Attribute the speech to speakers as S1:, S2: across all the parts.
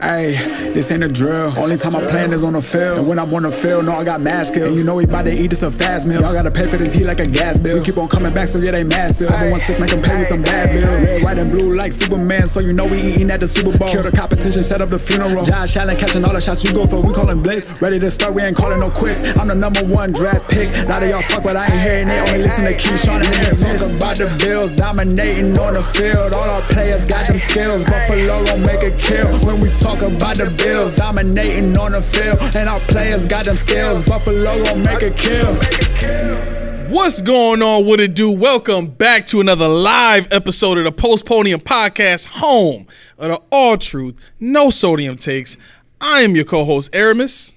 S1: Hey, this ain't a drill. Only time I plan is on the field. And when I'm on the field, no, I got mad skills. And you know we bout to eat this a fast meal. Y'all gotta pay for this heat like a gas bill. We keep on coming back, so yeah, they mad still. 716 make them pay me some bad bills. Red, white, and blue like Superman, so you know we eating at the Super Bowl. Kill the competition, set up the funeral. Josh Allen catching all the shots you go for. We callin' blitz. Ready to start, we ain't calling no quits. I'm the #1 draft pick. A lot of y'all talk, but I ain't hearing it. Only listen to Keyshawn and him. Talk about the Bills dominating on the field. All our players got them skills. Buffalo gon' make a kill when we talk about the Bills. Dominating on the field, and our players got them skills. Buffalo gon' make a kill.
S2: What's going on? What it do? Welcome back to another live episode of the Post Podium Podcast, home of the all truth, no sodium takes. I am your co-host Aramis,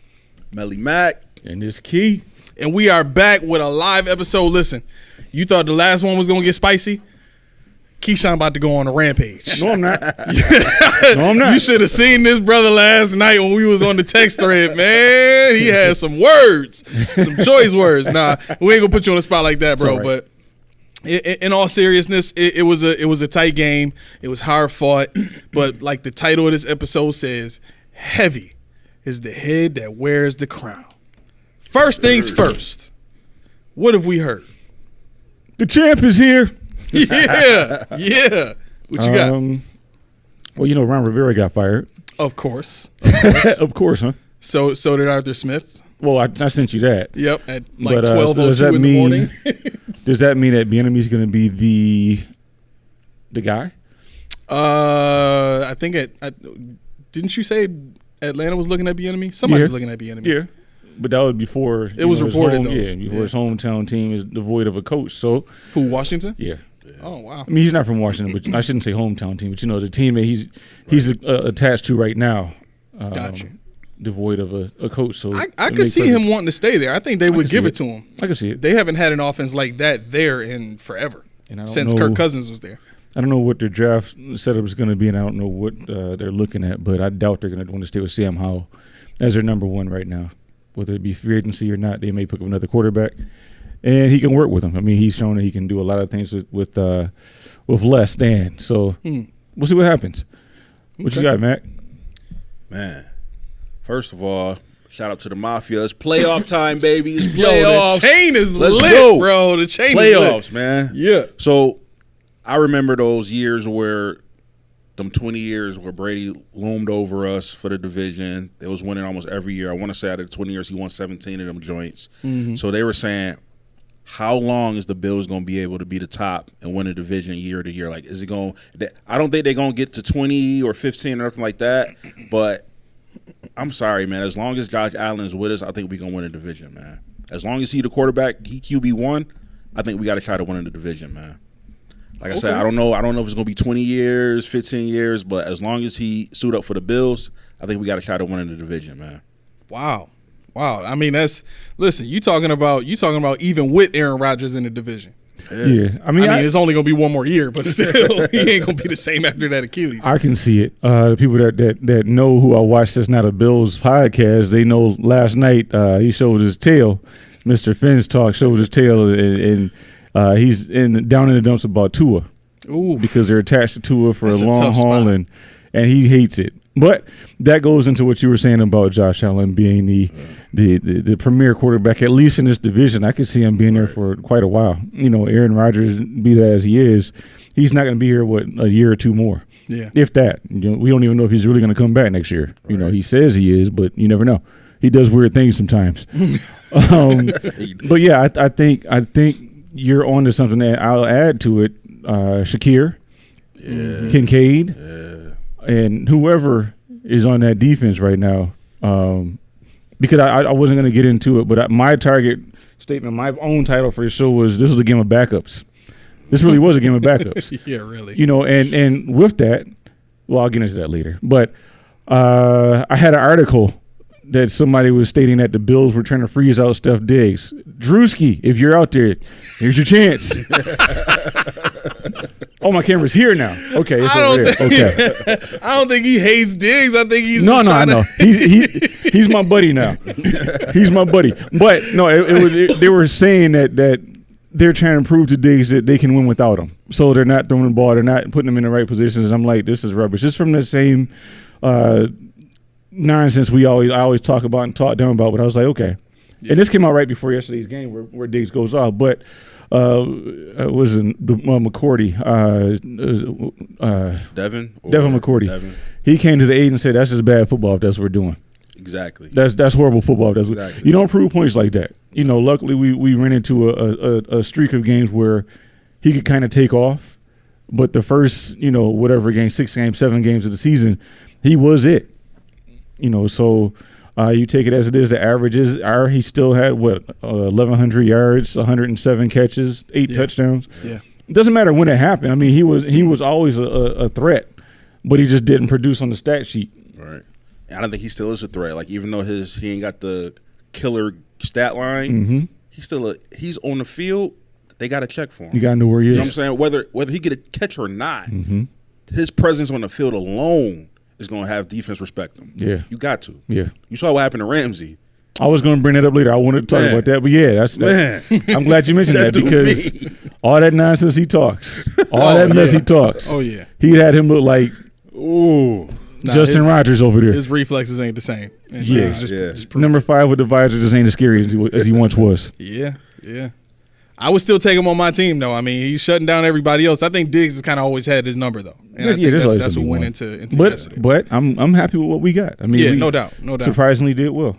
S3: Melly Mac,
S4: and this Key,
S2: and we are back with a live episode. Listen, you thought the last one was gonna get spicy? Keyshawn about to go on a rampage.
S4: No, I'm not. No, I'm not.
S2: You should have seen this brother last night when we was on the text thread, man. He had some words, some choice words. Nah, we ain't gonna put you on the spot like that, bro.
S4: Right.
S2: But in all seriousness, it was a tight game. It was hard fought, but like the title of this episode says, heavy is the head that wears the crown. First things first, what have we heard?
S4: The champ is here.
S2: Yeah. What you got?
S4: Well, you know, Ron Rivera got fired.
S2: Of course.
S4: Of course, huh?
S2: So did Arthur Smith.
S4: Well, I sent you that.
S2: Yep, at like 12:02 in the morning.
S4: Does that mean that Bieniemy is going to be the guy?
S2: I think didn't you say Atlanta was looking at Bieniemy? Somebody's looking at Bieniemy.
S4: Yeah. But that was before
S2: it was reported, though.
S4: Yeah, before his hometown team is devoid of a coach. So
S2: who, Washington?
S4: Yeah.
S2: Oh, wow.
S4: I mean, he's not from Washington, but I shouldn't say hometown team. But you know, the team that he's attached to right now,
S2: Gotcha.
S4: Devoid of a coach. So
S2: I could see him wanting to stay there. I think they would give it to him.
S4: I can see it.
S2: They haven't had an offense like that there in forever, since Kirk Cousins was there.
S4: I don't know what their draft setup is going to be, and I don't know what they're looking at, but I doubt they're going to want to stay with Sam Howell as their #1 right now. Whether it be free agency or not, they may pick up another quarterback, and he can work with him. I mean, he's shown that he can do a lot of things with less than. So we'll see what happens. What you got, Mac?
S3: Man, first of all, shout out to the Mafia. It's playoff time, baby. It's playoffs.
S2: Yo, the chain is
S3: Let's
S2: lit,
S3: go.
S2: bro. The chain
S3: playoffs,
S2: is lit.
S3: man.
S2: Yeah.
S3: So I remember those years where them 20 years where Brady loomed over us for the division. They was winning almost every year. I want to say out of the 20 years, he won 17 of them joints. Mm-hmm. So they were saying, how long is the Bills going to be able to be the top and win a division year to year? Like, is it going – I don't think they're going to get to 20 or 15 or nothing like that. But I'm sorry, man. As long as Josh Allen is with us, I think we're going to win a division, man. As long as he's the quarterback, he QB1, I think we got to try to win the division, man. Like I said, I don't know if it's going to be 20 years, 15 years, but as long as he suit up for the Bills, I think we got to try to win in the division, man.
S2: Wow. I mean, listen, you talking about even with Aaron Rodgers in the division.
S4: Yeah. I mean,
S2: it's only going to be one more year, but still, he ain't going to be the same after that Achilles.
S4: I can see it. The people that know who I watched this Not a Bills podcast, they know last night he showed his tail. Mr. Finn's talk showed his tail, and he's down in the dumps about Tua.
S2: Ooh.
S4: Because they're attached to Tua for
S2: That's
S4: a long haul, and he hates it. But that goes into what you were saying about Josh Allen being the premier quarterback, at least in this division. I could see him being there for quite a while. You know, Aaron Rodgers, be that as he is, he's not going to be here, a year or two more.
S2: Yeah.
S4: If that. You know, we don't even know if he's really going to come back next year. Right. You know, he says he is, but you never know. He does weird things sometimes. But, yeah, I think you're on to something that I'll add to it. Shakir, Kincaid, and whoever is on that defense right now. Because I wasn't going to get into it, but my target statement, my own title for the show was, this was a game of backups. This really was a game of backups.
S2: Yeah, really.
S4: You know, and with that, well, I'll get into that later. But I had an article that somebody was stating that the Bills were trying to freeze out Steph Diggs. Drewski, if you're out there, here's your chance. Oh, my camera's here now. Okay, it's over there. Okay.
S2: I don't think he hates Diggs. I think he's
S4: I know. He's my buddy now. He's my buddy. But no, they were saying that they're trying to prove to Diggs that they can win without him. So they're not throwing the ball. They're not putting him in the right positions. And I'm like, this is rubbish. It's from the same nonsense I always talk about and talk down about. But I was like, okay. Yeah. And this came out right before yesterday's game where Diggs goes off. But it was McCourty.
S3: Devin
S4: McCourty.
S3: Devin.
S4: He came to the aid and said, that's just bad football if that's what we're doing.
S3: Exactly.
S4: That's horrible football.
S3: Exactly.
S4: You don't prove points like that. Luckily we ran into a streak of games where he could kind of take off. But the first, whatever game, 6 games, 7 games of the season, he was it. So you take it as it is. The averages are he still had 1,100 yards, 107 catches, 8 touchdowns.
S2: Yeah.
S4: It doesn't matter when it happened. I mean, he was always a threat, but he just didn't produce on the stat sheet.
S3: Right. I don't think he still is a threat. Like even though he ain't got the killer stat line, he's on the field. They got to check for him.
S4: You got to know where he is.
S3: You know what I'm saying? Whether he get a catch or not, his presence on the field alone is going to have defense respect him.
S4: Yeah.
S3: You got to.
S4: Yeah.
S3: You saw what happened to Ramsey.
S4: I was going to bring that up later. I wanted to talk about that. But, yeah, that's I'm glad you mentioned that because all that nonsense he talks, mess he talks.
S2: Oh, yeah.
S4: He had him look like Justin Rogers over there.
S2: His reflexes ain't the same. And
S3: just
S4: number 5 with the visor just ain't as scary as he once was.
S2: Yeah. I would still take him on my team, though. I mean, he's shutting down everybody else. I think Diggs has kind of always had his number, though. And I think that's what went into yesterday.
S4: But I'm happy with what we got. I mean,
S2: no doubt.
S4: Surprisingly did well.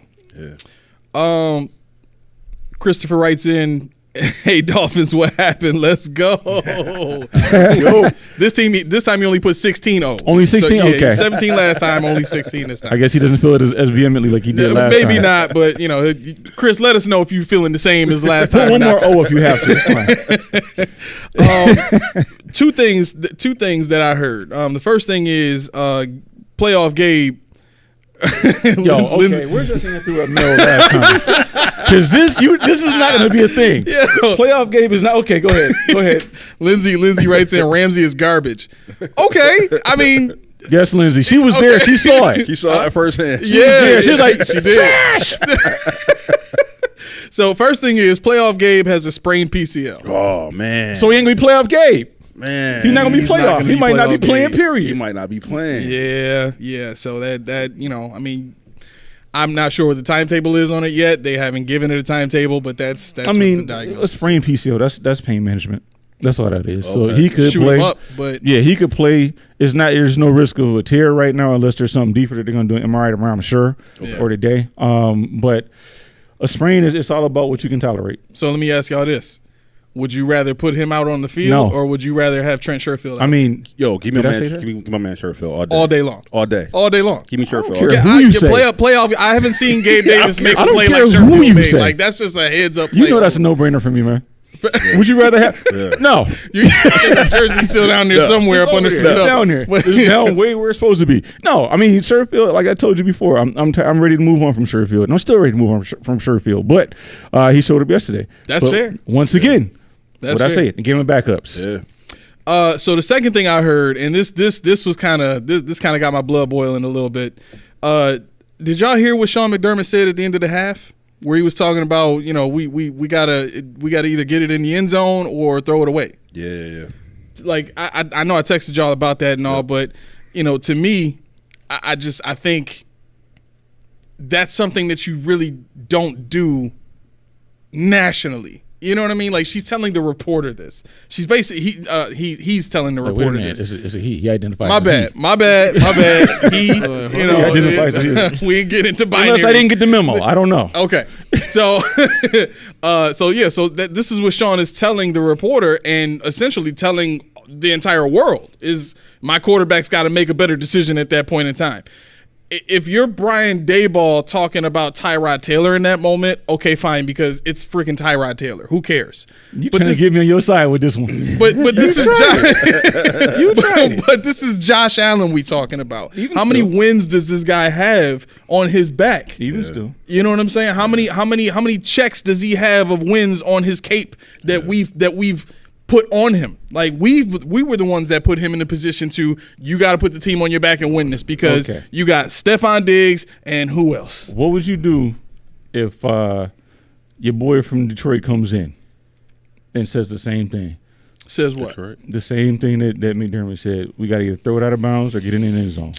S2: Yeah. Christopher writes in, hey, Dolphins, what happened? Let's go. Yo, this time he only put 16 O's.
S4: Only 16?
S2: So,
S4: okay.
S2: 17 last time, only 16 this time.
S4: I guess he does't feel it as vehemently like he did last time.
S2: Maybe not, but, Chris, let us know if you're feeling the same as last time.
S4: Put one more O if you have to. It's fine.
S2: Two things that I heard. The first thing is playoff Gabe.
S4: We're just in through a middle last time. Because this is not going to be a thing.
S2: Yeah.
S4: Playoff game is not okay. Go ahead.
S2: Lindsay writes in Ramsey is garbage. Okay, I mean,
S4: yes, Lindsay. She was there. She saw it.
S3: She saw it firsthand.
S2: She was like,
S4: she did. Trash.
S2: So first thing is playoff Gabe has a sprained PCL.
S3: Oh man.
S4: So he ain't gonna be playoff Gabe.
S3: Man,
S4: he's not gonna be playoff. He might not be playing. Period.
S3: He might not be playing.
S2: Yeah. So that I mean, I'm not sure what the timetable is on it yet. They haven't given it a timetable, but that's what the diagnosis
S4: a sprained PCL. That's pain management. That's all that is.
S3: Okay.
S4: So he could
S2: shoot
S4: play.
S2: Him up, but
S4: he could play. There's no risk of a tear right now unless there's something deeper that they're gonna do an MRI tomorrow, I'm sure, or today. But a sprain it's all about what you can tolerate.
S2: So let me ask y'all this. Would you rather put him out on the field, or would you rather have Trent Sherfield out?
S4: I mean,
S3: give me my man Sherfield
S2: all day long.
S3: All day long. Give me Sherfield.
S4: I don't care who you say.
S2: Playoff. I haven't seen Gabe Davis make a play like
S4: Sherfield made.
S2: Say. Like that's just a heads up.
S4: You know that's a no-brainer for me, man. Would you rather have? No.
S2: Your jersey's still down there somewhere up under some
S4: stuff.
S2: It's
S4: down there. It's down way where it's supposed to be. No, I mean Sherfield. Like I told you before, I'm ready to move on from Sherfield, and I'm still ready to move on from Sherfield. But he showed up yesterday.
S2: That's fair.
S4: Once again.
S2: That's
S4: what I say it. Give him backups.
S3: Yeah.
S2: So the second thing I heard, and this was kind of got my blood boiling a little bit. Did y'all hear what Sean McDermott said at the end of the half, where he was talking about we gotta either get it in the end zone or throw it away?
S3: Yeah.
S2: Like I know I texted y'all about that and all, but to me, I think that's something that you really don't do nationally. You know what I mean? Like she's telling the reporter this. She's basically he's telling the reporter this.
S4: It's a he. He identifies.
S2: My bad. He.
S4: He identifies as he.
S2: We ain't get into binaries.
S4: Unless I didn't get the memo. I don't know.
S2: Okay. So this is what Sean is telling the reporter and essentially telling the entire world is my quarterback's got to make a better decision at that point in time. If you're Brian Daboll talking about Tyrod Taylor in that moment, okay, fine, because it's freaking Tyrod Taylor. Who cares?
S4: You trying to get me on your side with this one?
S2: But this is but this is Josh Allen we talking about. How many wins does this guy have on his back?
S4: Even still,
S2: you know what I'm saying? How many checks does he have of wins on his cape that we've put on him? Like we were the ones that put him in the position to you got to put the team on your back and win this because you got Stephon Diggs and who else?
S4: What would you do if your boy from Detroit comes in and says the same thing?
S2: Says what?
S3: Detroit.
S4: The same thing that McDermott said. We got to either throw it out of bounds or get it in the end zone.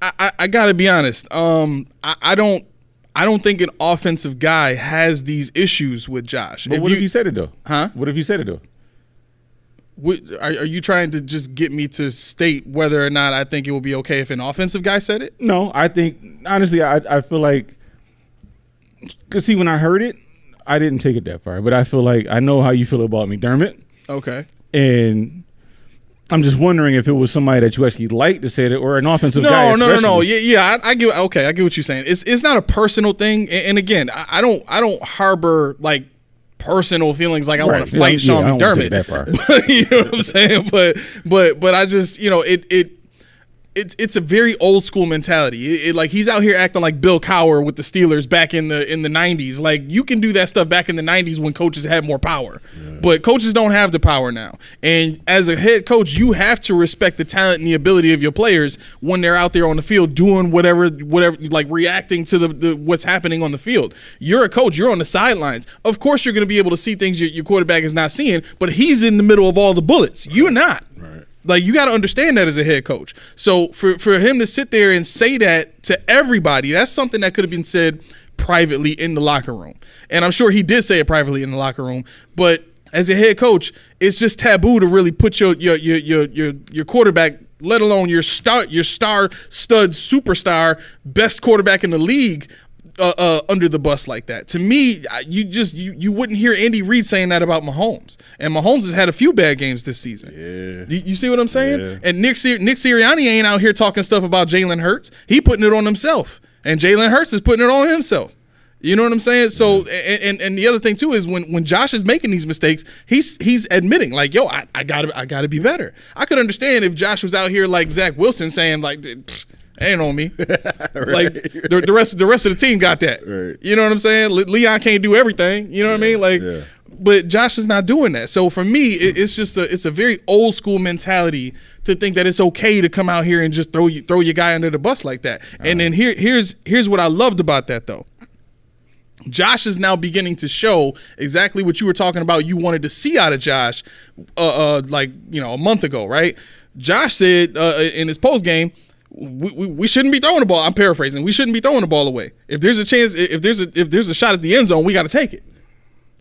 S2: I gotta be honest. I don't think an offensive guy has these issues with Josh.
S4: But what if he said it though?
S2: Huh?
S4: What if he said it though?
S2: Are you trying to just get me to state whether or not I think it would be okay if an offensive guy said it?
S4: No, I think honestly, I feel like, because see, when I heard it, I didn't take it that far, but I feel like I know how you feel about McDermott.
S2: Okay.
S4: And I'm just wondering if it was somebody that you actually liked to say it, or an offensive guy.
S2: No. Yeah. I get what you're saying. It's not a personal thing, and again, I don't harbor like personal feelings like I want to fight Sean McDermott.
S4: That far.
S2: You know what I'm saying? But I just, it's a very old school mentality. Like he's out here acting like Bill Cowher with the Steelers back in the 90s. Like you can do that stuff back in the 90s when coaches had more power. Yeah. But coaches don't have the power now. And as a head coach, you have to respect the talent and the ability of your players when they're out there on the field doing whatever, like reacting to the what's happening on the field. You're a coach. You're on the sidelines. Of course, you're going to be able to see things your quarterback is not seeing, but he's in the middle of all the bullets. You're not.
S3: Right.
S2: Like, you got to understand that as a head coach. So for him to sit there and say that to everybody, that's something that could have been said privately in the locker room. And I'm sure he did say it privately in the locker room. But as a head coach, it's just taboo to really put your quarterback, let alone your star stud superstar, best quarterback in the league, under the bus like that. To me, you wouldn't hear Andy Reid saying that about Mahomes. And Mahomes has had a few bad games this season.
S3: Yeah.
S2: You see what I'm saying?
S3: Yeah.
S2: And Nick Sirianni ain't out here talking stuff about Jalen Hurts. He putting it on himself. And Jalen Hurts is putting it on himself. You know what I'm saying? So, and the other thing too is when Josh is making these mistakes, he's admitting like, yo, I gotta be better. I could understand if Josh was out here like Zach Wilson saying like, ain't on me. Like the rest of the team got that.
S3: Right.
S2: You know what I'm saying? Leon can't do everything. You know what I mean? Like, but Josh is not doing that. So for me, it's a very old school mentality to think that it's okay to come out here and just throw your guy under the bus like that. And then here's what I loved about that though. Josh is now beginning to show exactly what you were talking about. You wanted to see out of Josh, like a month ago, right? Josh said in his post game, we shouldn't be throwing the ball. I'm paraphrasing. We shouldn't be throwing the ball away. If there's a chance, if there's a shot at the end zone, we got to take it.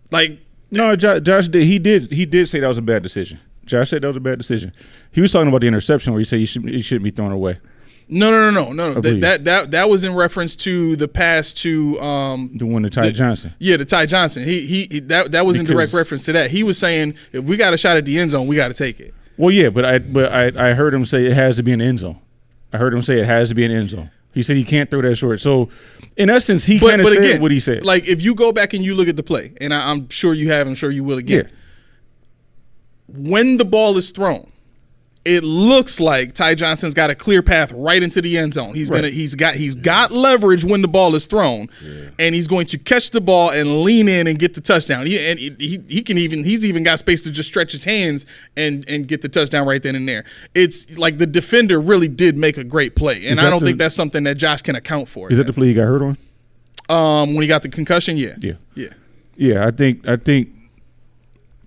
S2: Like,
S4: no, Josh did. He did say that was a bad decision. Josh said that was a bad decision. He was talking about the interception where he said he shouldn't be thrown away.
S2: No. That was in reference to the pass to
S4: the one to Ty Johnson.
S2: Yeah, to Ty Johnson. That was in direct reference to that. He was saying if we got a shot at the end zone, we got to take it.
S4: Well, yeah, but I heard him say it has to be an end zone. I heard him say it has to be an end zone. He said he can't throw that short. So, in essence, he kind of said again, what he said.
S2: Like, if you go back and you look at the play, and I'm sure you have, I'm sure you will again. Yeah. When the ball is thrown, it looks like Ty Johnson's got a clear path right into the end zone. He's got leverage when the ball is thrown, and he's going to catch the ball and lean in and get the touchdown. He's even got space to just stretch his hands and get the touchdown right then and there. It's like the defender really did make a great play, and I don't think that's something that Josh can account for.
S4: Is that the play he got hurt on?
S2: When he got the concussion, yeah.
S4: I think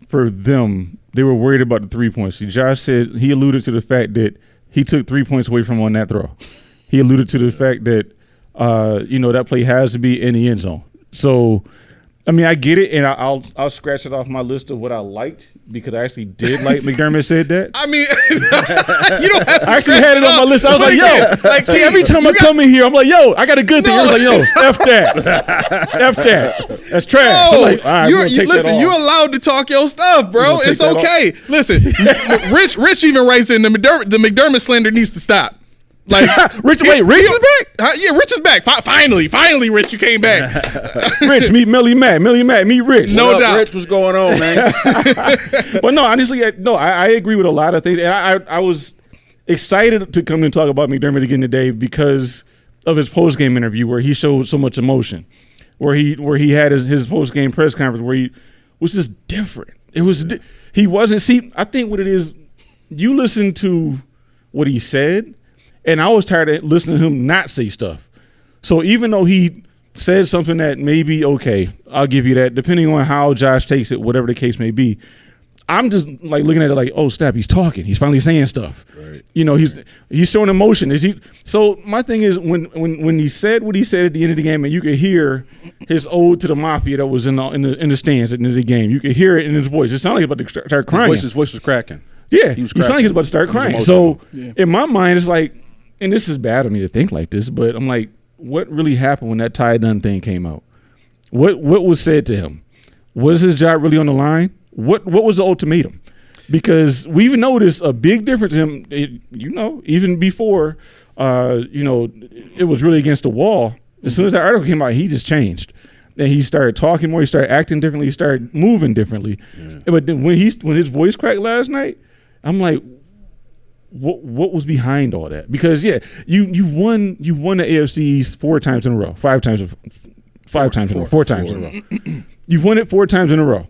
S4: for them, they were worried about the 3 points. See, Josh said he alluded to the fact that he took 3 points away from on that throw. He alluded to the fact that that play has to be in the end zone. So, I mean, I get it, and I'll scratch it off my list of what I liked because I actually did like McDermott said that.
S2: I mean, you don't have to.
S4: I actually had it on my list. I was like, yo, like, see, every time I come in here, I'm like, yo, I got a good thing. I was like, yo, F that. That's trash.
S2: No,
S4: like, all right,
S2: listen, you're allowed to talk your stuff, bro. It's okay. Listen, Rich even writes in the McDermott slander needs to stop. Like
S4: Rich is back?
S2: Yeah, Rich is back. Finally, Rich, you came back.
S4: Rich, meet Millie Matt, meet Rich.
S2: No doubt.
S3: Rich, what's going on, man?
S4: But no, honestly, I agree with a lot of things. And I was excited to come and talk about McDermott again today because of his post-game interview where he showed so much emotion, where he had his post-game press conference where he was just different. It was he wasn't. See, I think what it is, you listen to what he said, and I was tired of listening to him not say stuff. So even though he said something that may be okay, I'll give you that, depending on how Josh takes it, whatever the case may be, I'm just like looking at it like, oh snap, he's talking. He's finally saying stuff.
S3: Right.
S4: You know, he's showing emotion. Is he? So my thing is when he said what he said at the end of the game, and you could hear his ode to the mafia that was in the stands at the end of the game. You could hear it in his voice. It sounded like he was about to start crying.
S3: His voice was cracking.
S4: Yeah,
S3: he
S4: sounded like he was about to start crying. So in my mind, it's like, and this is bad of me to think like this, but I'm like, what really happened when that Ty Dunne thing came out? What was said to him? Was his job really on the line? What was the ultimatum? Because we even noticed a big difference in him, even before, it was really against the wall. As soon as that article came out, he just changed. Then he started talking more. He started acting differently. He started moving differently. Yeah. But then when his voice cracked last night, I'm like, what was behind all that? Because you won the AFC East 4 times in a row, 5 times in a row, 4 times in a row. You've won it 4 times in a row.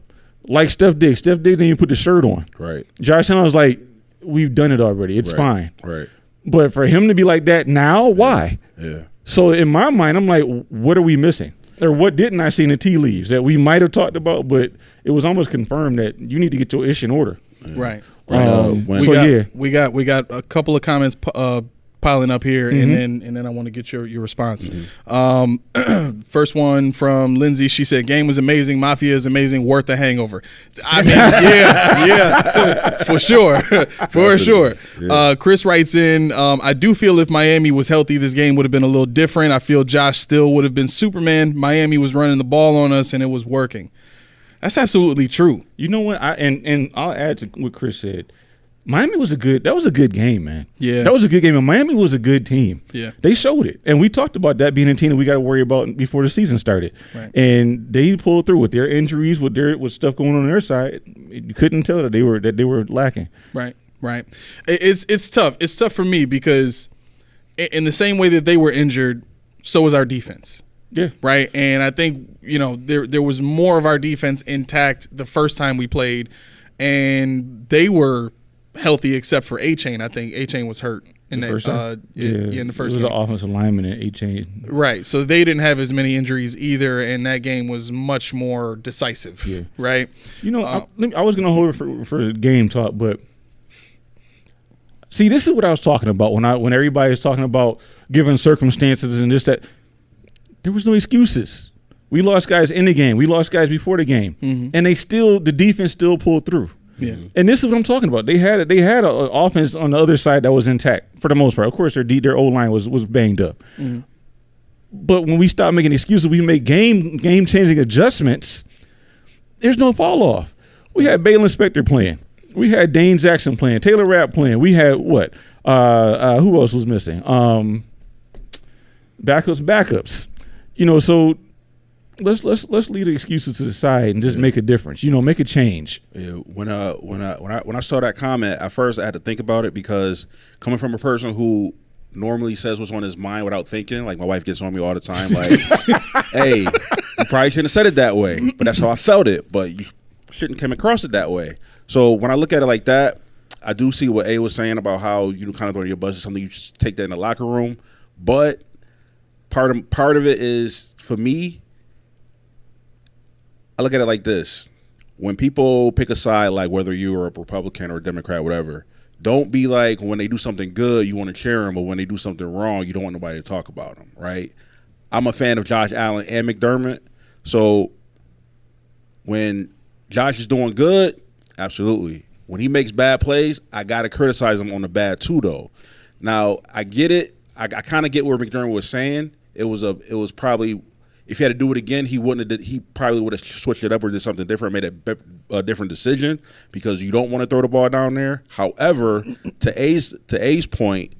S4: Like Steph Diggs didn't even put the shirt on.
S3: Right.
S4: Josh Allen was like, we've done it already. It's fine.
S3: Right.
S4: But for him to be like that now, why?
S3: Yeah.
S4: So in my mind, I'm like, what are we missing? Or what didn't I see in the tea leaves that we might have talked about, but it was almost confirmed that you need to get your ish in order.
S2: Right.
S4: We
S2: got a couple of comments piling up here, and then I want to get your response. First one from Lindsay. She said, "Game was amazing. Mafia is amazing. Worth the hangover." I mean, yeah, for sure, for sure.
S3: Yeah.
S2: Chris writes in, "I do feel if Miami was healthy, this game would have been a little different. I feel Josh still would have been Superman. Miami was running the ball on us, and it was working." That's absolutely true.
S4: You know what? And I'll add to what Chris said. Miami was a good game, man.
S2: Yeah.
S4: That was a good game. And Miami was a good team.
S2: Yeah.
S4: They showed it. And we talked about that being a team that we got to worry about before the season started.
S2: Right.
S4: And they pulled through with their injuries, with stuff going on their side. You couldn't tell that they were lacking.
S2: Right. It's tough. It's tough for me because in the same way that they were injured, so was our defense.
S4: Yeah.
S2: Right. And I think, there was more of our defense intact the first time we played, and they were healthy except for A-Chain. I think A-Chain was hurt in
S4: the
S2: that
S4: first time?
S2: in the first
S4: game. It was
S2: game.
S4: an offensive lineman at A-Chain.
S2: Right. So they didn't have as many injuries either, and that game was much more decisive. Yeah. Right.
S4: I was going to hold it for game talk, but see, this is what I was talking about when everybody is talking about given circumstances and this, that. There was no excuses. We lost guys in the game. We lost guys before the game, and the defense still pulled through.
S2: Yeah.
S4: And this is what I'm talking about. They had an offense on the other side that was intact for the most part. Of course, their O-line was banged up. Mm-hmm. But when we stop making excuses, we make game changing adjustments. There's no fall off. We had Baylon Spector playing. We had Dane Jackson playing. Taylor Rapp playing. We had what? Who else was missing? Backups. So let's leave the excuses to the side and just make a difference. Make a change.
S3: Yeah. When I saw that comment, at first I had to think about it because coming from a person who normally says what's on his mind without thinking, like my wife gets on me all the time, like, "Hey, you probably shouldn't have said it that way," but that's how I felt it. But you shouldn't come across it that way. So when I look at it like that, I do see what A was saying about how you kind of throw your bus is something you just take that in the locker room, but. Part of it is, for me, I look at it like this. When people pick a side, like whether you're a Republican or a Democrat, whatever, don't be like when they do something good, you want to cheer them, but when they do something wrong, you don't want nobody to talk about them, right? I'm a fan of Josh Allen and McDermott. So when Josh is doing good, absolutely. When he makes bad plays, I got to criticize him on the bad too, though. Now, I get it. I kind of get where McDermott was saying. It was probably, if he had to do it again, he probably would have switched it up or did something different, made a different decision because you don't want to throw the ball down there. However, to A's point,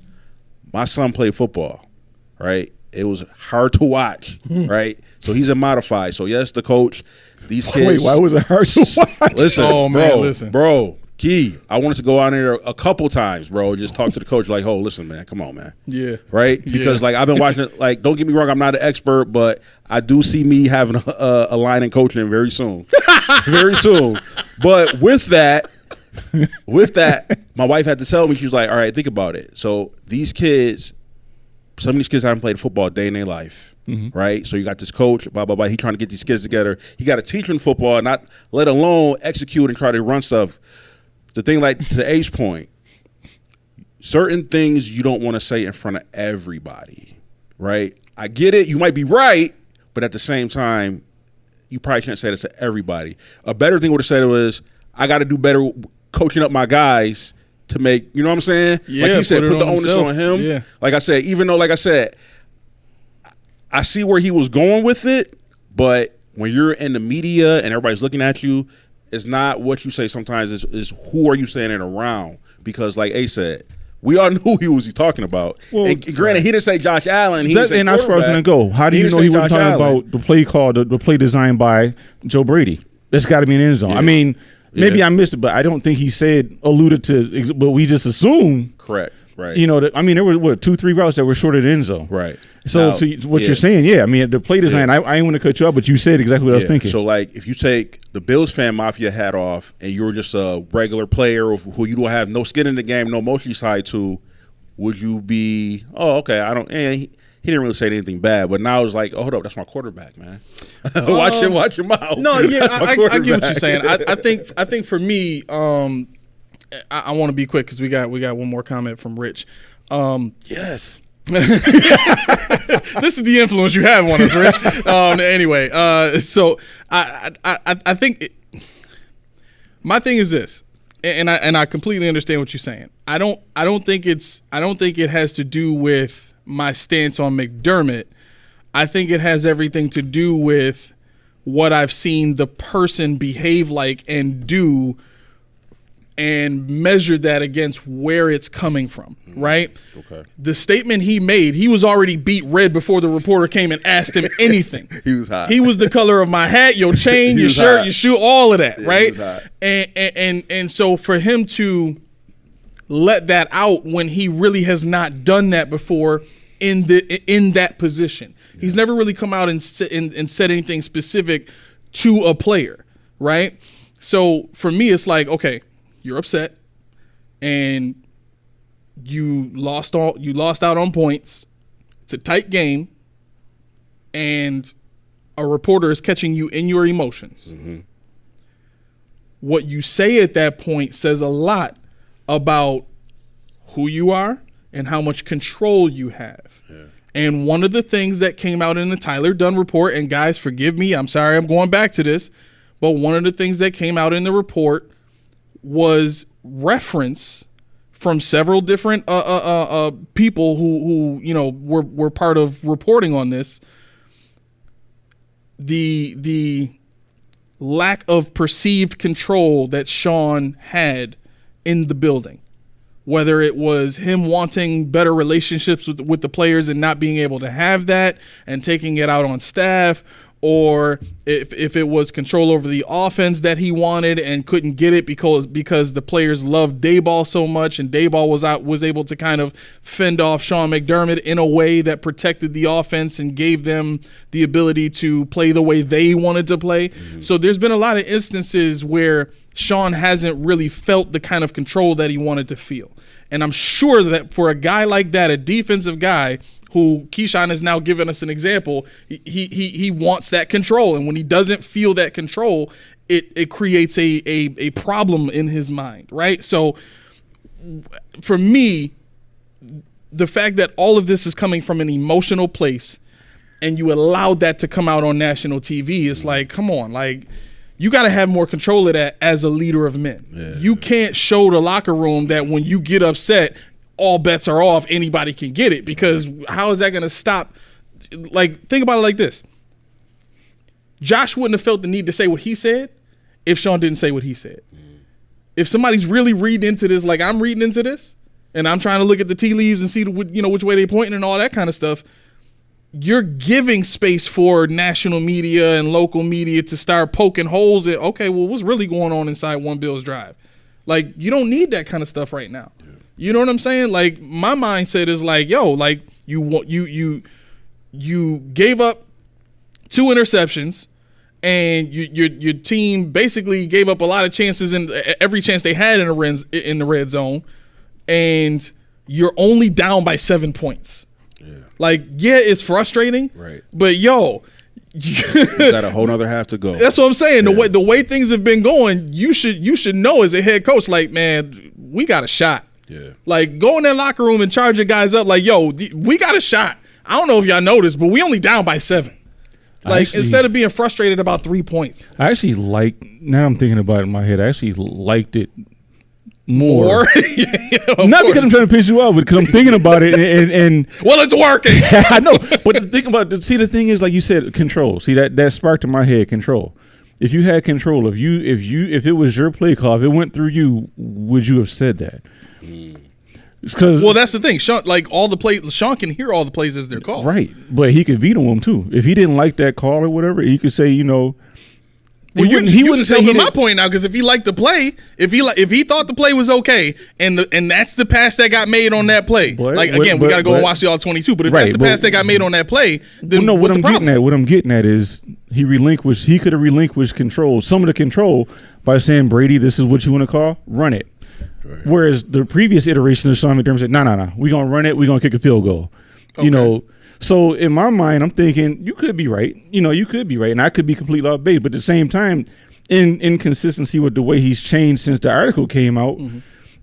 S3: my son played football, right? It was hard to watch, right? So he's a modified. So yes, the coach, these kids.
S4: Wait, why was it hard to watch?
S3: Listen, bro. Key, I wanted to go out there a couple times, bro. Just talk to the coach like, "Oh, listen, man, come on, man."
S2: Yeah.
S3: Right? Because I've been watching it. Like, don't get me wrong, I'm not an expert, but I do see me having a line in coaching very soon, very soon. But with that, my wife had to tell me. She was like, "All right, think about it." So these kids, some of these kids haven't played football a day in their life. right? So you got this coach, blah, blah, blah. He trying to get these kids together. He got to teach them football, not let alone execute and try to run stuff. The thing, like, to A's point, certain things you don't want to say in front of everybody, right? I get it. You might be right, but at the same time, you probably shouldn't say this to everybody. A better thing would have said it was, I got to do better coaching up my guys to make, you know what I'm saying?
S2: Yeah,
S3: like he said, put the onus
S2: himself.
S3: on him.
S2: Yeah.
S3: Like I said, even though, like I said, I see where he was going with it, but when you're in the media and everybody's looking at you, it's not what you say sometimes, is who are you saying it around? Because like A said, we all knew who he was talking about.
S4: Well,
S3: and granted, he didn't say Josh Allen. He didn't say
S4: and that's where I was going to go. How do you know he wasn't talking about the play call, the play designed by Joe Brady? That's got to be an end zone.
S3: Yeah.
S4: I mean, maybe I missed it, but I don't think he alluded to, but we just assumed.
S3: Correct. Right.
S4: You know, I mean, there were 2-3 routes that were short of the end zone.
S3: Right.
S4: So, what you're saying, I mean, the play design, I ain't want to cut you up, but you said exactly what I was thinking.
S3: So, like, if you take the Bills fan mafia hat off and you're just a regular player who you don't have no skin in the game, no emotion side to, would you be, okay, I don't, he didn't really say anything bad, but now it's like, hold up, that's my quarterback, man. watch your mouth.
S2: No, yeah, I get what you're saying. I think for me, I want to be quick because we got one more comment from Rich.
S4: Yes.
S2: This is the influence you have on us, Rich. Anyway, so I think my thing is this, and I completely understand what you're saying. I don't think it has to do with my stance on McDermott. I think it has everything to do with what I've seen the person behave like and do, and measure that against where it's coming from, right?
S3: Okay.
S2: The statement he made, he was already beat red before the reporter came and asked him anything.
S3: He was hot.
S2: He was the color of my hat, your chain, your shirt, your shoe, all of that, right?
S3: He was hot.
S2: And so for him to let that out when he really has not done that before in that position, he's never really come out and said anything specific to a player, right? So for me, it's like, okay, you're upset, and you lost out on points. It's a tight game, and a reporter is catching you in your emotions. Mm-hmm. What you say at that point says a lot about who you are and how much control you have. Yeah. And one of the things that came out in the Tyler Dunn report, and guys, forgive me, I'm sorry I'm going back to this, but one of the things that came out in the report was reference from several different people who were part of reporting on this. The lack of perceived control that Sean had in the building, whether it was him wanting better relationships with the players and not being able to have that and taking it out on staff, or if it was control over the offense that he wanted and couldn't get it because the players loved Daboll so much, and Daboll was able to kind of fend off Sean McDermott in a way that protected the offense and gave them the ability to play the way they wanted to play. Mm-hmm. So there's been a lot of instances where Sean hasn't really felt the kind of control that he wanted to feel. And I'm sure that for a guy like that, a defensive guy, who Keyshawn has now given us an example, he wants that control. And when he doesn't feel that control, it creates a problem in his mind, right? So for me, the fact that all of this is coming from an emotional place and you allowed that to come out on national TV, it's like, come on, like, you got to have more control of that as a leader of men. Yeah. You can't show the locker room that when you get upset, all bets are off, anybody can get it, because how is that going to stop? Like, think about it like this. Josh wouldn't have felt the need to say what he said if Sean didn't say what he said. If somebody's really reading into this, like I'm reading into this, and I'm trying to look at the tea leaves and see which way they're pointing and all that kind of stuff, you're giving space for national media and local media to start poking holes at, okay, well, what's really going on inside One Bills Drive? Like, you don't need that kind of stuff right now. Yeah. You know what I'm saying? Like, my mindset is like, yo, like you gave up 2 interceptions, and your team basically gave up a lot of chances in every chance they had in the red zone, and you're only down by 7 points. Like, yeah, it's frustrating.
S3: Right.
S2: But yo,
S3: you got a whole nother half to go.
S2: That's what I'm saying. The way things have been going, you should know as a head coach, like, man, we got a shot.
S3: Yeah.
S2: Like, go in that locker room and charge your guys up. Like, yo, we got a shot. I don't know if y'all noticed, but we only down by 7. Like, instead of being frustrated about 3 points.
S4: I actually now I'm thinking about it in my head, I actually liked it more. Not because I'm trying to piss you off, but because I'm thinking about it and
S2: well, it's working.
S4: I know, but the thing is, like you said, control. See, that sparked in my head control. If you had control, if it was your play call, if it went through you, would you have said that?
S2: Well, that's the thing. Sean, like all the plays, Sean can hear all the plays as they're called.
S4: Right, but he could veto them too. If he didn't like that call or whatever, he could say, Well,
S2: he wouldn't say my point now, because if he liked the play, if he thought the play was okay, and that's the pass that got made on that play. We got to go and watch the all 22. But if that's the pass that got made on that play, then what's the problem?
S4: What I'm getting at is he could have relinquished control, some of the control, by saying, Brady, this is what you want to call, run it. Right. Whereas the previous iteration of Sean McDermott said, no, we're gonna run it, we're gonna kick a field goal. Okay. So in my mind, I'm thinking you could be right. You could be right, and I could be completely off base. But at the same time, in inconsistency with the way he's changed since the article came out,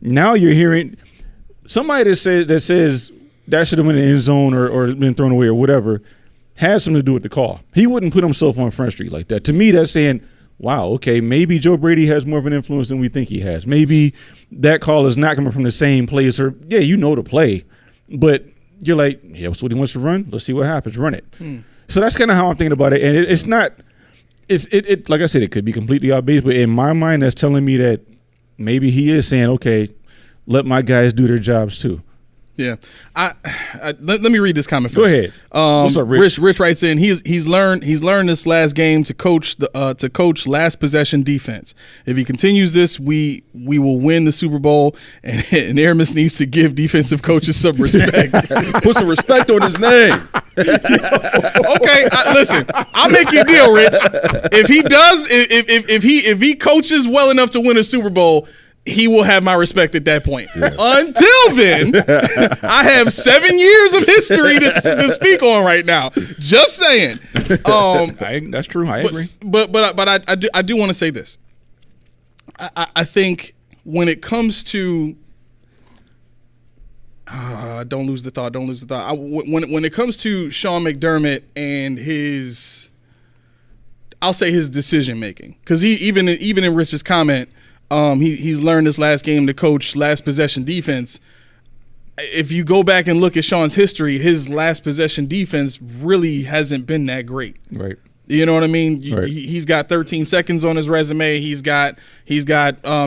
S4: now you're hearing somebody that says that should have been in the end zone or been thrown away or whatever, has something to do with the call. He wouldn't put himself on Front Street like that. To me, that's saying, wow, okay, maybe Joe Brady has more of an influence than we think he has. Maybe that call is not coming from the same place, or the play, but you're like, yeah, that's what he wants to run. Let's see what happens. Run it. So that's kind of how I'm thinking about it. And it's not. It's like I said, it could be completely off base, but in my mind, that's telling me that maybe he is saying, okay, let my guys do their jobs too.
S2: Yeah, let me read this comment first.
S4: Go ahead.
S2: What's up, Rich? Rich writes in. He's learned this last game to coach last possession defense. If he continues this, we will win the Super Bowl. And Aramis needs to give defensive coaches some respect.
S3: Put some respect on his name.
S2: Okay, listen. I'll make you a deal, Rich. If he does, if he coaches well enough to win a Super Bowl, he will have my respect at that point. Yeah. Until then, I have 7 years of history to speak on right now. Just saying.
S4: That's true. I agree.
S2: But I do want to say this. I think when it comes to don't lose the thought. When it comes to Sean McDermott and his decision making, because even in Rich's comment. He's learned this last game to coach last possession defense. If you go back and look at Sean's history, his last possession defense really hasn't been that great.
S4: Right.
S2: You know what I mean?
S4: Right.
S2: He's got 13 seconds on his resume. He's got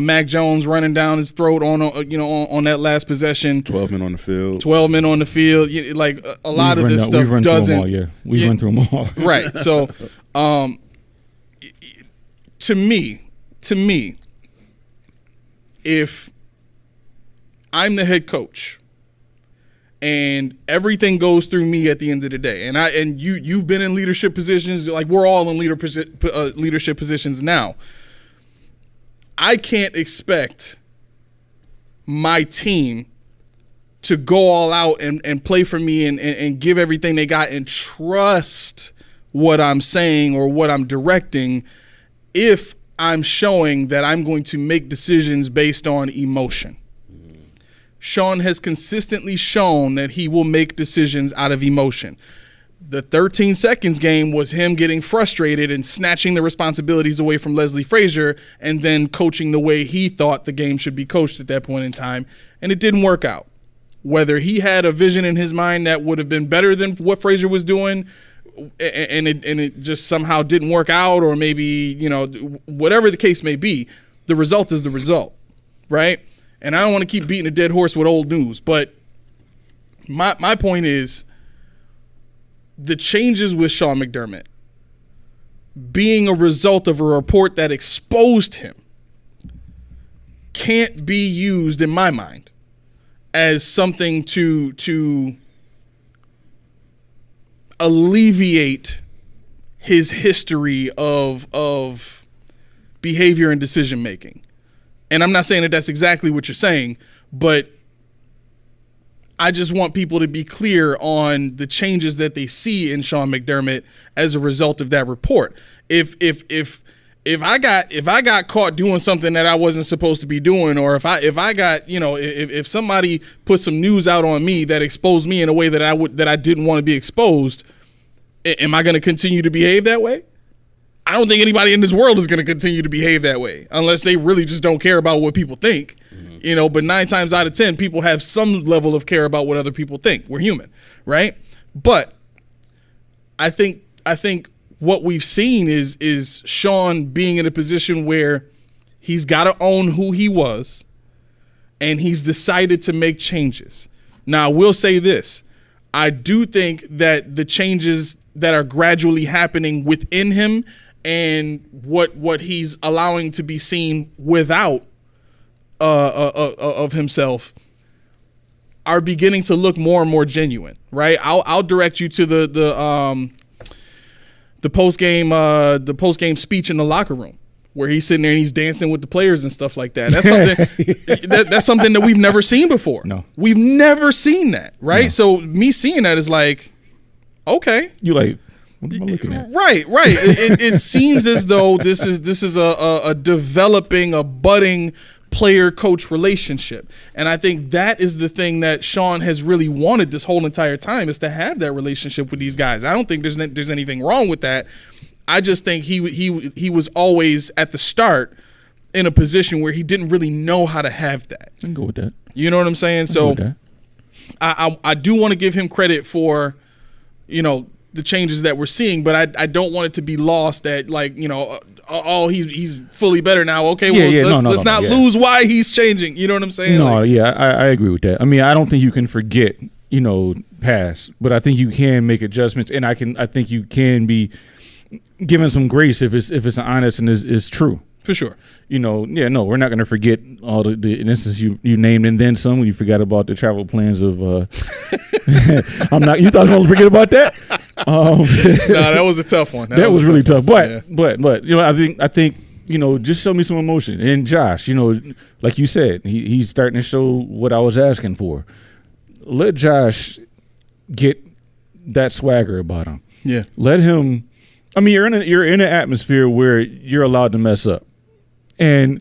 S2: Mac Jones running down his throat on that last possession.
S3: 12 men on the field.
S2: 12 men on the field. Like a lot of this stuff doesn't.
S4: We run through them all.
S2: Right. So, to me. If I'm the head coach and everything goes through me at the end of the day, and you've been in leadership positions, like we're all in leadership positions now, I can't expect my team to go all out and play for me and give everything they got and trust what I'm saying or what I'm directing if I'm showing that I'm going to make decisions based on emotion. Sean has consistently shown that he will make decisions out of emotion. The 13 seconds game was him getting frustrated and snatching the responsibilities away from Leslie Frazier and then coaching the way he thought the game should be coached at that point in time, and it didn't work out. Whether he had a vision in his mind that would have been better than what Frazier was doing, and it just somehow didn't work out, or maybe, whatever the case may be, the result is the result, right? And I don't want to keep beating a dead horse with old news, but my point is the changes with Sean McDermott being a result of a report that exposed him can't be used, in my mind, as something to alleviate his history of behavior and decision making. And I'm not saying that that's exactly what you're saying, but I just want people to be clear on the changes that they see in Sean McDermott as a result of that report. If I got caught doing something that I wasn't supposed to be doing, or if I got, you know, if somebody put some news out on me that exposed me in a way that I didn't want to be exposed, am I going to continue to behave that way? I don't think anybody in this world is going to continue to behave that way unless they really just don't care about what people think. You know, but 9 times out of 10, people have some level of care about what other people think. We're human, right? But I think what we've seen is Sean being in a position where he's got to own who he was, and he's decided to make changes. Now, I will say this. I do think that the changes that are gradually happening within him and what he's allowing to be seen without of himself are beginning to look more and more genuine, right? I'll direct you to the post game speech in the locker room where he's sitting there and he's dancing with the players and stuff like that. That's something that's something that we've never seen before.
S4: No,
S2: we've never seen that, right?
S4: No.
S2: So me seeing that is like, okay,
S4: you like. What am I looking at?
S2: Right. It seems as though this is a developing, a budding player-coach relationship. And I think that is the thing that Sean has really wanted this whole entire time, is to have that relationship with these guys. I don't think there's anything wrong with that. I just think he was always at the start in a position where he didn't really know how to have that.
S4: I can go with that.
S2: You know what I'm saying? So I do want to give him credit for, you know, the changes that we're seeing, but I don't want it to be lost that, like, you know, he's fully better now. Okay, let's not lose why he's changing. You know what I'm saying?
S4: No, I agree with that. I mean, I don't think you can forget, you know, past, but I think you can make adjustments, and I think you can be given some grace if it's honest and is true.
S2: For sure.
S4: You know, we're not going to forget all the instances you named, and then some. You forgot about the travel plans of. I'm not. You thought I was going to forget about that?
S2: No, that was a tough one.
S4: That was really tough. But you know, I think you know, just show me some emotion. And Josh, you know, like you said, he's starting to show what I was asking for. Let Josh get that swagger about him.
S2: Yeah.
S4: Let him. I mean, you're in an atmosphere where you're allowed to mess up. And,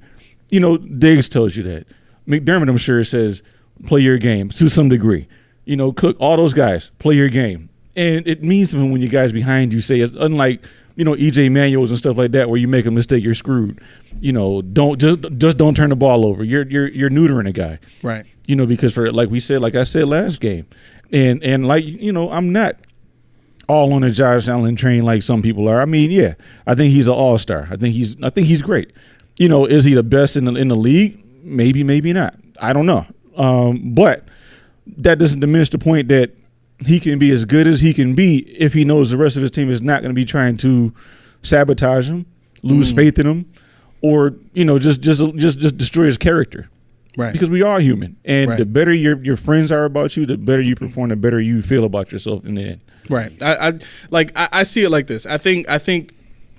S4: you know, Diggs tells you that. McDermott, I'm sure, says, play your game to some degree. You know, Cook, all those guys, play your game. And it means something when you guys behind you say, unlike, you know, EJ Manuels and stuff like that, where you make a mistake, you're screwed. You know, don't turn the ball over. You're neutering a guy.
S2: Right.
S4: You know, because like I said last game. And like, you know, I'm not all on the Josh Allen train like some people are. I mean, yeah, I think he's an all-star. I think he's great. You know, is he the best in the league? Maybe, maybe not. I don't know. But that doesn't diminish the point that he can be as good as he can be if he knows the rest of his team is not going to be trying to sabotage him, lose faith in him, or, you know, just destroy his character.
S2: Right.
S4: Because we are human, and
S2: right.
S4: The better your friends are about you, the better you perform, the better you feel about yourself in the end.
S2: Right. I see it like this. I think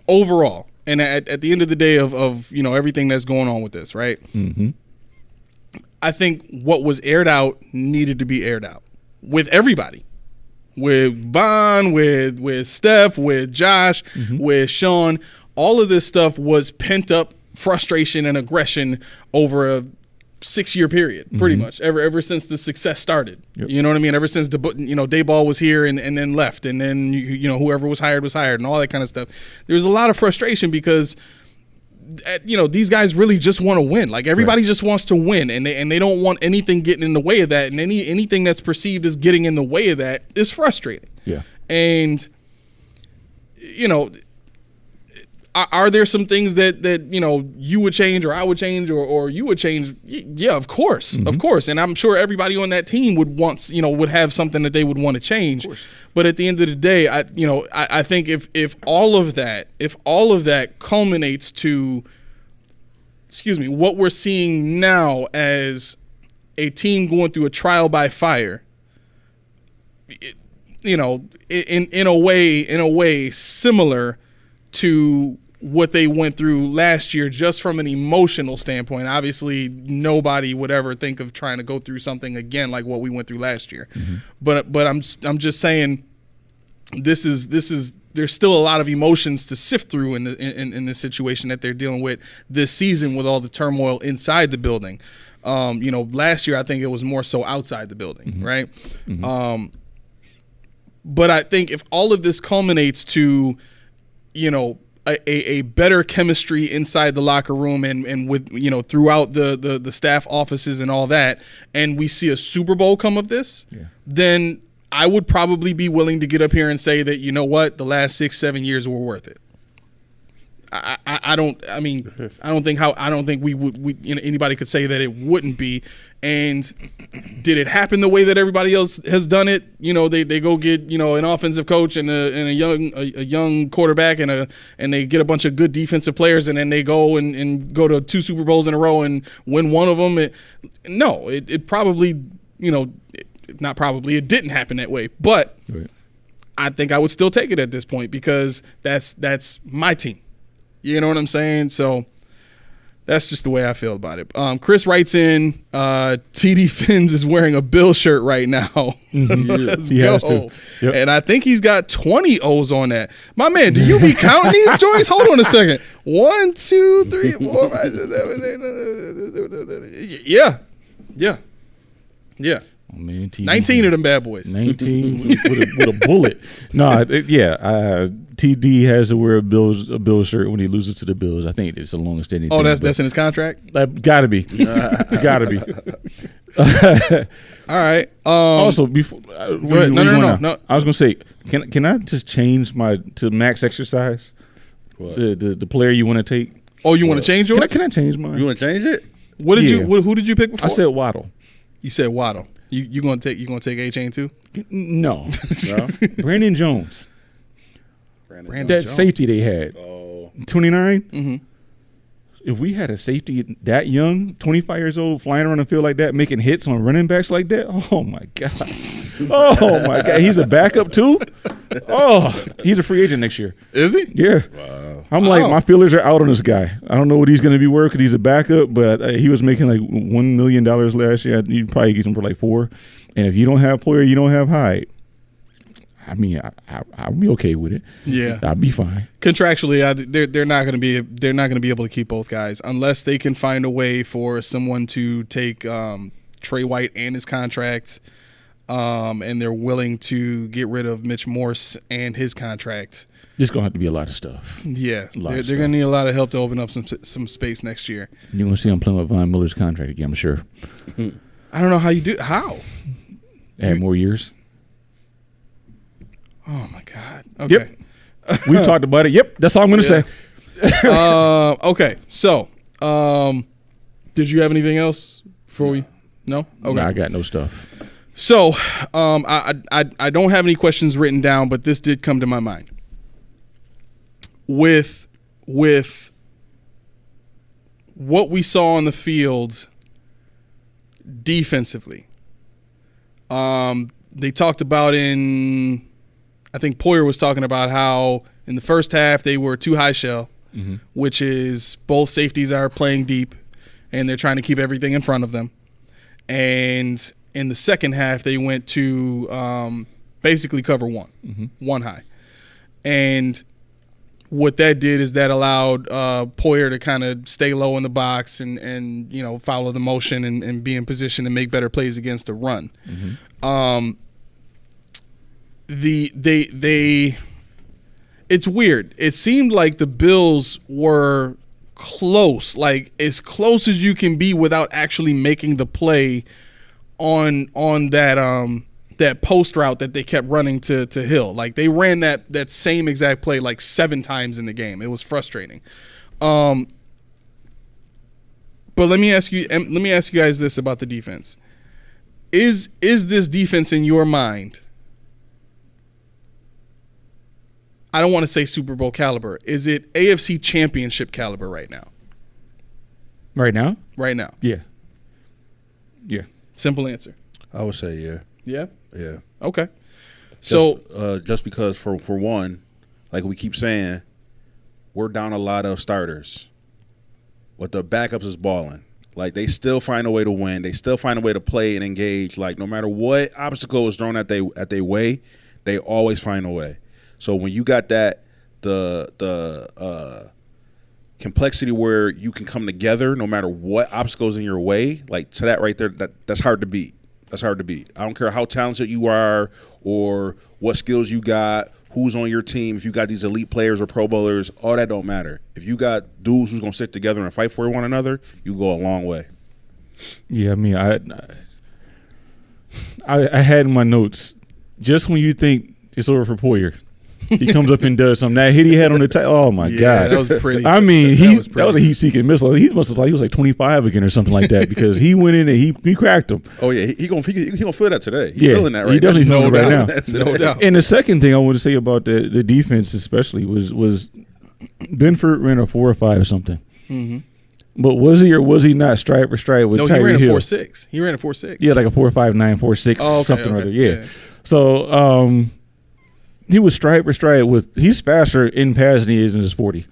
S2: overall, and at the end of the day of you know, everything that's going on with this, right?
S4: Mm-hmm.
S2: I think what was aired out needed to be aired out with everybody, with Von, with Steph, with Josh, with Sean. All of this stuff was pent up frustration and aggression over a 6-year period, pretty much ever since the success started.
S4: Yep.
S2: You know what I mean? Ever since Dayball was here and then left, and then you know, whoever was hired, and all that kind of stuff. There's a lot of frustration because you know, these guys really just want to win. Like, everybody just wants to win, and they don't want anything getting in the way of that. And anything that's perceived as getting in the way of that is frustrating.
S4: Yeah.
S2: And you know, are there some things that you know, you would change, or I would change, or you would change? Yeah, of course. And I'm sure everybody on that team would have something that they would want to change. But at the end of the day, I think if all of that culminates to, what we're seeing now as a team going through a trial by fire, in a way similar to what they went through last year just from an emotional standpoint. Obviously, nobody would ever think of trying to go through something again like what we went through last year. But I'm just saying this is there's still a lot of emotions to sift through in this situation that they're dealing with this season with all the turmoil inside the building. Last year I think it was more so outside the building, right? But I think if all of this culminates to, a better chemistry inside the locker room and with throughout the staff offices and all that, and we see a Super Bowl come of this, then I would probably be willing to get up here and say that, you know what, the last 6-7 years were worth it. I don't think anybody could say that it wouldn't be. And did it happen the way that everybody else has done it? They go get an offensive coach and a young quarterback and they get a bunch of good defensive players, and then they go and go to 2 Super Bowls in a row and win one of them. It probably not probably, it didn't happen that way, but I think I would still take it at this point because that's my team. You know what I'm saying? So that's just the way I feel about it. Chris writes in, TD Fins is wearing a Bill shirt right now. Let's
S4: he
S2: go.
S4: has to. Yep.
S2: And I think he's got 20 O's on that. My man, do you be counting these joints? Hold on a second. 1, 2, 3, 4, 5, 6, 7, 8. Yeah.
S4: Oh, man,
S2: 19 of them bad boys.
S4: 19 with a bullet. No, TD has to wear a Bills shirt when he loses to the Bills. I think it's a long-standing thing.
S2: Oh, that's in his contract?
S4: Gotta be. It's gotta be.
S2: All right.
S4: Also, before
S2: go ahead. No.
S4: I was gonna say, can I just change to max exercise?
S3: What?
S4: The player you want to take?
S2: Oh, you want to change yours?
S4: Can I change mine?
S3: You want to change it?
S2: What did you? Who did you pick before?
S4: I said Waddle.
S2: You said Waddle. You gonna take A-Chain too?
S4: No. Brandon Jones. That safety they had. 29.
S2: Mm-hmm.
S4: If we had a safety that young, 25 years old, flying around the field like that, making hits on running backs like that, oh my god, he's a backup too. Oh, he's a free agent next year.
S2: Is he?
S4: Yeah. Wow. I'm like, my feelers are out on this guy. I don't know what he's going to be worth because he's a backup, but he was making like $1 million last year. You'd probably get him for like $4 million. And if you don't have Poyer, you don't have Hyde. I mean, I'll be okay with it.
S2: Yeah,
S4: I'll be fine.
S2: Contractually, they're not going to be able to keep both guys unless they can find a way for someone to take Trey White and his contract, and they're willing to get rid of Mitch Morse and his contract.
S4: There's gonna have to be a lot of stuff.
S2: Yeah, they're gonna need a lot of help to open up some space next year.
S4: You're gonna see I'm playing with Von Miller's contract again, I'm sure.
S2: I don't know how you do. How?
S4: Add more years.
S2: Oh my God. Okay.
S4: Yep. We've talked about it. Yep. That's all I'm gonna say.
S2: Okay. So, did you have anything else before we? No. Okay.
S4: No, I got no stuff.
S2: So, I don't have any questions written down, but this did come to my mind. With what we saw on the field defensively, they talked about I think Poyer was talking about how in the first half they were too high shell, which is both safeties are playing deep and they're trying to keep everything in front of them. And in the second half, they went to basically cover one high. And what that did is that allowed Poyer to kind of stay low in the box and follow the motion and be in position to make better plays against the run. It's weird. It seemed like the Bills were close, like as close as you can be without actually making the play on that post route that they kept running to Hill. Like they ran that same exact play like 7 times in the game. It was frustrating. But let me ask you guys this about the defense. Is this defense in your mind? I don't want to say Super Bowl caliber. Is it AFC Championship caliber right now?
S4: Right now?
S2: Right now.
S4: Yeah. Yeah.
S2: Simple answer.
S3: I would say yeah.
S2: Yeah?
S3: Yeah.
S2: Okay. So
S3: just because for one, like we keep saying, we're down a lot of starters, but the backups is balling. Like, they still find a way to win. They still find a way to play and engage. Like, no matter what obstacle is thrown at their way, they always find a way. So when you got that, the complexity where you can come together no matter what obstacles in your way, like, to that right there, that's hard to beat. That's hard to beat. I don't care how talented you are or what skills you got, who's on your team. If you got these elite players or Pro Bowlers, all that don't matter. If you got dudes who's going to sit together and fight for one another, you go a long way.
S4: Yeah, I mean, I had in my notes, just when you think it's over for Poyer, he comes up and does something. That hit he had on the oh my God,
S2: that was pretty.
S4: I mean, that was a heat-seeking missile. He must have he was like 25 again or something like that because he went in and he cracked him.
S3: Oh yeah, he gonna feel that today. He's
S4: yeah,
S3: feeling that right
S4: he definitely
S3: now.
S4: feeling it right now.
S2: No doubt.
S4: And the second thing I want to say about the defense, especially, was Benford ran a 4 or 5 or something. Mm-hmm. But was he or was he not stripe for stripe with Tyreek Hill?
S2: No, he ran a 4.6. He ran a 4.6.
S4: Yeah, like a 4.59, 4.6, something or other. Yeah. So he was stripe for stripe with. He's faster in pass than he is in his 40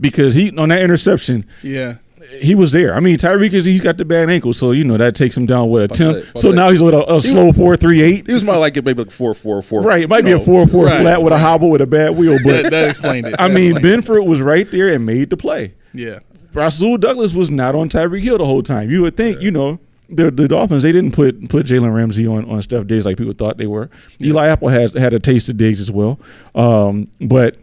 S4: because he on that interception.
S2: Yeah.
S4: He was there. I mean, Tyreek he's got the bad ankle, so that takes him down with a 10. So now he's with a slow 4.38.
S3: He was more like maybe like 4.44.
S4: Right, it might be a 4.4 flat with a hobble with a bad wheel, but
S2: that explained it.
S4: I mean, Benford was right there and made the play.
S2: Yeah.
S4: Rasul Douglas was not on Tyreek Hill the whole time. You would think, the Dolphins, they didn't put Jalen Ramsey on Steph Diggs like people thought they were. Yeah. Eli Apple had a taste of Diggs as well. But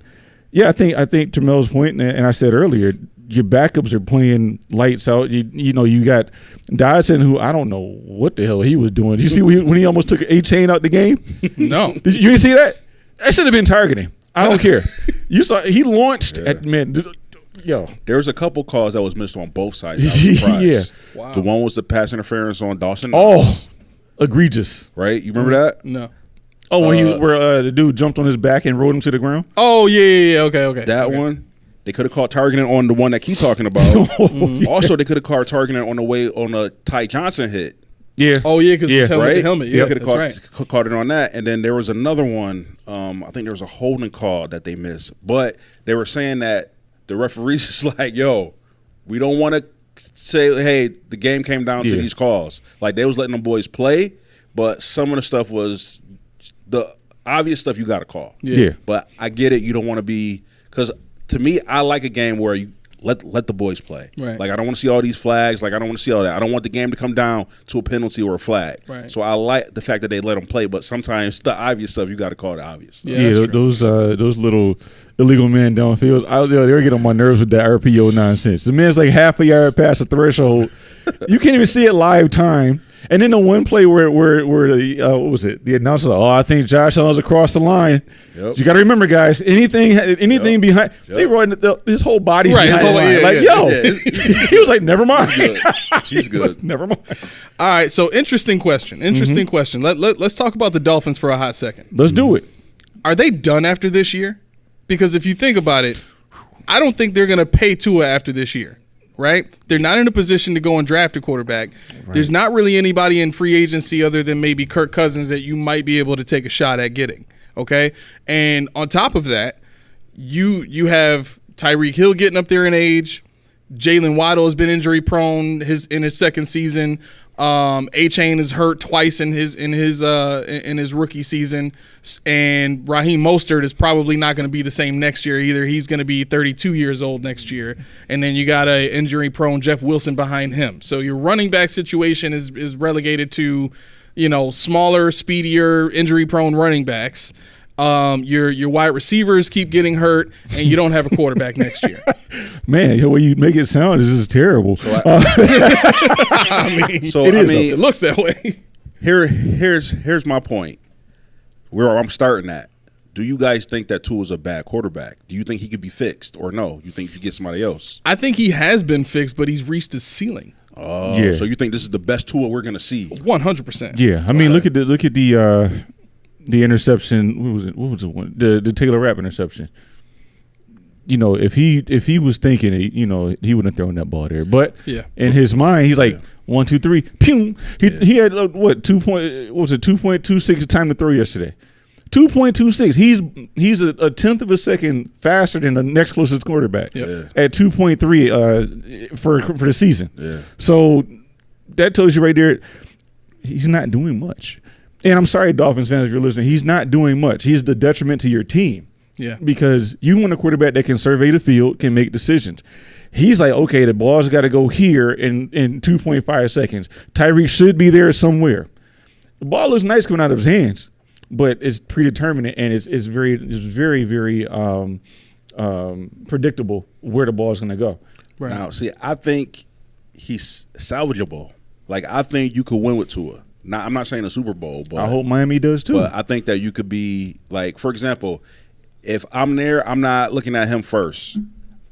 S4: yeah, I think to Mel's point, and I said earlier, your backups are playing lights out. You got Dodson, who I don't know what the hell he was doing. Did you see when he almost took a chain out the game?
S2: No.
S4: You didn't see that? That should have been targeting. I don't care. You saw he launched at Yo,
S3: there was a couple calls that was missed on both sides. I was surprised.
S4: Yeah,
S2: wow.
S3: The one was the pass interference on Dawson.
S4: Oh, egregious.
S3: Right? You remember that?
S2: No.
S4: Oh, where the dude jumped on his back and rode him to the ground.
S2: Oh yeah. Okay.
S3: That one. They could have called targeting on the one that keep talking about.
S4: Yeah.
S3: Also, they could have called targeting on the way on a Ty Johnson hit.
S4: Yeah.
S2: Oh yeah, because it's
S3: right?
S2: the helmet.
S3: Yeah,
S2: Yeah,
S3: could
S2: that's
S3: have called it on that. And then there was another one. I think there was a holding call that they missed, but they were saying that the referees is like, "Yo, we don't want to say, hey, the game came down to these calls." Like they was letting them boys play, but some of the stuff was the obvious stuff you got to call.
S4: Yeah.
S3: But I get it. You don't want to be because to me, I like a game where you let the boys play.
S2: Right.
S3: Like I don't want to see all these flags. Like I don't want to see all that. I don't want the game to come down to a penalty or a flag.
S2: Right.
S3: So I like the fact that they let them play. But sometimes the obvious stuff you got to call it obvious.
S2: Yeah,
S4: those little illegal men downfield, they're getting on my nerves with that RPO nonsense. The man's like half a yard past the threshold. You can't even see it live time. And then the one play where the what was it? The announcer, I think Josh Allen's across the line.
S3: Yep.
S4: You got to remember, guys, anything behind, they run his whole body's
S2: right,
S4: behind the line. He was like, never mind.
S3: He's good.
S4: Never mind.
S2: All right, so interesting question. Question. Let's talk about the Dolphins for a hot second.
S4: Let's do it.
S2: Are they done after this year? Because if you think about it, I don't think they're going to pay Tua after this year. Right? They're not in a position to go and draft a quarterback. Right. There's not really anybody in free agency other than maybe Kirk Cousins that you might be able to take a shot at getting. Okay? And on top of that, you have Tyreek Hill getting up there in age. Jalen Waddle has been injury prone in his second season. A-Chain is hurt twice in his rookie season, and Raheem Mostert is probably not going to be the same next year either. He's going to be 32 years old next year, and then you got a injury prone Jeff Wilson behind him. So your running back situation is relegated to, smaller, speedier, injury prone running backs. Your wide receivers keep getting hurt, and you don't have a quarterback next year.
S4: Man, the way you make it sound is terrible.
S3: So it
S2: looks that way.
S3: Here's my point. Where I'm starting at. Do you guys think that Tua is a bad quarterback? Do you think he could be fixed, or no? You think you should get somebody else?
S2: I think he has been fixed, but he's reached his ceiling.
S3: Oh, yeah. So you think this is the best Tua we're going to see?
S2: 100%.
S4: Yeah, I mean, look at the interception. What was it? The Taylor Rapp interception. If he was thinking, he wouldn't have thrown that ball there. But in his mind, he's like 1, 2, 3, pew. He had 2.26 time to throw yesterday. 2.26. He's a tenth of a second faster than the next closest quarterback at 2.3 for the season.
S3: Yeah.
S4: So that tells you right there, he's not doing much. And I'm sorry, Dolphins fans, if you're listening, he's not doing much. He's the detriment to your team.
S2: Yeah.
S4: Because you want a quarterback that can survey the field, can make decisions. He's like, okay, the ball's got to go here in 2.5 seconds. Tyreek should be there somewhere. The ball looks nice coming out of his hands, but it's predetermined and it's very, very predictable where the ball is going to go.
S2: Right.
S3: Now, see, I think he's salvageable. Like, I think you could win with Tua. Now, I'm not saying a Super Bowl, but
S4: I hope Miami does too.
S3: But I think that you could be like, for example, if I'm there, I'm not looking at him first.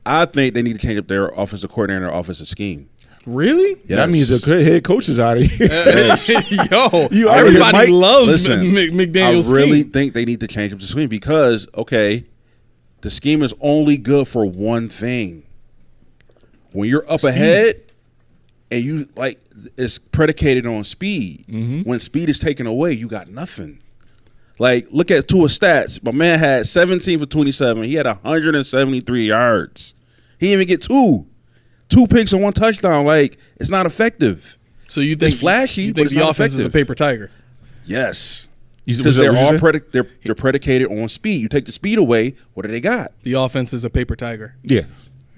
S3: I think they need to change up their offensive coordinator and their offensive scheme.
S2: Really?
S3: Yes.
S4: That means the head coach is out of here.
S2: Yo, everybody loves McDaniel's
S3: I really
S2: scheme.
S3: think they need to change up the scheme because, okay, the scheme is only good for one thing. When you're up ahead and you like it's predicated on speed.
S4: Mm-hmm.
S3: When speed is taken away, you got nothing. Like, look at Tua's stats. My man had 17 for 27. He had 173 yards. He didn't even get two picks and one touchdown. Like, it's not effective.
S2: So you think
S3: it's flashy?
S2: You
S3: but
S2: think
S3: it's
S2: the
S3: not
S2: offense
S3: effective.
S2: is a paper tiger?
S3: Yes,
S4: Was
S3: because
S4: that
S3: they're
S4: what you
S3: all
S4: said?
S3: they're predicated on speed. You take the speed away, what do they got?
S2: The offense is a paper tiger.
S4: Yeah.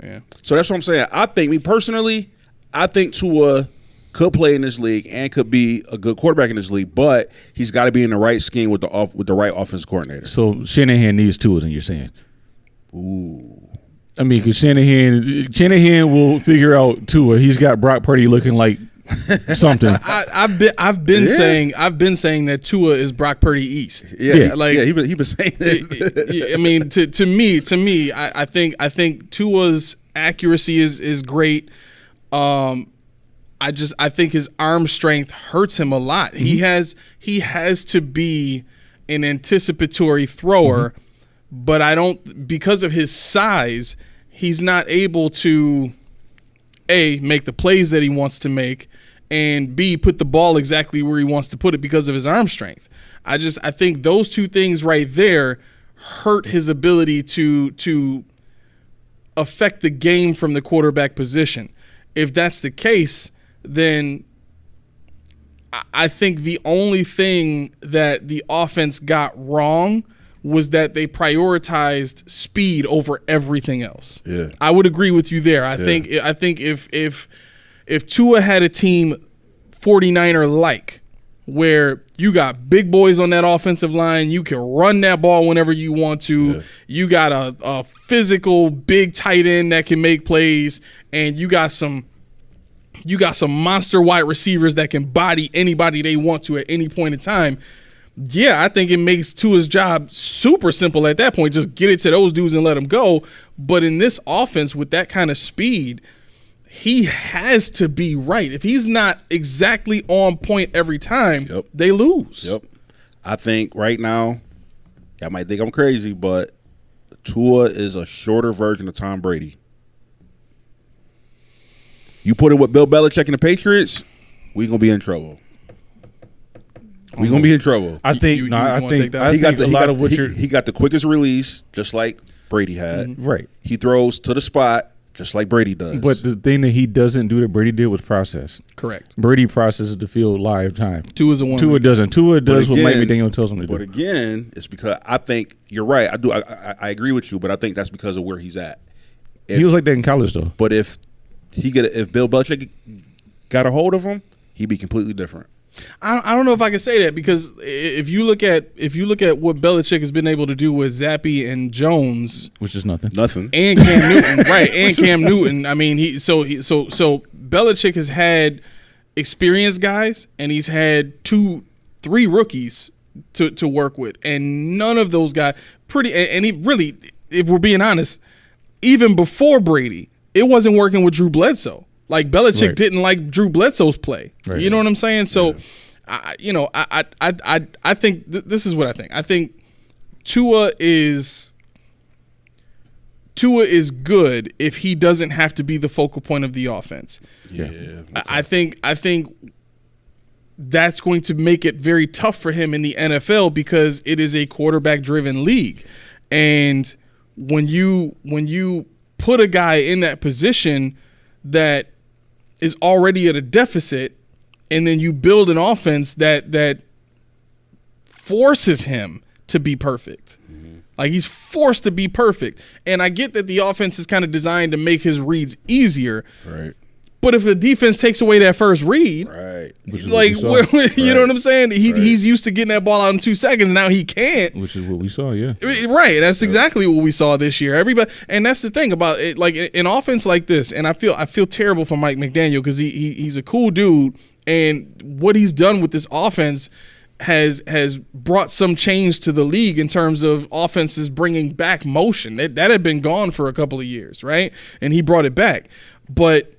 S2: Yeah.
S3: So that's what I'm saying. I think, me personally, I think Tua could play in this league and could be a good quarterback in this league, but he's got to be in the right scheme with the right offensive coordinator.
S4: So Shanahan needs Tua, and you're saying?
S3: Ooh.
S4: I mean, because Shanahan will figure out Tua. He's got Brock Purdy looking like something.
S2: I've been saying that Tua is Brock Purdy East.
S3: Yeah.
S2: Like
S3: he been saying it.
S2: I mean, to me, I think Tua's accuracy is great. I think his arm strength hurts him a lot.
S4: Mm-hmm.
S2: He has to be an anticipatory thrower, but because of his size, he's not able to A, make the plays that he wants to make, and B, put the ball exactly where he wants to put it because of his arm strength. I think those two things right there hurt his ability to affect the game from the quarterback position. If that's the case, then I think the only thing that the offense got wrong was that they prioritized speed over everything else.
S3: Yeah.
S2: I would agree with you there. I think if Tua had a team 49er like, where you got big boys on that offensive line, you can run that ball whenever you want to. Yeah. You got a physical big tight end that can make plays, and you got some monster wide receivers that can body anybody they want to at any point in time. Yeah, I think it makes Tua's job super simple at that point. Just get it to those dudes and let them go. But in this offense with that kind of speed, he has to be right. If he's not exactly on point every time, they lose.
S3: Yep. I think right now, y'all might think I'm crazy, but Tua is a shorter version of Tom Brady. You put it with Bill Belichick and the Patriots, we gonna be in trouble. We gonna be in trouble.
S4: I think.
S2: He
S3: got the quickest release, just like Brady had.
S4: Mm-hmm. Right.
S3: He throws to the spot, just like Brady does.
S4: But the thing that he doesn't do that Brady did was process.
S2: Correct.
S4: Brady processes the field live time.
S2: Tua's a one.
S4: Tua doesn't. Tua does what Mike McDaniel tells him to do.
S3: But again, it's because I think you're right. I agree with you, but I think that's because of where he's at.
S4: He was like that in college, though.
S3: But if Bill Belichick got a hold of him, he'd be completely different.
S2: I don't know if I can say that, because if you look at what Belichick has been able to do with Zappi and Jones,
S4: which is nothing,
S2: and Cam Newton, right? And Cam Newton. I mean, so Belichick has had experienced guys, and he's had 2-3 rookies to work with, and none of those guys and he really, if we're being honest, even before Brady, it wasn't working with Drew Bledsoe. Like, Belichick didn't like Drew Bledsoe's play. Right. You know what I'm saying? So, I think this is what I think. I think Tua is good if he doesn't have to be the focal point of the offense.
S3: Yeah. Okay.
S2: I think that's going to make it very tough for him in the NFL because it is a quarterback-driven league. And when you put a guy in that position that is already at a deficit, and then you build an offense that forces him to be perfect. Like, he's forced to be perfect. And I get that the offense is kind of designed to make his reads easier.
S3: Right.
S2: But if the defense takes away that first read,
S3: right,
S2: like, you know what I'm saying? He's used to getting that ball out in 2 seconds. Now he can't.
S4: Which is what we saw, yeah.
S2: Right. That's exactly what we saw this year. Everybody, and that's the thing about it. Like, in offense like this, and I feel terrible for Mike McDaniel because he's a cool dude, and what he's done with this offense has brought some change to the league in terms of offenses bringing back motion. That had been gone for a couple of years, right? And he brought it back. But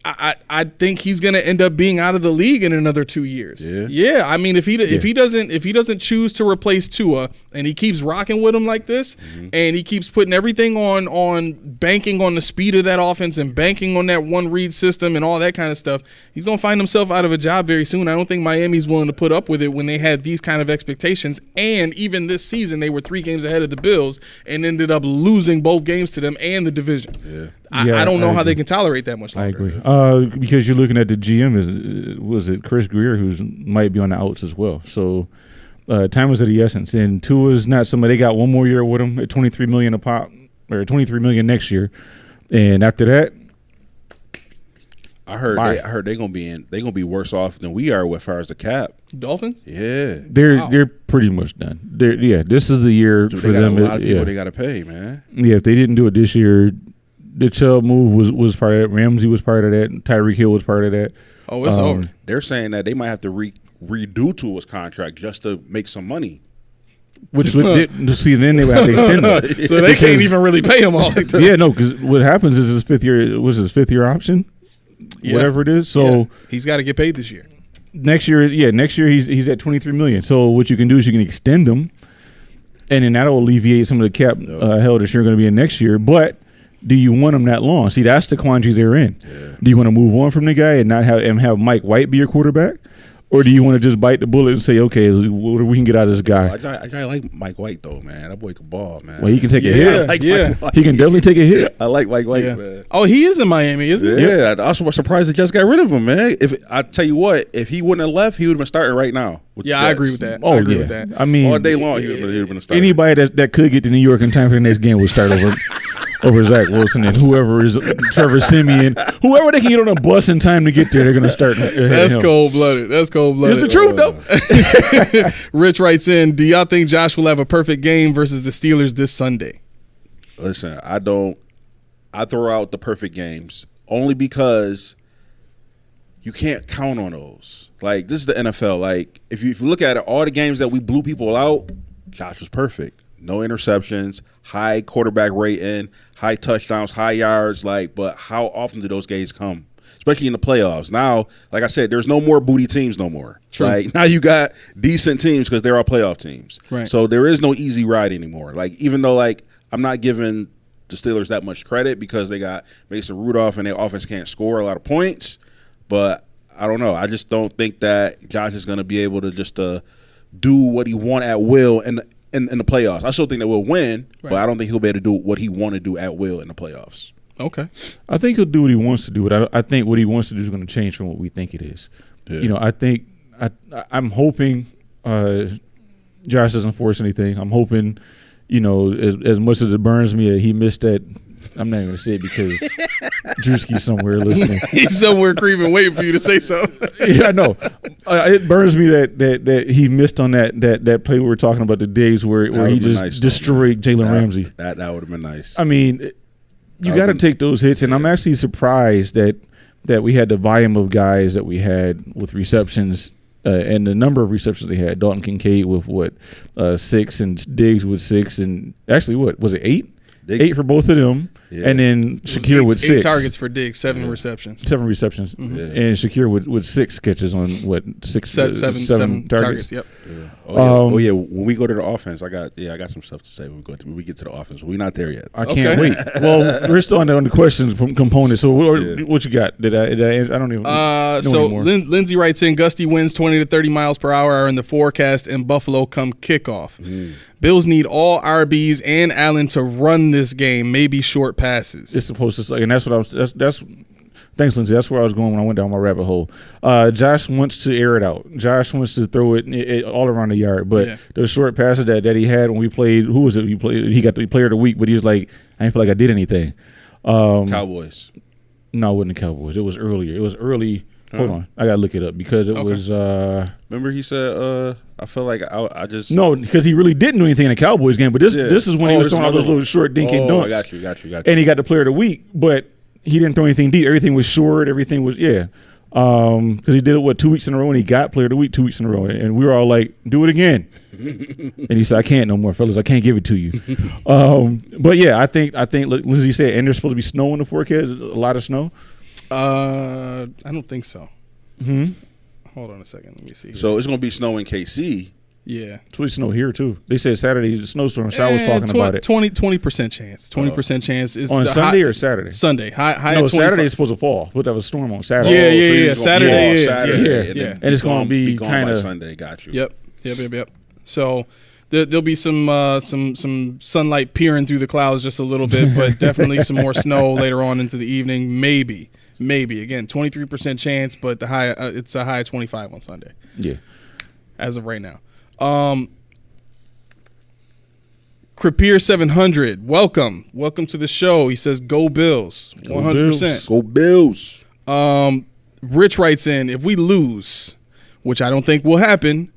S2: I think he's going to end up being out of the league in another 2 years. Yeah. I mean, if he doesn't choose to replace Tua and he keeps rocking with him like this, and he keeps putting everything on banking on the speed of that offense and banking on that one read system and all that kind of stuff, he's going to find himself out of a job very soon. I don't think Miami's willing to put up with it when they had these kind of expectations. And even this season, they were 3 games ahead of the Bills and ended up losing both games to them and the division.
S3: Yeah.
S2: I don't know how they can tolerate that much longer.
S4: I agree. Because you're looking at the GM, was it Chris Greer, who might be on the outs as well. So time is of the essence. And Tua's not somebody, they got 1 more year with him at $23 million a pop, or $23 million next year. And after that,
S3: I heard they're gonna be worse off than we are as far as the cap.
S2: Dolphins?
S3: Yeah.
S4: They're pretty much done. This is the year for them.
S3: A lot of people they gotta pay, man.
S4: Yeah, if they didn't do it this year, the Chubb move was part of that. Ramsey was part of that. Tyreek Hill was part of that.
S2: Oh, it's over.
S3: They're saying that they might have to redo Tua's contract just to make some money.
S4: Which see, then they would have to extend it.
S2: So they can't even really pay him all.
S4: Yeah, no, because what happens is his fifth year option, whatever it is. So
S2: he's got to get paid this year.
S4: Next year he's at $23 million. So what you can do is you can extend him, and then that'll alleviate some of the cap hell that you're going to be in next year. But do you want him that long? See, that's the quandary they're in. Yeah. Do you want to move on from the guy and not have Mike White be your quarterback? Or do you want to just bite the bullet and say, okay, what we can get out of this guy?
S3: I like Mike White, though, man. That boy can ball, man.
S4: Well, he can take a hit. He can definitely take a hit.
S3: I like Mike White, man.
S2: Oh, he is in Miami, isn't he?
S3: Yeah, I was surprised they just got rid of him, man. I tell you what, if he wouldn't have left, he would have been starting right now.
S2: I agree with that.
S4: Oh,
S2: I agree with that.
S4: I mean,
S3: all day long, he would have been a starter.
S4: Anybody that could get to New York in time for the next game would start over Zach Wilson, and whoever is Trevor Siemian, whoever they can get on a bus in time to get there, they're going to start.
S2: That's cold-blooded. That's cold-blooded.
S4: It's the truth, though.
S2: Rich writes in, do y'all think Josh will have a perfect game versus the Steelers this Sunday?
S3: Listen, I don't. I throw out the perfect games only because you can't count on those. Like, this is the NFL. Like, if you look at it, all the games that we blew people out, Josh was perfect. No interceptions, high quarterback rating, high touchdowns, high yards. Like, but how often do those games come? Especially in the playoffs. Now, like I said, there's no more booty teams no more.
S2: True.
S3: Like, now you got decent teams because they're all playoff teams.
S2: Right.
S3: So there is no easy ride anymore. Like, even though, like, I'm not giving the Steelers that much credit because they got Mason Rudolph and their offense can't score a lot of points. But I don't know. I just don't think that Josh is going to be able to just do what he want at will in the playoffs. I still think that we'll win, but I don't think he'll be able to do what he want to do at will in the playoffs.
S2: Okay.
S4: I think he'll do what he wants to do, but I think what he wants to do is going to change from what we think it is. Yeah. You know, I think I'm hoping Josh doesn't force anything. I'm hoping, you know, as much as it burns me that he missed that. I'm not even going to say it because Drewski's somewhere listening.
S2: He's somewhere creeping, waiting for you to say something.
S4: Yeah, I know. It burns me that he missed on that play we were talking about, the days where he just destroyed Jalen Ramsey.
S3: That would have been nice.
S4: I mean, you got to take those hits, and I'm actually surprised that we had the volume of guys that we had with receptions and the number of receptions they had. Dalton Kincaid with 6 and Diggs with 6, and actually what was it 8? 8 for both of them. and then Shakir with 6.
S2: 8 targets for Diggs, 7 receptions.
S4: 7 receptions, and Shakir with 6 catches on what 7 targets.
S2: Yep.
S3: Yeah. Oh yeah. When we go to the offense, I got some stuff to say. When we get to the offense, we're not there yet.
S4: I can't wait. Well, we're still on the questions component. So what you got? Did I don't even know
S2: so
S4: anymore.
S2: Lindsay writes in, gusty winds 20 to 30 miles per hour are in the forecast in Buffalo come kickoff. Bills need all RBs and Allen to run this game, maybe short passes.
S4: It's supposed to, and that's what I was. That's thanks, Lindsay. That's where I was going when I went down my rabbit hole. Josh wants to air it out. Josh wants to throw it all around the yard. But the short passes that he had when we played, who was it? He got the player of the week, but he was like, I didn't feel like I did anything.
S3: Cowboys.
S4: No, it wasn't the Cowboys. It was earlier. It was early. Hold on, I gotta look it up because it was.
S3: Remember, he said, "I feel like I just."
S4: No, because he really didn't do anything in the Cowboys game. But this is when he was throwing all those little short dinky dunks.
S3: I got you.
S4: And he got the player of the week, but he didn't throw anything deep. Everything was short. Everything was because he did it 2 weeks in a row, and he got player of the week 2 weeks in a row, and we were all like, "Do it again." And he said, "I can't no more, fellas. I can't give it to you." But yeah, I think like Lindsay said, and there's supposed to be snow in the forecast. A lot of snow.
S2: I don't think so. Hold on a second. Let me see.
S3: So it's gonna be snow in KC.
S2: Yeah,
S4: it's really snow here too. They said Saturday the snowstorm. So I was talking about it.
S2: 20% chance. 20% chance is
S4: on Sunday or Saturday.
S2: Sunday. High.
S4: No, Saturday is supposed to fall. But that was a storm on Saturday.
S2: Yeah. Saturday is.
S3: Yeah.
S4: And it's gonna be kind of
S3: Sunday. Got you.
S2: Yep. So there'll be some sunlight peering through the clouds just a little bit, but definitely some more snow later on into the evening. Maybe again 23% chance, but the high it's a high of 25 on Sunday.
S4: Yeah,
S2: as of right now. Crepier 700, welcome to the show. He says, "Go Bills, 100%."
S3: Go Bills.
S2: Rich writes in, if we lose, which I don't think will happen,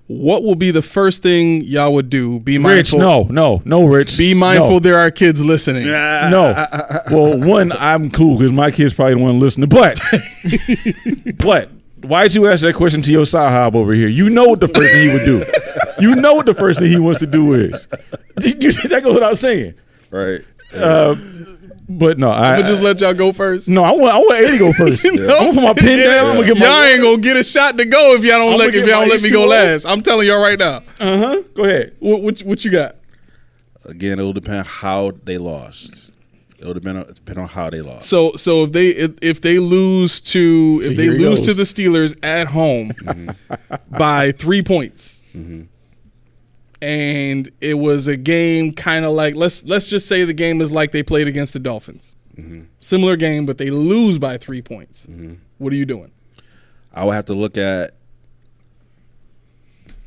S2: what will be the first thing y'all would do? Be mindful.
S4: Rich, no, Rich.
S2: Be mindful there are kids listening.
S4: No. Well, one, I'm cool because my kids probably don't want to listen. But why'd you ask that question to your sahab over here? You know what the first thing he would do. You know what the first thing he wants to do is. That goes without saying.
S3: Right.
S4: But no,
S2: I'm gonna just let y'all go first.
S4: No, I want Eddie to go first. I'm gonna put my pen down. I'm gonna get
S2: y'all ain't gonna get a shot to go if y'all don't let me go last. I'm telling y'all right now.
S4: Go ahead.
S2: What you got?
S3: Again, it will depend how they lost. It will depend on how they lost.
S2: So if they lose to the Steelers at home by 3 points. And it was a game kind of like let's just say the game is like they played against the Dolphins. Similar game, but they lose by 3 points. What are you doing?
S3: I would have to look at,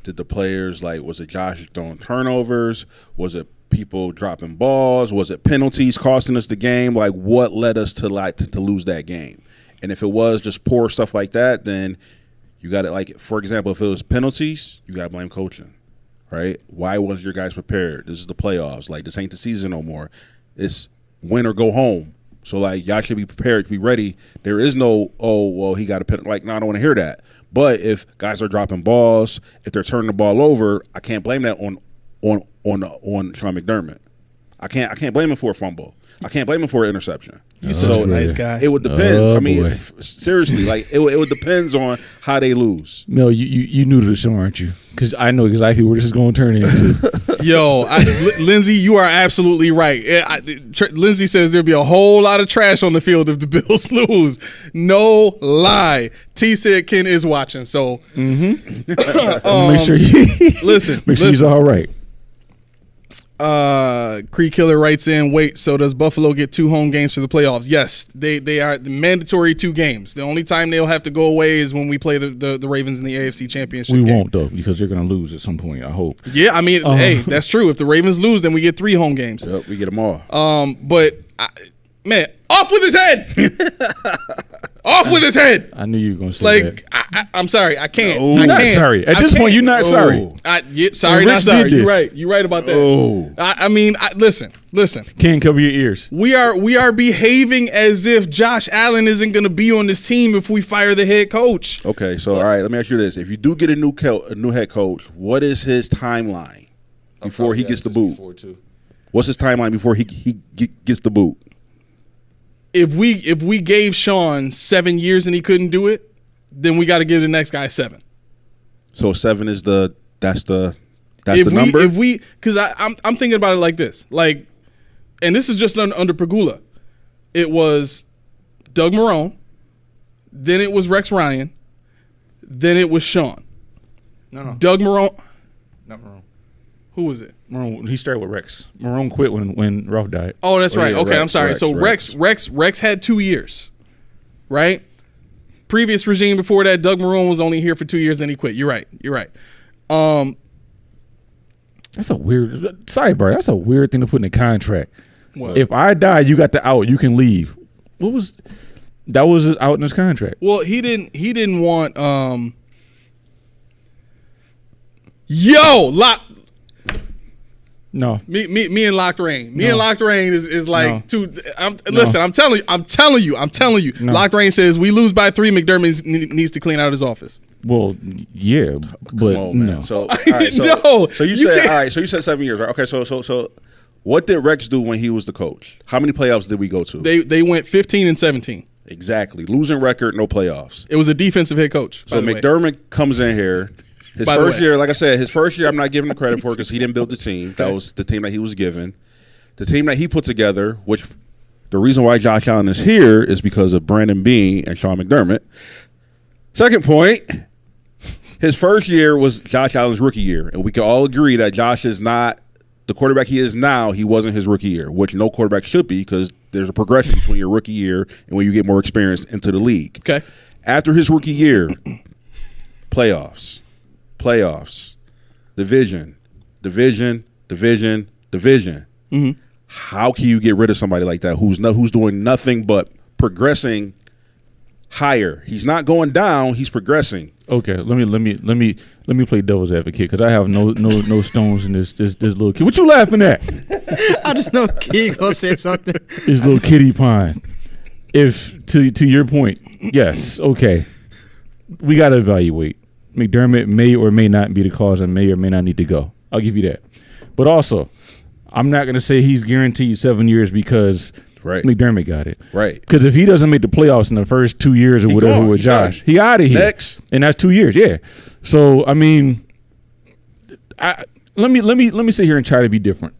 S3: did the players, like, was it Josh throwing turnovers? Was it people dropping balls? Was it penalties costing us the game? Like, what led us to lose that game? And if it was just poor stuff like that, then you got to, like, for example, if it was penalties, you got to blame coaching. Right? Why wasn't your guys prepared? This is the playoffs. Like, this ain't the season no more. It's win or go home. So, like, y'all should be prepared to be ready. There is no, he got a penalty. Like, no, I don't want to hear that. But if guys are dropping balls, if they're turning the ball over, I can't blame that on Sean McDermott. I can't blame him for a fumble. I can't blame him for an interception.
S2: You such a nice guy.
S3: It would depend. I mean, seriously, like it would depends on how they lose.
S4: No, you new to the show, aren't you? Because I know exactly where this is going to turn into.
S2: Yo, Lindsay, you are absolutely right. Lindsay says there'll be a whole lot of trash on the field if the Bills lose. No lie. T said Ken is watching, so
S4: make sure
S2: listen.
S4: Make sure he's all right.
S2: Cree Killer writes in, wait, so does Buffalo get 2 home games for the playoffs? Yes, they are the mandatory 2 games. The only time they'll have to go away is when we play the Ravens in the AFC Championship game.
S4: Won't, though, because they're going to lose at some point, I hope.
S2: Yeah, I mean, hey, that's true. If the Ravens lose, then we get 3 home games.
S3: Yep, we get them all.
S2: But, man, off with his head! Off with his head!
S4: I knew you were going to say that.
S2: I'm sorry. I can't.
S3: No.
S4: You're not sorry. At this point, you're not sorry.
S2: Sorry, not sorry. You're right. You're right about that. Listen.
S4: Can't cover your ears.
S2: We are behaving as if Josh Allen isn't going to be on this team if we fire the head coach.
S3: Okay, so all right, let me ask you this: if you do get a new head coach, what is his timeline before he gets the boot? What's his timeline before he gets the boot?
S2: If we gave Sean 7 years and he couldn't do it, then we got to give the next guy 7.
S3: So 7 is the number.
S2: If we, because I'm thinking about it like this, like, and this is just under Pegula. It was Doug Marrone, then it was Rex Ryan, then it was Sean.
S4: No.
S2: Doug Marrone.
S4: Not Marrone.
S2: Who was it?
S4: Marrone. He started with Rex. Marrone quit when Ralph died.
S2: Oh, that's right.
S3: Yeah,
S2: Okay,
S3: Rex,
S2: I'm sorry. So Rex had 2 years, right? Previous regime before that, Doug Marrone was only here for 2 years, then he quit. You're right.
S4: That's a weird. Sorry, bro. That's a weird thing to put in a contract.
S2: What?
S4: If I die, you got the out. You can leave. That was out in his contract.
S2: Well, he didn't want Lock.
S4: No.
S2: Me and Locked Rain. Me and Locked Rain is like
S4: No.
S2: two. Listen, I'm telling you.
S4: No.
S2: Locked Rain says we lose by 3. McDermott needs to clean out his office.
S4: Well, yeah, but
S3: Come on, man.
S4: no.
S3: So, all right, so,
S2: No,
S3: so you
S2: you
S3: said
S2: can't.
S3: all right. So you said 7 years, right? Okay. So what did Rex do when he was the coach? How many playoffs did we go to?
S2: They went 15 and 17.
S3: Exactly. Losing record, no playoffs.
S2: It was a defensive head coach.
S3: So McDermott comes in here. His
S2: By the
S3: first
S2: way.
S3: year, like I said, his first year I'm not giving him credit for because he didn't build the team. That was the team that he was given. The team that he put together, which the reason why Josh Allen is here is because of Brandon Beane and Sean McDermott. Second point, his first year was Josh Allen's rookie year. And we can all agree that Josh is not the quarterback he is now. He wasn't his rookie year, which no quarterback should be because there's a progression between your rookie year and when you get more experience into the league.
S2: Okay.
S3: After his rookie year, playoffs, division.
S2: Mm-hmm.
S3: How can you get rid of somebody like that who's doing nothing but progressing higher? He's not going down; he's progressing.
S4: Okay, let me play devil's advocate because I have no stones in this little kid. What you laughing at?
S5: I just know Key gonna say something.
S4: This little kitty pine. If to your point, yes, okay, we got to evaluate. McDermott may or may not be the cause and may or may not need to go. I'll give you that. But also, I'm not going to say he's guaranteed 7 years because McDermott got it.
S3: Right.
S4: Because if he doesn't make the playoffs in the first 2 years or whatever
S3: gone.
S4: with
S3: He
S4: Josh,
S3: done.
S4: he out of here.
S3: Next.
S4: And that's 2 years. Yeah. So I mean, let me sit here and try to be different.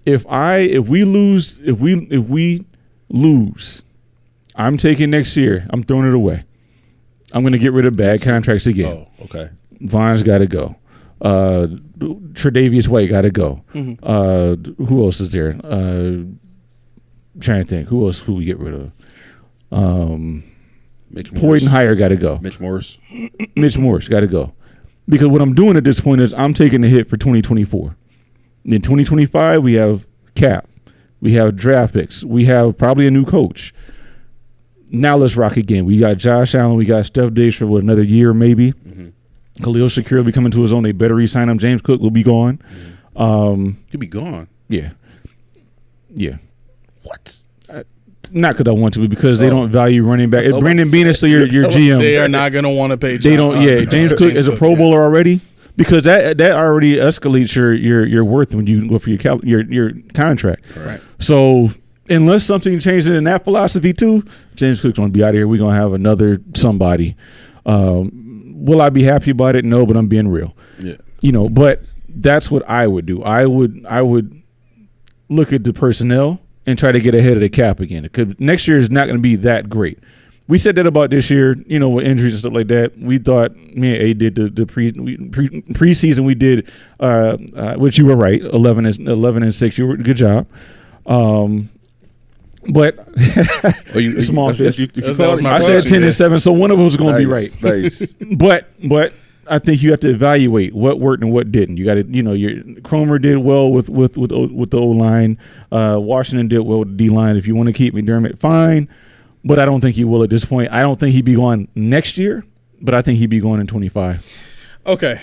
S4: If we lose, I'm taking next year. I'm throwing it away. I'm going to get rid of bad contracts again.
S3: Oh, okay.
S4: Vaughn's got to go. Tre'Davious White got to go.
S2: Mm-hmm.
S4: Who else is there? Trying to think. Who we get rid of?
S3: Mitch Morris.
S4: Poidenhire got to go.
S3: Mitch Morris.
S4: Mitch Morris got to go. Because what I'm doing at this point is I'm taking the hit for 2024. In 2025, we have cap. We have draft picks. We have probably a new coach. Now let's rock again. We got Josh Allen. We got Steph Diggs for another year maybe.
S3: Mm-hmm.
S4: Khalil Shakir will be coming to his own. They better re-sign him. James Cook will be gone.
S3: He'll be gone.
S4: Yeah.
S3: What?
S4: Not because I want to, but because they don't value running back. If Brandon Beane is still your GM.
S2: They are not going to want to pay.
S4: They don't. Yeah, James Cook is a Pro Bowler already because that already escalates your worth when you go for your contract.
S2: Right.
S4: So unless something changes in that philosophy too, James Cook's going to be out of here. We're going to have another somebody. Will I be happy about it? No, but I'm being real.
S3: Yeah.
S4: But that's what I would do. I would look at the personnel and try to get ahead of the cap again. Because next year is not going to be that great. We said that about this year, with injuries and stuff like that. We thought me and A did the preseason. We did, which you were right, 11 and 6. You were good job. But small fish.
S2: That was my
S4: I said
S2: question,
S4: 10 and 7, so one of them was going to be right.
S3: Nice.
S4: But I think you have to evaluate what worked and what didn't. You got to, your Cromer did well with the O line. Washington did well with the D line. If you want to keep McDermott, fine. But I don't think he will at this point. I don't think he'd be going next year, but I think he'd be going in 25.
S2: Okay.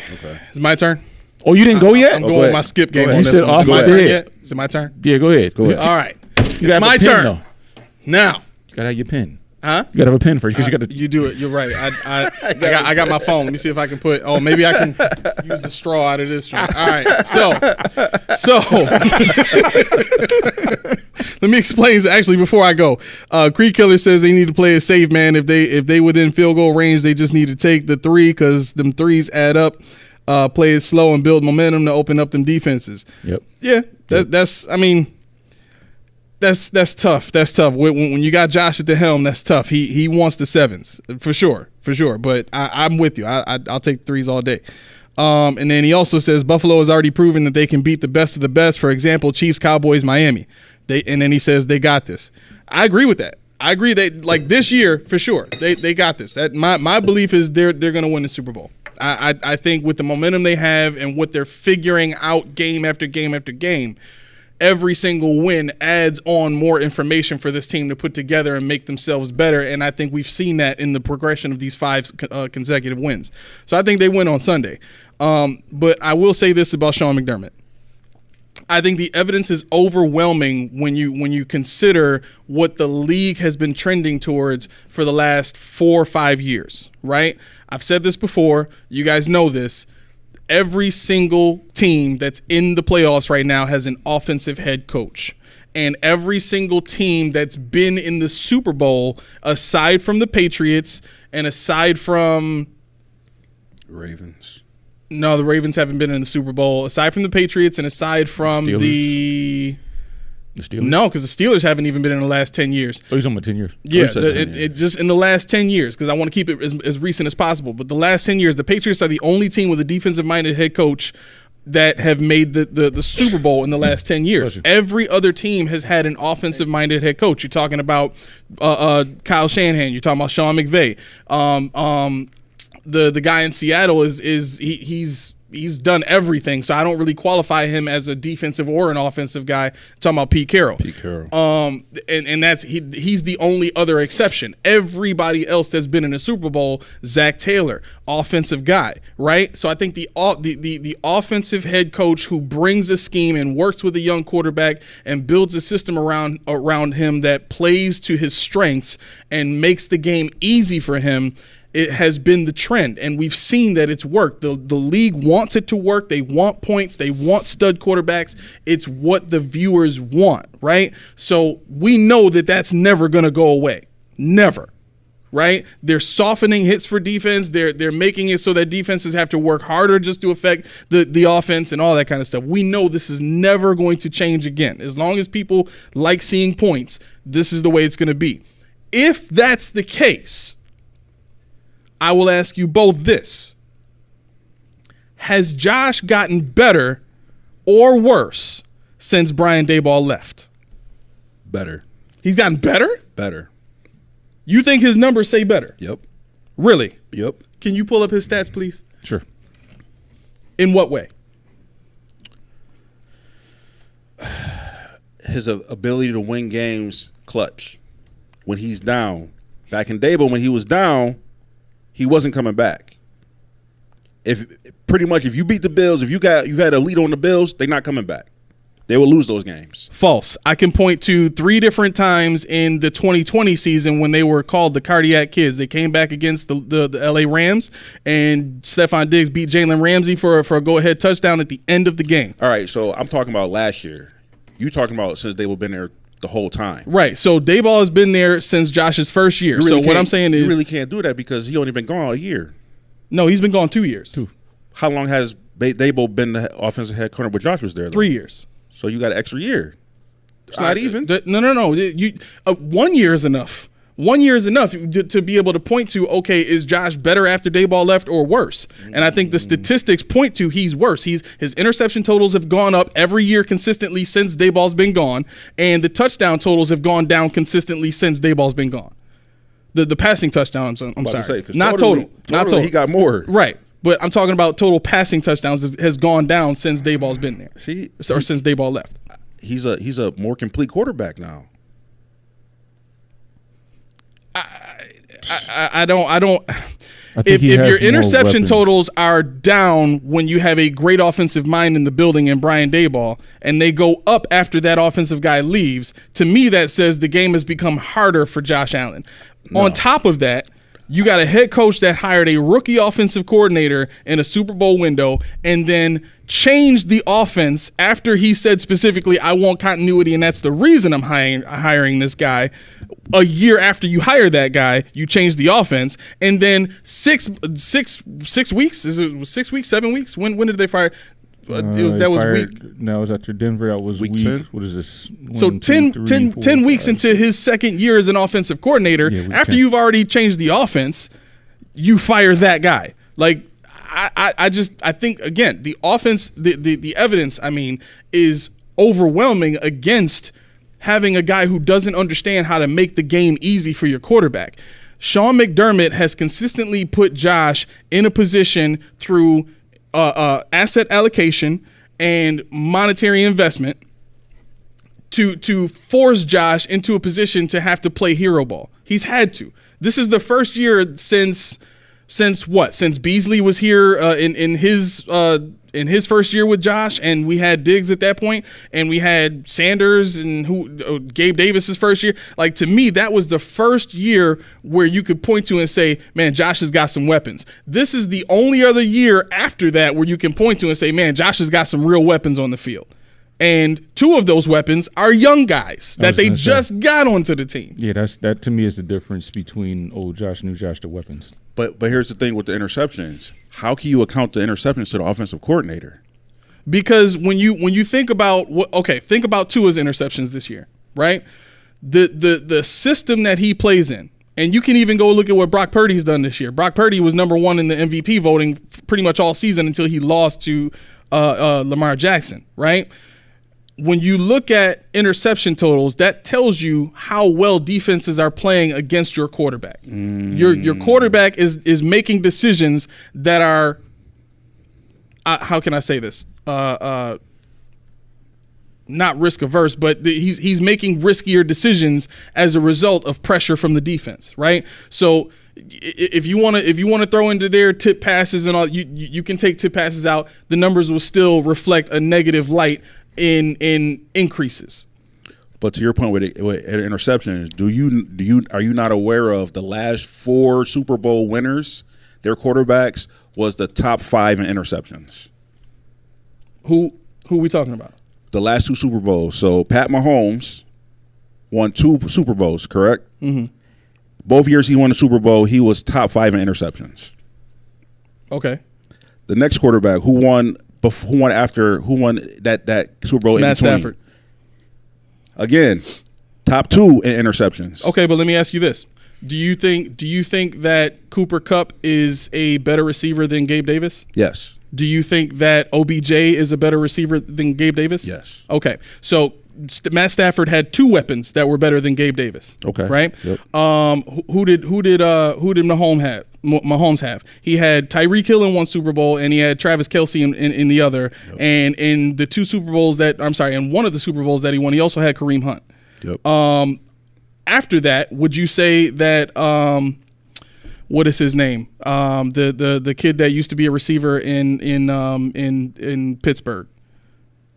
S2: It's my turn.
S4: Oh, you didn't go yet?
S2: I'm going with my skip game on
S4: You
S2: this
S4: said
S2: one. Is it
S4: off
S2: my
S4: the
S2: turn
S4: head.
S2: yet? Is it my turn?
S4: Yeah, go ahead.
S3: Go ahead.
S2: All right.
S4: You
S2: It's my turn.
S4: Though.
S2: Now,
S4: You got to have your pen.
S2: Huh?
S4: You got to have a pen first because you got to.
S2: You do it. You're right. I got my phone. Let me see if I can put. Oh, maybe I can use the straw out of this drink. All right. So let me explain. Actually, before I go, Creek Killer says they need to play it safe, man. If they within field goal range, they just need to take the 3 because them threes add up. Play it slow and build momentum to open up them defenses.
S4: Yep.
S2: Yeah. That's. I mean. That's tough. That's tough. When you got Josh at the helm, that's tough. He wants the 7s for sure. But I'm with you. I'll take 3s all day. And then he also says Buffalo has already proven that they can beat the best of the best. For example, Chiefs, Cowboys, Miami. And then he says they got this. I agree with that. I agree that like this year for sure they got this. That my belief is they're going to win the Super Bowl. I think with the momentum they have and what they're figuring out game after game after game. Every single win adds on more information for this team to put together and make themselves better. And I think we've seen that in the progression of these 5 consecutive wins. So I think they win on Sunday. But I will say this about Sean McDermott. I think the evidence is overwhelming when you consider what the league has been trending towards for the last 4 or 5 years, right? I've said this before. You guys know this. Every single team that's in the playoffs right now has an offensive head coach. And every single team that's been in the Super Bowl, aside from the Patriots and aside from
S3: Ravens.
S2: No, the Ravens haven't been in the Super Bowl. Aside from the Patriots and aside from the
S4: Steelers?
S2: No, because the Steelers haven't even been in the last 10 years.
S4: Oh, he's talking about 10 years.
S2: Yeah,
S3: It
S2: just in the last 10 years, because I want to keep it as recent as possible. But the last 10 years, the Patriots are the only team with a defensive-minded head coach that have made the Super Bowl in the last 10 years. Every other team has had an offensive-minded head coach. You're talking about Kyle Shanahan. You're talking about Sean McVay. The guy in Seattle he's done everything, so I don't really qualify him as a defensive or an offensive guy. I'm talking about Pete Carroll. And that's he's the only other exception. Everybody else that's been in a Super Bowl, Zach Taylor, offensive guy, right? So I think the offensive head coach who brings a scheme and works with a young quarterback and builds a system around him that plays to his strengths and makes the game easy for him. It has been the trend, and we've seen that it's worked. The league wants it to work. They want points. They want stud quarterbacks. It's what the viewers want, right? So we know that that's never going to go away. Never, right? They're softening hits for defense. They're making it so that defenses have to work harder just to affect the offense and all that kind of stuff. We know this is never going to change again. As long as people like seeing points, this is the way it's going to be. If that's the case, I will ask you both this. Has Josh gotten better or worse since Brian Daboll left?
S3: Better.
S2: He's gotten better?
S3: Better.
S2: You think his numbers say better?
S3: Yep.
S2: Really?
S3: Yep.
S2: Can you pull up his stats, please?
S4: Sure.
S2: In what way?
S3: His ability to win games clutch. When he's down. Back in Daboll, when he was down, he wasn't coming back. If you beat the Bills, if you've had a lead on the Bills, they're not coming back. They will lose those games.
S2: False. I can point to 3 different times in the 2020 season when they were called the Cardiac Kids. They came back against the LA Rams, and Stephon Diggs beat Jalen Ramsey for a go-ahead touchdown at the end of the game.
S3: All right, so I'm talking about last year. You talking about since they were been there the whole time.
S2: Right. So Daboll has been there since Josh's first year. So what I'm saying is,
S3: you really can't do that because he only been gone a year.
S2: No, he's been gone 2 years.
S3: How long has Daboll been the offensive head corner when Josh was there?
S2: 3 years.
S3: So you got an extra year. It's not even.
S2: No. 1 year is enough. 1 year is enough to be able to point to, okay, is Josh better after Daboll left or worse? And I think the statistics point to he's worse. His interception totals have gone up every year consistently since Daboll's been gone, and the touchdown totals have gone down consistently since Daboll's been gone. The passing touchdowns, I'm sorry. Not total. Not total.
S3: He got more.
S2: Right. But I'm talking about total passing touchdowns has gone down since Daboll's been there. Or since Daboll left.
S3: He's a more complete quarterback now.
S2: I don't. If your interception totals are down when you have a great offensive mind in the building in Brian Daboll, and they go up after that offensive guy leaves, to me that says the game has become harder for Josh Allen. On top of that, you got a head coach that hired a rookie offensive coordinator in a Super Bowl window and then changed the offense after he said specifically, I want continuity, and that's the reason I'm hiring this guy. A year after you hire that guy, you change the offense, and then 6 weeks? Is it 6 weeks, 7 weeks? When did they fire?
S4: No, it was after Denver. That was week 10. What is this?
S2: 10 weeks into his second year as an offensive coordinator, after you've already changed the offense, you fire that guy. Like, I think, again, the offense, the evidence, I mean, is overwhelming against having a guy who doesn't understand how to make the game easy for your quarterback. Sean McDermott has consistently put Josh in a position through asset allocation and monetary investment to force Josh into a position to have to play hero ball. He's had to. This is the first year since what? Since Beasley was here in his first year with Josh, and we had Diggs at that point, and we had Sanders and Gabe Davis's first year. Like, to me, that was the first year where you could point to and say, man, Josh has got some weapons. This is the only other year after that where you can point to and say, man, Josh has got some real weapons on the field. And two of those weapons are young guys that they just got onto the team.
S4: Yeah, that to me is the difference between old Josh and new Josh, the weapons.
S3: But here's the thing with the interceptions. How can you account the interceptions to the offensive coordinator?
S2: Because when you think about think about Tua's interceptions this year, right? The system that he plays in, and you can even go look at what Brock Purdy's done this year. Brock Purdy was number one in the MVP voting pretty much all season until he lost to Lamar Jackson, right? When you look at interception totals, that tells you how well defenses are playing against your quarterback. Your quarterback is making decisions that are, how can I say this? Not risk averse, but he's making riskier decisions as a result of pressure from the defense, right? So if you want to throw into their tip passes and all, you can take tip passes out. The numbers will still reflect a negative light in increases.
S3: But to your point with interceptions, are you not aware of the last 4 Super Bowl winners? Their quarterbacks was the top 5 in interceptions.
S2: Who are we talking about?
S3: The last 2 Super Bowls. So Pat Mahomes won 2 Super Bowls, correct? Mm-hmm. Both years he won a Super Bowl, he was top 5 in interceptions.
S2: Okay.
S3: The next quarterback who won that Super Bowl in
S2: Matt Stafford.
S3: Again, top 2 in interceptions.
S2: Okay, but let me ask you this. Do you think that Cooper Kupp is a better receiver than Gabe Davis?
S3: Yes.
S2: Do you think that OBJ is a better receiver than Gabe Davis?
S3: Yes.
S2: Okay. So Matt Stafford had 2 weapons that were better than Gabe Davis.
S3: Okay.
S2: Right?
S3: Yep.
S2: Who did Mahomes have? He had Tyreek Hill in one Super Bowl, and he had Travis Kelce in the other. Yep. And in the 2 Super Bowls in one of the Super Bowls that he won, he also had Kareem Hunt.
S3: Yep.
S2: After that, would you say that what is his name? The kid that used to be a receiver in Pittsburgh.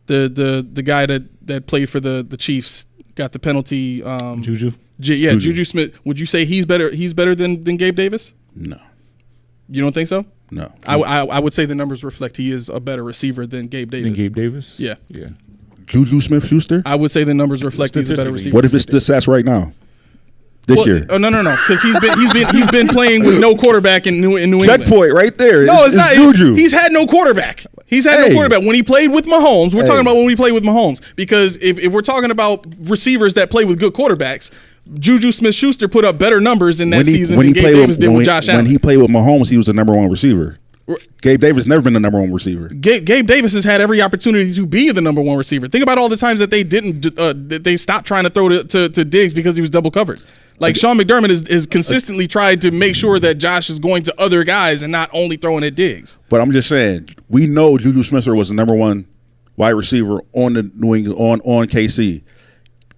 S2: The guy that played for the Chiefs, got the penalty.
S4: Juju.
S2: Juju Smith. Would you say he's better than Gabe Davis?
S3: No.
S2: You don't think so?
S3: No.
S2: I would say the numbers reflect he is a better receiver than Gabe Davis. Yeah.
S4: Yeah.
S3: Juju Smith-Schuster?
S2: I would say the numbers reflect he's a better receiver.
S3: What if it's the stats right now? This year?
S2: Oh no, because he's been playing with no quarterback in New England.
S3: Checkpoint right there.
S2: No, it's not.
S3: Juju.
S2: He's had no quarterback. No quarterback. When he played with Mahomes, we're talking about when we played with Mahomes. Because if we're talking about receivers that play with good quarterbacks, Juju Smith-Schuster put up better numbers in that season than Gabe Davis did with Josh Allen.
S3: When he played with Mahomes, he was the number 1 receiver. Gabe Davis never been the number 1 receiver.
S2: Gabe Davis has had every opportunity to be the number 1 receiver. Think about all the times that they stopped trying to throw to Diggs because he was double covered. Like, Sean McDermott is consistently tried to make sure that Josh is going to other guys and not only throwing at Diggs.
S3: But I'm just saying, we know Juju Smith-Schuster was the number 1 wide receiver on the New England on KC.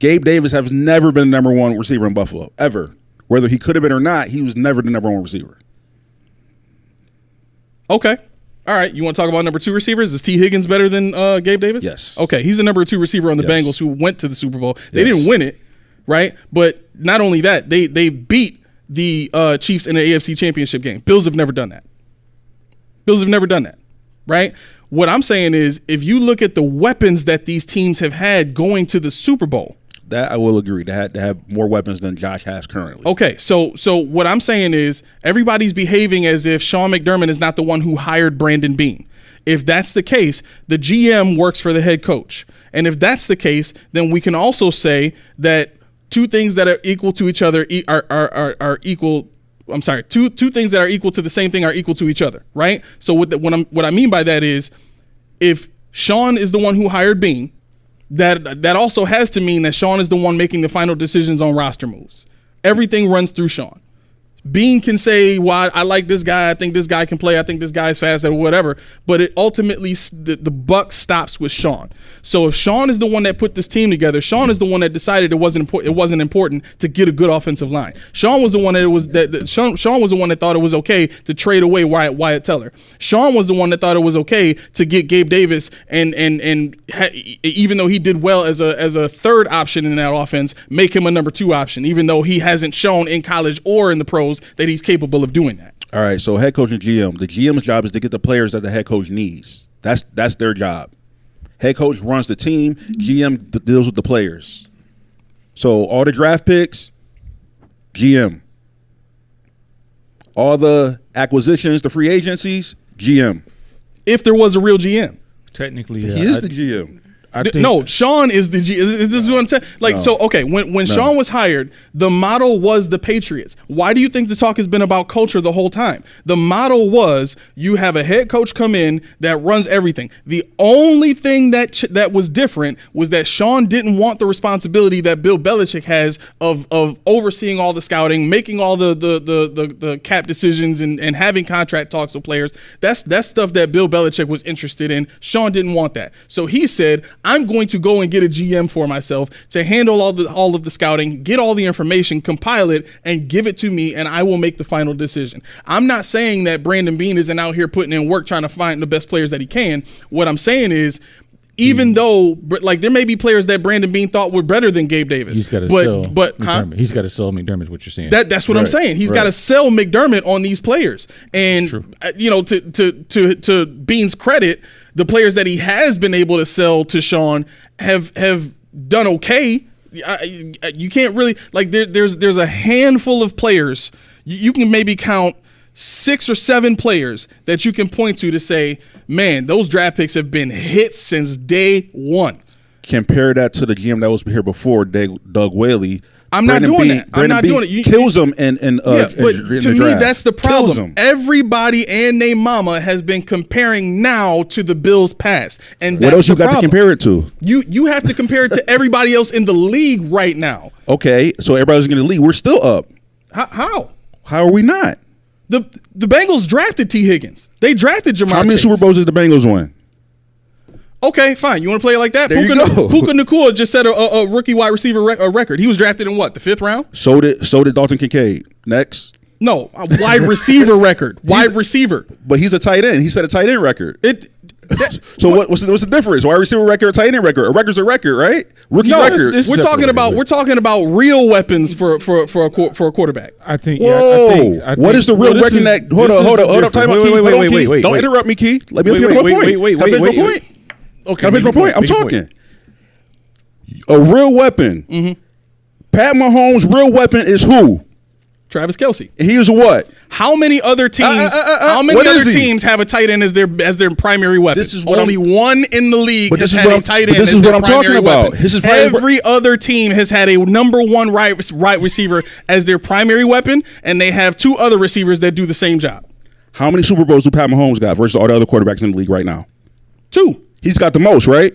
S3: Gabe Davis has never been the number 1 receiver in Buffalo, ever. Whether he could have been or not, he was never the number 1 receiver.
S2: Okay. All right. You want to talk about number 2 receivers? Is T. Higgins better than Gabe Davis?
S3: Yes.
S2: Okay. He's the number 2 receiver on the Bengals who went to the Super Bowl. They didn't win it, right? But not only that, they beat the Chiefs in the AFC Championship game. Bills have never done that. Bills have never done that, right? What I'm saying is, if you look at the weapons that these teams have had going to the Super Bowl,
S3: that I will agree. They have more weapons than Josh has currently.
S2: Okay, so what I'm saying is, everybody's behaving as if Sean McDermott is not the one who hired Brandon Beane. If that's the case, the GM works for the head coach. And if that's the case, then we can also say that two things that are equal to each other are equal. I'm sorry, two things that are equal to the same thing are equal to each other, right? So what I mean by that is, if Sean is the one who hired Beane, that also has to mean that Sean is the one making the final decisions on roster moves. Everything runs through Sean. Beane can say, well, I like this guy. I think this guy can play. I think this guy's fast or whatever. But it ultimately, the buck stops with Sean. So if Sean is the one that put this team together, Sean is the one that decided it wasn't important to get a good offensive line. Sean was the one Sean was the one that thought it was okay to trade away Wyatt Teller. Sean was the one that thought it was okay to get Gabe Davis and even though he did well as a third option in that offense, make him a number 2 option, even though he hasn't shown in college or in the pros that he's capable of doing that.
S3: All right, so head coach and GM. The GM's job is to get the players that the head coach needs. That's their job. Head coach runs the team. GM deals with the players. So all the draft picks, GM. All the acquisitions, the free agencies, GM.
S2: If there was a real GM.
S4: Technically,
S3: he is the GM.
S2: No, Sean is the G. This is what I'm saying. Like, no. So, okay, when Sean was hired, the model was the Patriots. Why do you think the talk has been about culture the whole time? The model was you have a head coach come in that runs everything. The only thing that was different was that Sean didn't want the responsibility that Bill Belichick has of overseeing all the scouting, making all the cap decisions and having contract talks with players. That's stuff that Bill Belichick was interested in. Sean didn't want that. So he said, I'm going to go and get a GM for myself to handle all of the scouting, get all the information, compile it, and give it to me, and I will make the final decision. I'm not saying that Brandon Beane isn't out here putting in work trying to find the best players that he can. What I'm saying is, even though, like, there may be players that Brandon Beane thought were better than Gabe Davis,
S4: he's got to sell McDermott. He's got to sell McDermott. Is what you're saying?
S2: That's what I'm saying. He's got to sell McDermott on these players, and to Beane's credit, the players that he has been able to sell to Sean have done okay. You can't really, like, there's a handful of players. You can maybe count 6 or 7 players that you can point to say, man, those draft picks have been hits since day one.
S3: Compare that to the GM that was here before, Doug Whaley.
S2: I'm not doing that. I'm not doing it.
S3: You kills him but
S2: to me, that's the problem. Everybody and their mama has been comparing now to the Bills' past, and
S3: what else you got to compare it to?
S2: You have to compare it to everybody else in the league right now.
S3: Okay, so everybody's in the league. We're still up.
S2: How?
S3: How are we not?
S2: The Bengals drafted T. Higgins. They drafted Jamar.
S3: How many Super Bowls did the Bengals win?
S2: Okay, fine. You want to play it like that?
S3: There you go.
S2: Puka Nacua just set a rookie wide receiver record. He was drafted in what, the 5th round? So
S3: did Dalton Kincaid. Next.
S2: No, a wide receiver record. Wide receiver.
S3: But he's a tight end. He set a tight end record. So what's the difference? Wide receiver record or tight end record? A record's a record, right? Rookie record.
S2: We're talking about real weapons for a quarterback.
S4: I think.
S3: Whoa! I think what is the real record? That hold up. Time out, Key. Wait. Don't interrupt me, Key. Let me finish my point.
S4: Wait.
S3: Okay, can I finish my point? I'm talking. A real weapon. Mm-hmm. Pat Mahomes' real weapon is who?
S2: Travis Kelce.
S3: He is what?
S2: How many other teams? How many other teams have a tight end as their primary weapon?
S3: This is what
S2: only one in the league.
S3: But this
S2: has
S3: is
S2: had a tight end.
S3: This is what I'm talking about.
S2: Every other team has had a number 1 right receiver as their primary weapon, and they have 2 other receivers that do the same job.
S3: How many Super Bowls do Pat Mahomes got versus all the other quarterbacks in the league right now?
S2: 2.
S3: He's got the most, right?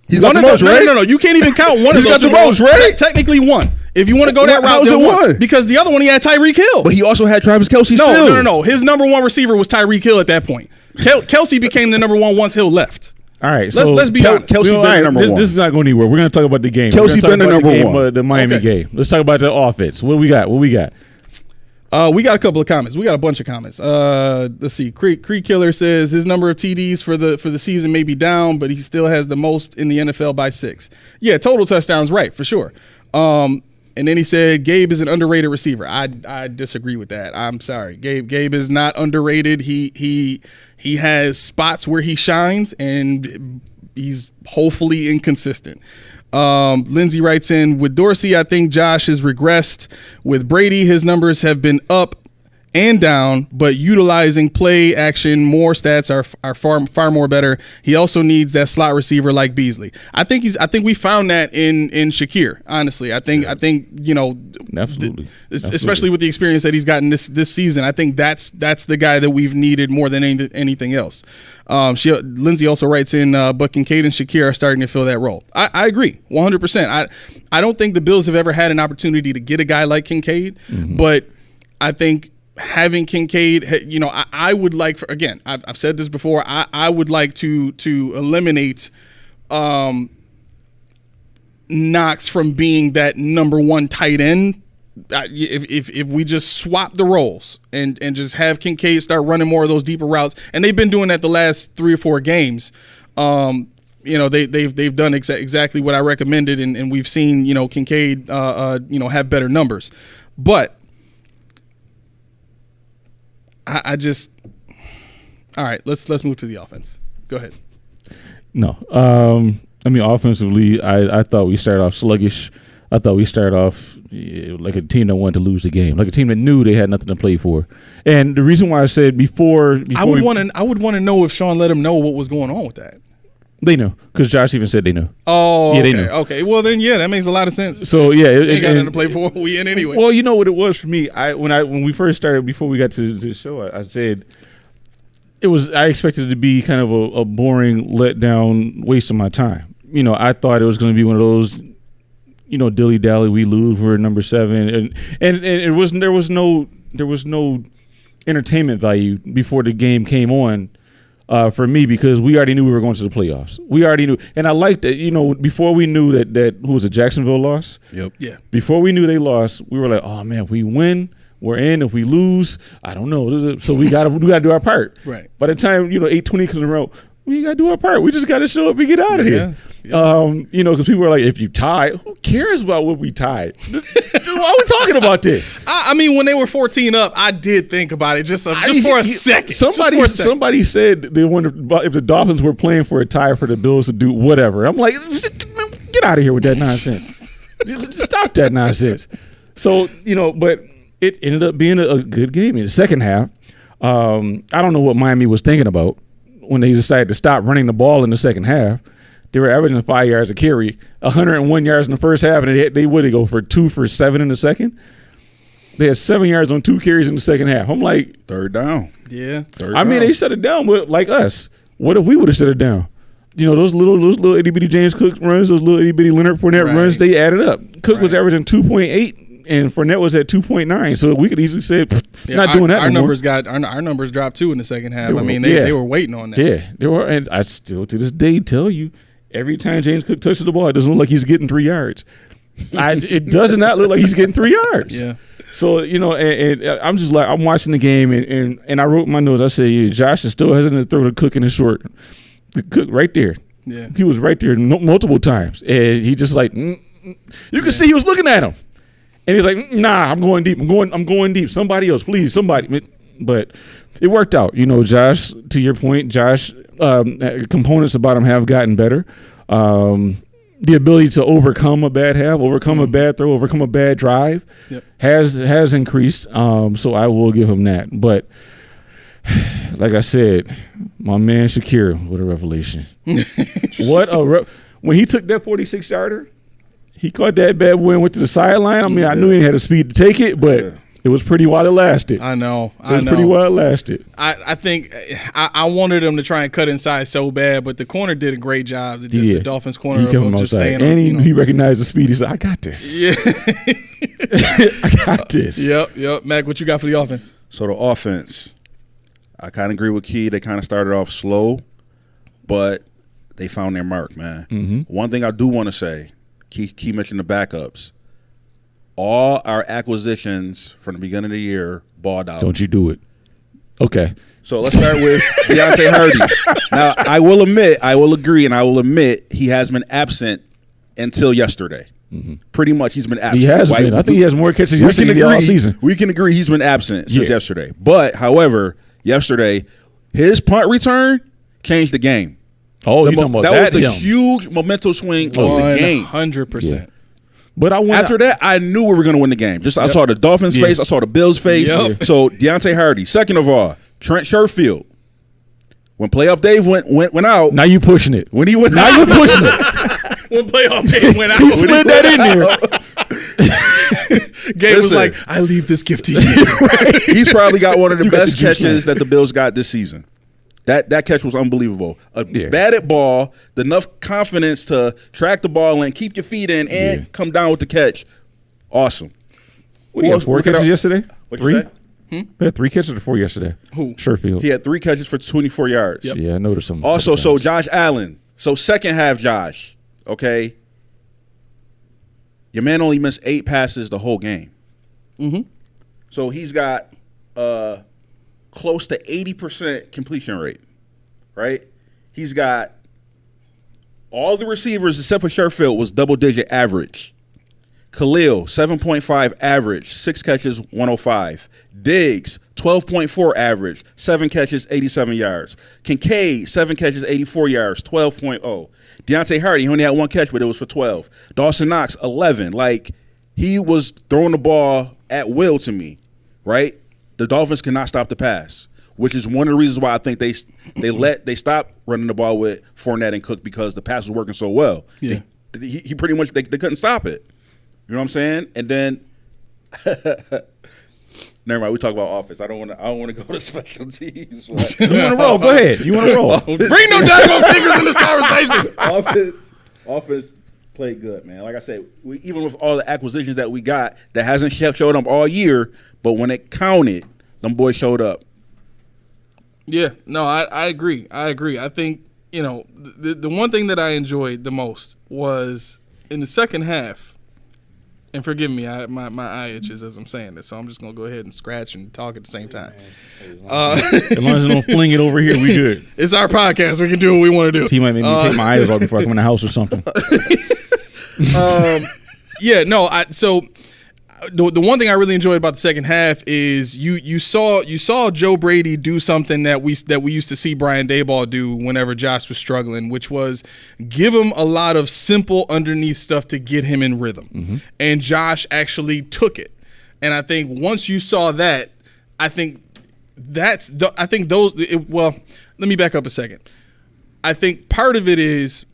S3: He's got the most, right?
S2: No. You can't even count one of those.
S3: He's got the most, right?
S2: Technically 1. If you want to go that route,
S3: how is it 1?
S2: Because the other one he had Tyreek Hill.
S3: But he also had Travis Kelce.
S2: No. His number 1 receiver was Tyreek Hill at that point. Kelce became the number 1 once Hill left.
S4: All right,
S2: so let's be honest.
S3: Kelce been number 1.
S4: This is not going anywhere. We're going to talk about the game.
S3: Kelce been the number 1.
S4: The Miami game. Let's talk about the offense. What we got?
S2: We got a couple of comments. We got a bunch of comments. Let's see. Creek Killer says his number of TDs for the season may be down, but he still has the most in the NFL by 6. Yeah, total touchdowns, right, for sure. And then he said Gabe is an underrated receiver. I disagree with that. I'm sorry. Gabe is not underrated. He has spots where he shines, and he's hopefully inconsistent. Lindsay writes in, with Dorsey, I think Josh has regressed. With Brady, his numbers have been up and down, but utilizing play action, more stats are far more better. He also needs that slot receiver like Beasley. I think we found that in Shakir. Honestly, I think
S4: Absolutely.
S2: Especially with the experience that he's gotten this season. I think that's the guy that we've needed more than anything else. Lindsay also writes in, but Kincaid and Shakir are starting to fill that role. I agree 100%. I don't think the Bills have ever had an opportunity to get a guy like Kincaid, but I think having Kincaid, I would like for, again, I've said this before, I would like to eliminate Knox from being that number one tight end. If we just swap the roles and just have Kincaid start running more of those deeper routes, and they've been doing that the last 3 or 4 games. They've done exactly what I recommended, and we've seen Kincaid have better numbers, but I just, all right, let's move to the offense. Go ahead.
S4: No. Offensively, I thought we started off sluggish. I thought we started off like a team that wanted to lose the game, like a team that knew they had nothing to play for. And the reason why I said before
S2: I would want to know if Sean let them know what was going on with that.
S4: They knew, because Josh even said they knew.
S2: Oh,
S4: yeah,
S2: okay,
S4: they knew.
S2: Okay. Well, then, yeah, that makes a lot of sense.
S4: So, yeah.
S2: They got nothing to play for. We in anyway.
S4: Well, you know what it was for me? When we first started, before we got to the show, I said I expected it to be kind of a boring, letdown, waste of my time. I thought it was going to be one of those, dilly-dally, we lose, we're number 7. And there was no entertainment value before the game came on. For me, because we already knew we were going to the playoffs. We already knew. And I liked that, before we knew that who was it, Jacksonville lost?
S3: Yep.
S2: Yeah.
S4: Before we knew they lost, we were like, oh, man, if we win, we're in. If we lose, I don't know. So we gotta do our part.
S2: Right.
S4: By the time, 8:20 comes around, we got to do our part. We just got to show up and get out of here. Yeah. Because people were like, if you tie, who cares about what we tied? Why are we talking about this?
S2: I mean, when they were 14 up, I did think about it just for a second.
S4: Somebody said they wondered if the Dolphins were playing for a tie for the Bills to do whatever. I'm like, get out of here with that nonsense. Just stop that nonsense. So, but it ended up being a good game in the second half. I don't know what Miami was thinking about when they decided to stop running the ball in the second half. They were averaging 5 yards a carry, 101 yards in the first half, and they would go for 2 for 7 in the second. They had 7 yards on 2 carries in the second half. I'm like,
S3: third down.
S2: Yeah.
S4: They shut it down, but like us. What if we would have shut it down? Those little itty bitty James Cook runs, those little itty bitty Leonard Fournette runs, they added up. Cook was averaging 2.8, and Fournette was at 2.9. So we could easily say, not doing that.
S2: Our numbers dropped too in the second half. They were waiting on that.
S4: Yeah, they were, and I still to this day tell you, every time James Cook touches the ball, it doesn't look like he's getting 3 yards. It does not look like he's getting 3 yards.
S2: Yeah.
S4: So, and I'm just like, I'm watching the game, and I wrote my notes. I said, Josh is still hesitant to throw the Cook in the short. The Cook right there.
S2: Yeah.
S4: He was right there multiple times. And he just like, you could see he was looking at him. And he's like, nah, I'm going deep. I'm going deep. Somebody else, please, somebody. But it worked out. Josh, to your point, components about him have gotten better. The ability to overcome a bad half, overcome a bad throw, overcome a bad drive has increased. So I will give him that. But like I said, my man Shakir, what a revelation. When he took that 46-yarder, he caught that bad boy and went to the sideline. I knew he had the speed to take it, but it was pretty while it lasted.
S2: I know.
S4: Pretty while it lasted.
S2: I think I wanted him to try and cut inside so bad, but the corner did a great job. The Dolphins corner of just staying.
S4: And he recognized the speed. He said, I got this.
S2: Yeah.
S4: I got this.
S2: Yep. Mac, what you got for the offense?
S3: So the offense, I kind of agree with Key. They kind of started off slow, but they found their mark, man. Mm-hmm. One thing I do want to say, Key mentioned the backups. All our acquisitions from the beginning of the year balled out.
S4: Don't you do it. Okay.
S3: So let's start with Deontay Hardy. Now, I will agree, and I will admit he has been absent until yesterday. Pretty much, he's been absent.
S4: He has been. I think he has more catches yesterday all season.
S3: We can agree he's been absent since yesterday. But, however, yesterday, his punt return changed the game.
S4: Oh, you talking about that?
S3: That was the huge momentum swing of the game.
S2: 100%.
S4: But
S3: after that, I knew we were going to win the game. I saw the Dolphins' face. I saw the Bills' face. So, Deontay Hardy. Second of all, Trent Sherfield. When Playoff Dave went out.
S4: Now you pushing it.
S3: When he went
S4: now
S3: out.
S4: You pushing it.
S2: When Playoff Dave went out.
S4: He slid that in
S2: there. Gabe was like, I leave this gift to you.
S3: Right? He's probably got one of the best catches that the Bills got this season. That catch was unbelievable. A batted ball, enough confidence to track the ball and keep your feet in and come down with the catch. Awesome.
S4: What, he had 4 catches yesterday?
S3: What'd you say?
S4: He had 3 catches or 4 yesterday.
S2: Who?
S4: Sherfield.
S3: He had 3 catches for 24 yards.
S2: Yep.
S4: Yeah, I noticed some.
S3: Also, so Josh Allen. So second half, Josh. Okay. Your man only missed 8 passes the whole game. So he's got close to 80% completion rate, right? He's got all the receivers except for Sherfield was double-digit average. Khalil, 7.5 average, 6 catches, 105. Diggs, 12.4 average, 7 catches, 87 yards. Kincaid, 7 catches, 84 yards, 12.0. Deontay Hardy, he only had 1 catch, but it was for 12. Dawson Knox, 11. Like, he was throwing the ball at will to me, right? The Dolphins cannot stop the pass, which is one of the reasons why I think they stopped running the ball with Fournette and Cook because the pass was working so well.
S2: Yeah.
S3: He pretty much they couldn't stop it. You know what I'm saying? And then never mind, we talk about offense. I don't want to go to special teams.
S4: You want to roll? Go ahead. You want to roll?
S2: Bring no daggone kickers in this conversation.
S3: Offense played good, man. Like I said, even with all the acquisitions that we got, that hasn't showed up all year, but when it counted, them boys showed up.
S2: Yeah, no, I agree. I think, the one thing that I enjoyed the most was in the second half, and forgive me, my eye itches as I'm saying this, so I'm just going to go ahead and scratch and talk at the same time.
S4: As long as you don't fling it over here, we good.
S2: It's our podcast. We can do what we want to do.
S4: He might make me take my eyes off before I come in the house or something.
S2: So the one thing I really enjoyed about the second half is you saw Joe Brady do something that we used to see Brian Daboll do whenever Josh was struggling, which was give him a lot of simple underneath stuff to get him in rhythm. And Josh actually took it. And I think once you saw that, let me back up a second. I think part of it is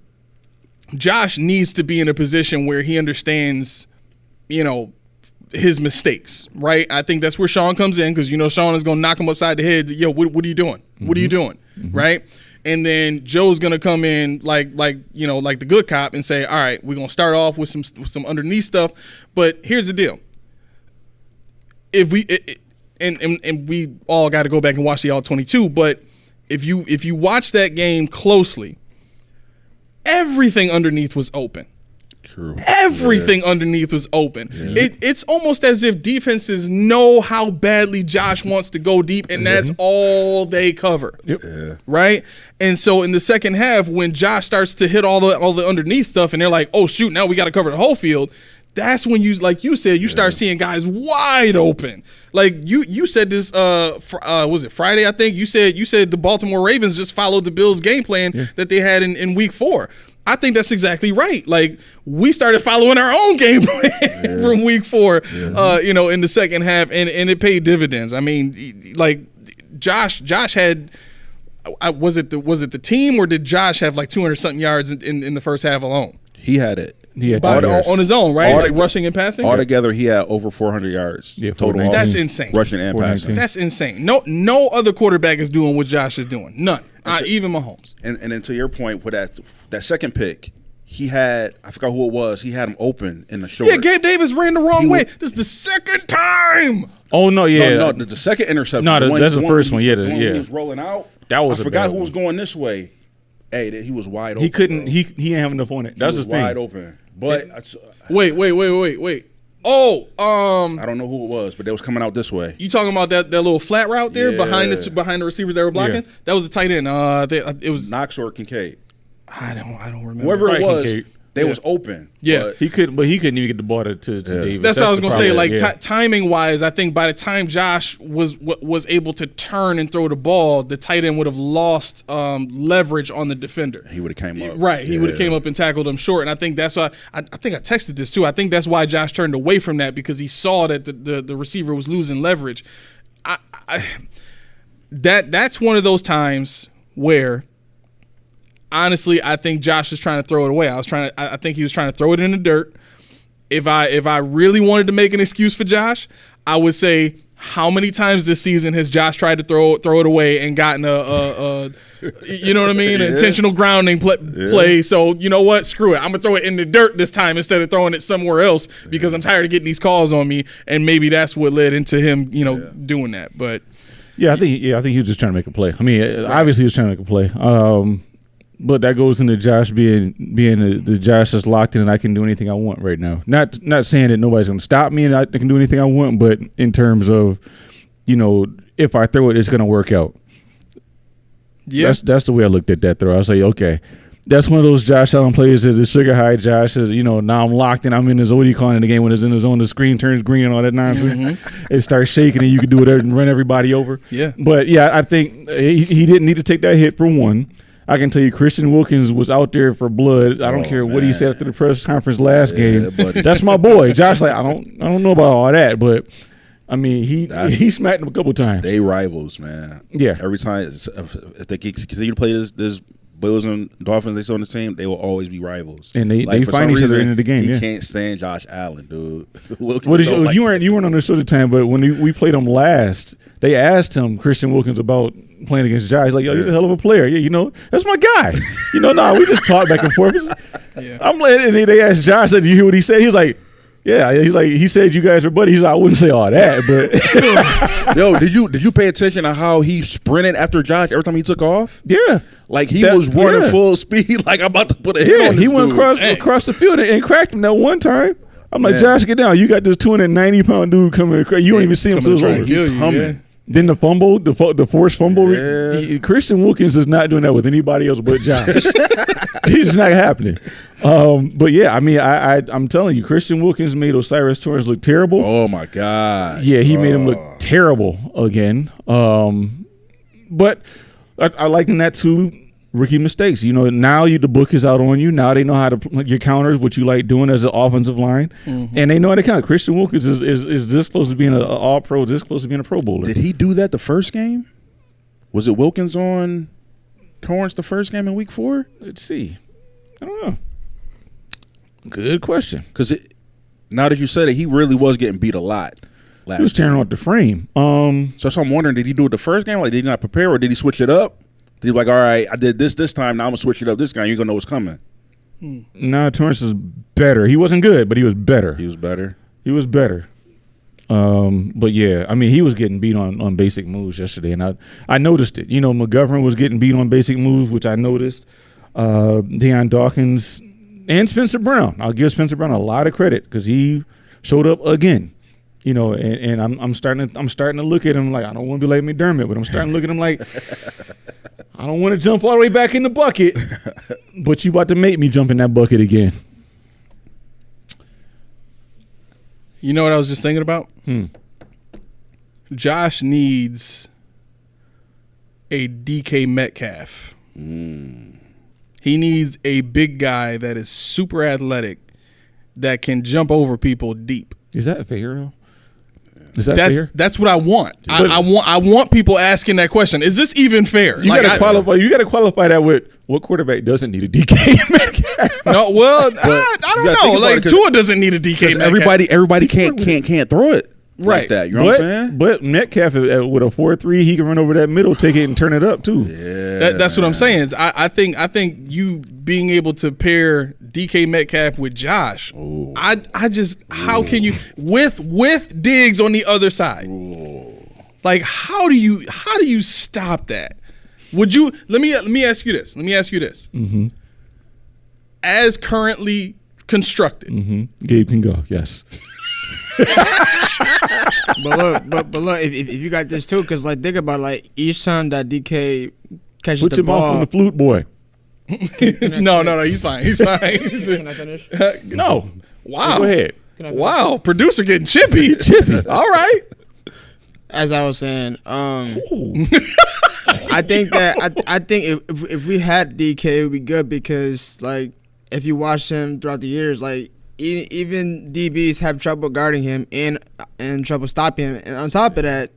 S2: Josh needs to be in a position where he understands, his mistakes, right? I think that's where Sean comes in because, Sean is going to knock him upside the head. Yo, what are you doing? What are you doing? Right? And then Joe's going to come in like the good cop and say, all right, we're going to start off with some underneath stuff. But here's the deal. If we and we all got to go back and watch the All-22, but if you watch that game closely, everything underneath was open.
S3: True.
S2: Everything underneath was open. Yeah. It's almost as if defenses know how badly Josh wants to go deep, and that's all they cover.
S4: Yep.
S3: Yeah.
S2: Right? And so in the second half, when Josh starts to hit all the underneath stuff, and they're like, oh, shoot, now we got to cover the whole field, that's when you start seeing guys wide open. Like you said this was it Friday, I think? You said the Baltimore Ravens just followed the Bills game plan that they had in week 4. I think that's exactly right. Like we started following our own game plan from week 4, in the second half, and it paid dividends. I mean, like Josh had, was it the team, or did Josh have like 200-something yards in the first half alone?
S3: He had it.
S2: On his own, right? Like rushing and passing?
S3: Altogether, he had over 400 yards total.
S2: That's insane.
S3: Rushing and passing.
S2: That's insane. No other quarterback is doing what Josh is doing. None. Even Mahomes.
S3: And then to your point, with that second pick, he had, I forgot who it was, he had him open in the short.
S2: Yeah, Gabe Davis ran the wrong way. This is the second time.
S4: Oh, no, yeah.
S3: No, the second interception.
S4: No, that's the first one. Yeah,
S3: he was rolling out.
S4: That was
S3: I forgot who was going this way. Hey, he was wide open.
S4: He couldn't, he didn't have enough on it. That's his thing.
S3: Wide open. But
S2: Wait. Oh,
S3: I don't know who it was, but they was coming out this way.
S2: You talking about that little flat route there behind the receivers that were blocking? Yeah. That was a tight end. It was
S3: Knox or Kincaid.
S2: I don't remember.
S3: Whoever it was. They was open.
S2: Yeah.
S3: but
S4: He couldn't even get the ball to Davis.
S2: That's what I was
S4: the
S2: gonna say.
S4: problem.
S2: Like timing wise, I think by the time Josh was able to turn and throw the ball, the tight end would have lost leverage on the defender.
S3: he would have came up.
S2: Right, he would have came up and tackled him short, and I think that's why I think I texted this too. I think that's why Josh turned away from that, because he saw that the receiver was losing leverage. That's one of those times where, honestly, I think Josh was trying to throw it away. I think he was trying to throw it in the dirt. If I really wanted to make an excuse for Josh, I would say, how many times this season has Josh tried to throw it away and gotten a you know what I mean, an intentional grounding play? So you know what? Screw it. I'm gonna throw it in the dirt this time instead of throwing it somewhere else, because I'm tired of getting these calls on me. And maybe that's what led into him, doing that. But
S4: I think he was just trying to make a play. I mean, obviously he was trying to make a play. But that goes into Josh being the Josh that's locked in and I can do anything I want right now. Not saying that nobody's going to stop me and I can do anything I want, but in terms of, if I throw it, it's going to work out. Yeah, that's the way I looked at that throw. I was like, okay, that's one of those Josh Allen plays that the sugar high Josh says, now I'm locked in. I'm in his what do you call it in the game when it's in the zone, the screen turns green and all that nonsense. Mm-hmm. It starts shaking and you can do whatever and run everybody over.
S2: Yeah.
S4: But I think he didn't need to take that hit for one. I can tell you, Christian Wilkins was out there for blood. I don't care what he said after the press conference last game. Buddy. That's my boy. Josh, I don't know about all that, but I mean, he smacked him a couple times.
S3: They rivals, man.
S4: Yeah.
S3: Every time if they continue to play this Bills and Dolphins, they still on the team, they will always be rivals.
S4: And they find each other in the game.
S3: He can't stand Josh Allen, dude.
S4: You weren't on the show at the time, but when we played him last, they asked him, Christian Wilkins, about playing against Josh. He's like, he's a hell of a player. Yeah, that's my guy. We just talk back and forth. Yeah. I'm like, and they asked Josh, did you hear what he said? He was like, yeah. He's like, he said you guys are buddies. He's like, I wouldn't say all that, but
S3: yo, did you pay attention to how he sprinted after Josh every time he took off?
S4: Yeah.
S3: Like he was running full speed, like I'm about to put a hit on this
S4: he went across the field and cracked him that one time. I'm like, Josh, get down. You got this 290-pound dude coming. You don't even see him. So
S3: coming.
S4: Then the fumble, the forced fumble. Christian Wilkins is not doing that with anybody else but Josh. It's not happening. But yeah, I mean, I'm telling you, Christian Wilkins made Osiris Torrance look terrible.
S3: Oh my God.
S4: Yeah, he made him look terrible again. But I liken that to rookie mistakes. Now the book is out on you. Now they know how to your counters, what you like doing as an offensive line, and they know how to count. Christian Wilkins is this close to being an All-Pro, this close to being a Pro Bowler.
S3: Did he do that the first game? Was it Wilkins on Torrance the first game in Week 4?
S4: Let's see. I don't know. Good question.
S3: Because now that you said it, he really was getting beat a lot.
S4: He was tearing out the frame.
S3: So I'm wondering, did he do it the first game? Like, did he not prepare, or did he switch it up? Did he like, all right, I did this time, now I'm going to switch it up this game. You're going to know what's coming.
S4: No, Torrance is better. He wasn't good, but he was better.
S3: He was better?
S4: He was better. But, yeah, I mean, he was getting beat on basic moves yesterday, and I noticed it. McGovern was getting beat on basic moves, which I noticed. Deion Dawkins and Spencer Brown. I'll give Spencer Brown a lot of credit because he showed up again. And I'm starting to look at him like, I don't want to be like McDermott, but I'm starting to look at him like, I don't want to jump all the way back in the bucket, but you about to make me jump in that bucket again.
S2: You know what I was just thinking about? Josh needs a DK Metcalf. He needs a big guy that is super athletic that can jump over people deep.
S4: Is that fair, though? Is that fair?
S2: That's what I want. I want people asking that question. Is this even fair?
S4: You got to qualify that with what quarterback doesn't need a DK Metcalf?
S2: No, well, I don't know. Like Tua doesn't need a DK Metcalf.
S3: Everybody can't throw it.
S2: Right.
S3: Like that. You know what I'm saying?
S4: But Metcalf with a 4-3, he can run over that middle, take it, and turn it up too.
S3: Yeah.
S2: That's what I'm saying. I think you being able to pair DK Metcalf with Josh, I just how can you with Diggs on the other side? Like how do you stop that? Would you let me ask you this?
S4: Mm-hmm.
S2: As currently constructed,
S4: Gabe can go. Yes.
S5: but look, if you got this too, because like think about each time that DK catches
S4: Put
S5: the
S4: him
S5: ball,
S4: off on the flute boy.
S2: No, he's fine. He's fine.
S5: Can I finish?
S4: No.
S2: Wow.
S4: Go ahead.
S2: Wow, producer getting chippy. All right.
S5: As I was saying, I think if we had DK, it would be good because like if you watch him throughout the years, like even DBs have trouble guarding him and trouble stopping him, and on top of that,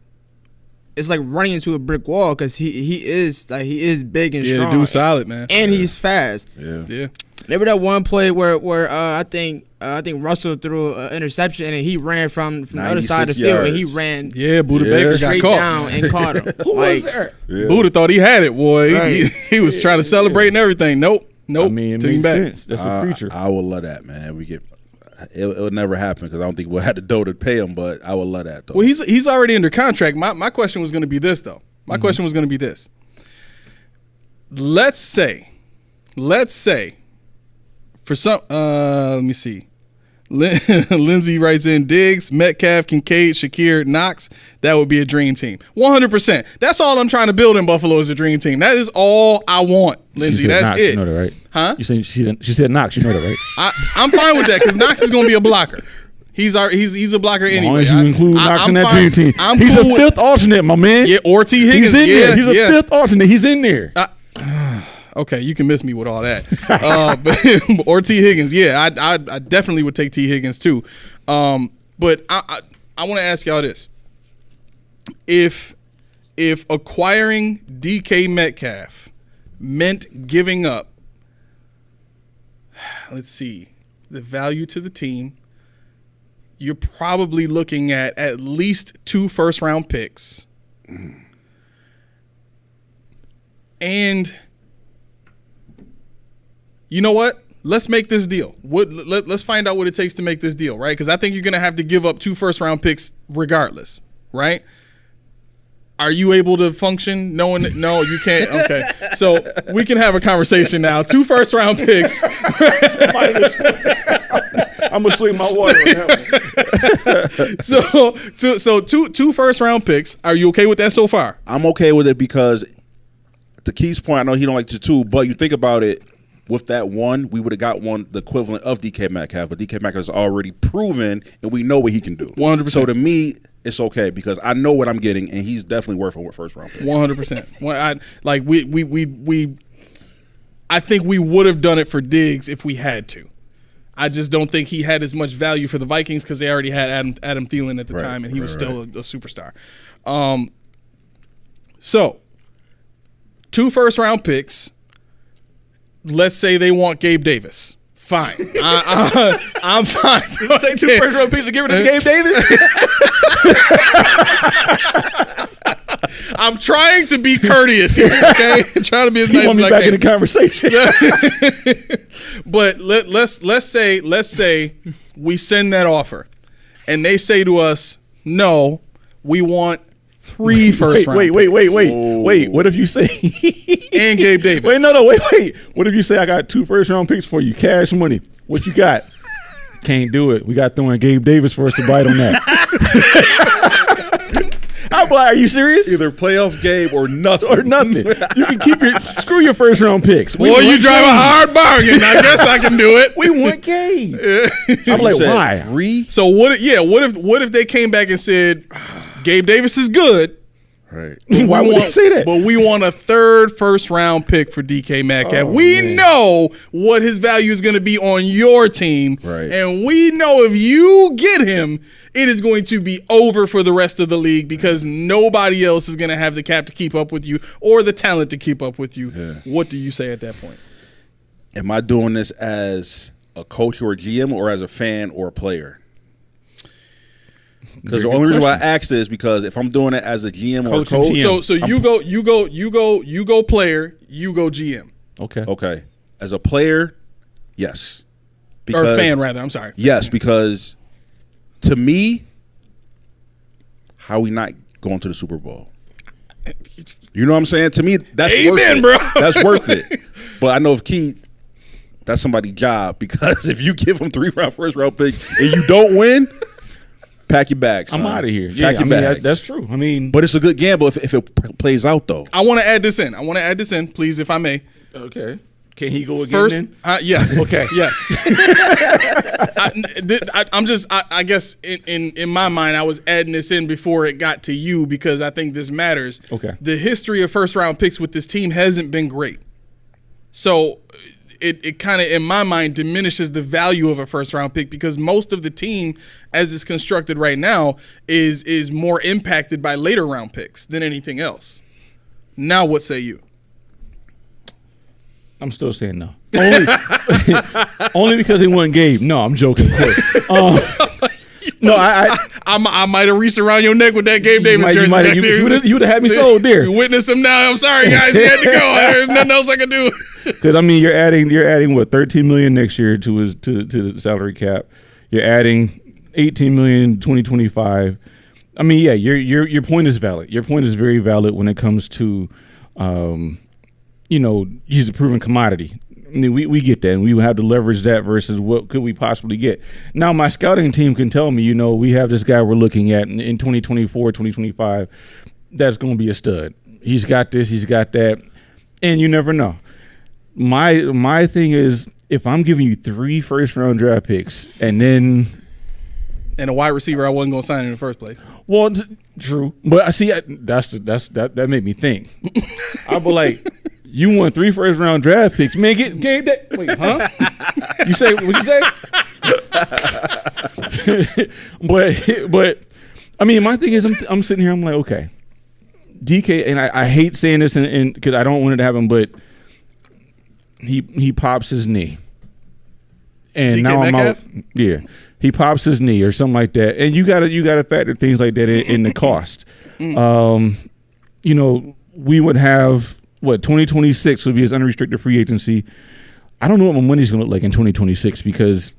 S5: it's like running into a brick wall because he is big and strong.
S2: Yeah, the dude's solid, man.
S5: And he's fast.
S2: Yeah.
S5: Remember that one play where I think Russell threw an interception and he ran from the other side of the field and he ran
S2: Buda Baker got
S5: straight
S2: caught.
S5: down and caught him.
S4: Who was there?
S2: Buda thought he had it, boy.
S5: Right.
S2: He was trying to celebrate and everything. Nope.
S4: I mean, it
S2: Took him
S4: makes
S2: back.
S4: sense. That's a creature.
S3: I would love that, man. It would never happen because I don't think we'll have the dough to pay him, but I would love that, though.
S2: Well, he's already under contract. My question was going to be this, though. My question was going to be this. Let's say, for some, let me see. Lindsay writes in Diggs, Metcalf, Kincaid, Shakir, Knox. That would be a dream team. 100%. That's all I'm trying to build in Buffalo is a dream team. That is all I want, Lindsay. That's
S4: Knox,
S2: it.
S4: You know that, right?
S2: Huh?
S4: You saying she said Knox. You know that, right?
S2: I'm fine with that because Knox is going to be a blocker. He's a blocker anyway.
S4: As long as you include Knox in that
S2: fine.
S4: dream team.
S2: I'm
S4: He's
S2: cool
S4: a fifth alternate, my man.
S2: Yeah, or T. Higgins.
S4: He's in there. He's a fifth alternate. He's in there.
S2: Okay, you can miss me with all that. Or T. Higgins. Yeah, I definitely would take T. Higgins too. But I want to ask y'all this: if acquiring DK Metcalf meant giving up, let's see, the value to the team, you're probably looking at least 2 first-round picks. And you know what? Let's make this deal. Let's find out what it takes to make this deal, right? Because I think you're going to have to give up 2 first-round picks regardless, right? Are you able to function knowing that? No, you can't. Okay. So we can have a conversation now. 2 first-round picks.
S4: I'm going to sleep my water on that one.
S2: So two first-round picks. Are you okay with that so far?
S3: I'm okay with it because to Keith's point, I know he don't like the 2, but you think about it, with that 1, we would have got the equivalent of DK Metcalf, but DK Metcalf is already proven, and we know what he can do.
S2: 100%.
S3: So to me, it's okay because I know what I'm getting, and he's definitely worth a first-round pick.
S2: 100%. I think we would have done it for Diggs if we had to. I just don't think he had as much value for the Vikings because they already had Adam Thielen at the time, and he was still a superstar. So, 2 first-round picks. Let's say they want Gabe Davis. Fine. I'm fine.
S4: You take 2 first-round picks and give it to Gabe Davis?
S2: I'm trying to be courteous here, okay? I'm trying to be as nice as I
S4: back
S2: can.
S4: in the conversation.
S2: But let's say we send that offer, and they say to us, no, we want 3 first-round picks.
S4: Wait. What if you say
S2: and Gabe Davis?
S4: Wait. What if you say I got 2 first-round picks for you, cash money? What you got? Can't do it. We got throwing Gabe Davis for us to bite on that. I'm like, are you serious?
S3: Either playoff Gabe or nothing.
S4: You can keep screw your first-round picks.
S2: Boy, you drive a hard bargain. I guess I can do it.
S4: We want Gabe. I'm like, why?
S3: 3?
S2: So what if they came back and said, Gabe Davis is good.
S3: Right.
S4: Why would they say that?
S2: But we want a 3rd first-round pick for DK Metcalf. We know what his value is going to be on your team.
S3: Right.
S2: And we know if you get him, it is going to be over for the rest of the league because nobody else is going to have the cap to keep up with you or the talent to keep up with you. Yeah. What do you say at that point?
S3: Am I doing this as a coach or a GM or as a fan or a player? Because the only reason why I asked is because if I'm doing it as a GM or a coach,
S2: so you go player, you go GM.
S3: Okay. As a player, yes.
S2: Or a fan rather. I'm sorry.
S3: Yes, because to me, how are we not going to the Super Bowl? You know what I'm saying? To me, that's worth it.
S2: Bro.
S3: That's worth it. But I know if Keith, that's somebody's job because if you give him 3 first-round picks and you don't win. Pack your bags.
S4: I'm out of here.
S3: Pack your bags.
S4: That's true. I mean,
S3: but it's a good gamble if it plays out, though.
S2: I want to add this in. Please, if I may.
S4: Okay. Can he go again?
S2: First,
S4: then?
S2: yes.
S4: Okay.
S2: Yes. I guess in my mind, I was adding this in before it got to you because I think this matters.
S4: Okay.
S2: The history of first round picks with this team hasn't been great. So it kind of, in my mind, diminishes the value of a first round pick because most of the team, as it's constructed right now, is more impacted by later round picks than anything else. Now, what say you?
S4: I'm still saying no. Only because they won Gabe. No, I'm joking. Of course. No,
S2: I might have reached around your neck with that Gabe Davis jersey back there.
S4: You would have had me sold there.
S2: You witness him now. I'm sorry, guys. He had to go. There's nothing else I can do.
S4: Because I mean, you're adding what, $13 million next year to the salary cap. You're adding $18 million in 2025. I mean, yeah, your point is valid. Your point is very valid when it comes to, he's a proven commodity. I mean, we get that, and we have to leverage that versus what could we possibly get. Now, my scouting team can tell me, we have this guy we're looking at in 2024, 2025, that's going to be a stud. He's got this, he's got that, and you never know. My thing is, if I'm giving you 3 first-round draft picks and then –
S2: and a wide receiver I wasn't going to sign in the first place.
S4: Well, true. But I see that made me think. I'll be like, you won 3 first-round draft picks. Man, get that. Wait, huh? You say, what you say? but I mean, my thing is I'm sitting here, I'm like, okay. DK, and I hate saying this because I don't want it to happen, but he pops his knee. And
S2: DK
S4: now
S2: Metcalf?
S4: I'm out. Yeah. He pops his knee or something like that, and you gotta factor things like that in the cost. We would have 2026 would be his unrestricted free agency. I don't know what my money's gonna look like in 2026 because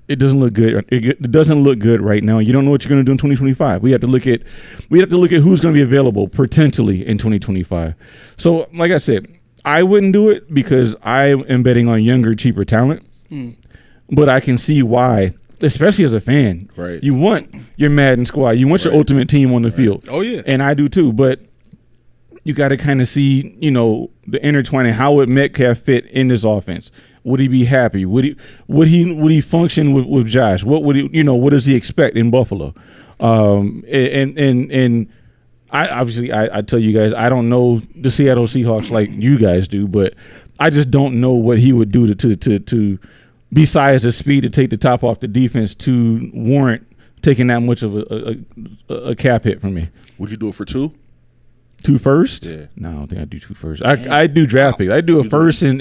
S4: it doesn't look good. It doesn't look good right now. You don't know what you're gonna do in 2025. We have to look at who's gonna be available potentially in 2025. So, like I said, I wouldn't do it because I am betting on younger, cheaper talent. But I can see why. Especially as a fan,
S3: right?
S4: You want your Madden squad, you want your ultimate team on the field.
S2: Oh yeah,
S4: and I do too. But you got to kind of see, the intertwining. How would Metcalf fit in this offense? Would he be happy? Would he function with Josh? What would he? What does he expect in Buffalo? And I obviously I tell you guys, I don't know the Seattle Seahawks like you guys do, but I just don't know what he would do to besides the speed to take the top off the defense to warrant taking that much of a cap hit from me.
S3: Would you do it for 2?
S4: 2 first?
S3: Yeah.
S4: No, I don't think I'd do 2 first. I do draft picks. I do a first and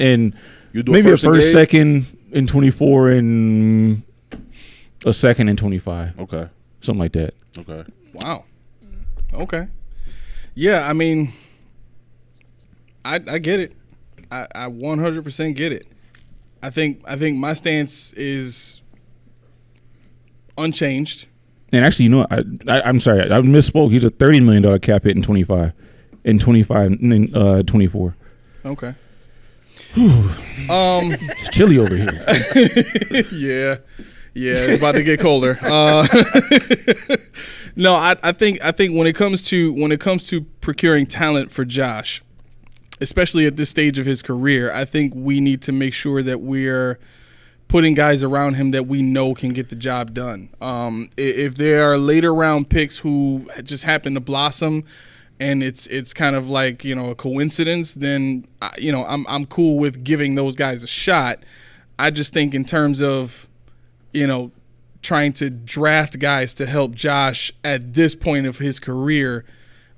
S4: maybe a first, second in 24 and a second in 25.
S3: Okay.
S4: Something like that.
S3: Okay.
S2: Wow. Okay. Yeah, I mean, I get it. I 100% get it. I think my stance is unchanged. And
S4: actually, I'm sorry, I misspoke. He's a $30 million cap hit in 25, and 24. Okay. It's chilly over here.
S2: Yeah, it's about to get colder. No, I think when it comes to procuring talent for Josh, especially at this stage of his career, I think we need to make sure that we're putting guys around him that we know can get the job done. If there are later round picks who just happen to blossom and it's kind of like, a coincidence, then, I'm cool with giving those guys a shot. I just think in terms of, trying to draft guys to help Josh at this point of his career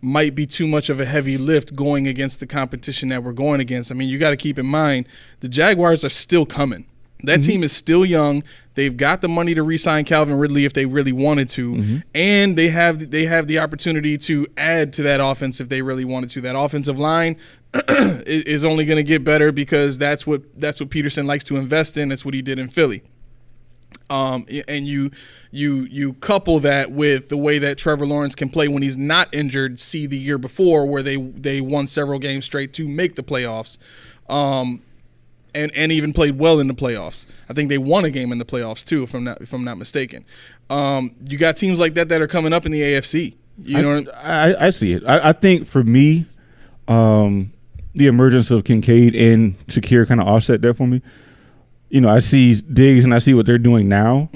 S2: might be too much of a heavy lift going against the competition that we're going against. I mean, you got to keep in mind the Jaguars are still coming. That team is still young. They've got the money to re-sign Calvin Ridley if they really wanted to, and they have the opportunity to add to that offense if they really wanted to. That offensive line is only going to get better because that's what Peterson likes to invest in. That's what he did in Philly. And you couple that with the way that Trevor Lawrence can play when he's not injured. See the year before where they won several games straight to make the playoffs, and even played well in the playoffs. I think they won a game in the playoffs too, if I'm not mistaken. You got teams like that are coming up in the AFC. I see it. I think for me,
S4: the emergence of Kincaid and Shakir kind of offset that for me. You know, I see Diggs and I see what they're doing now.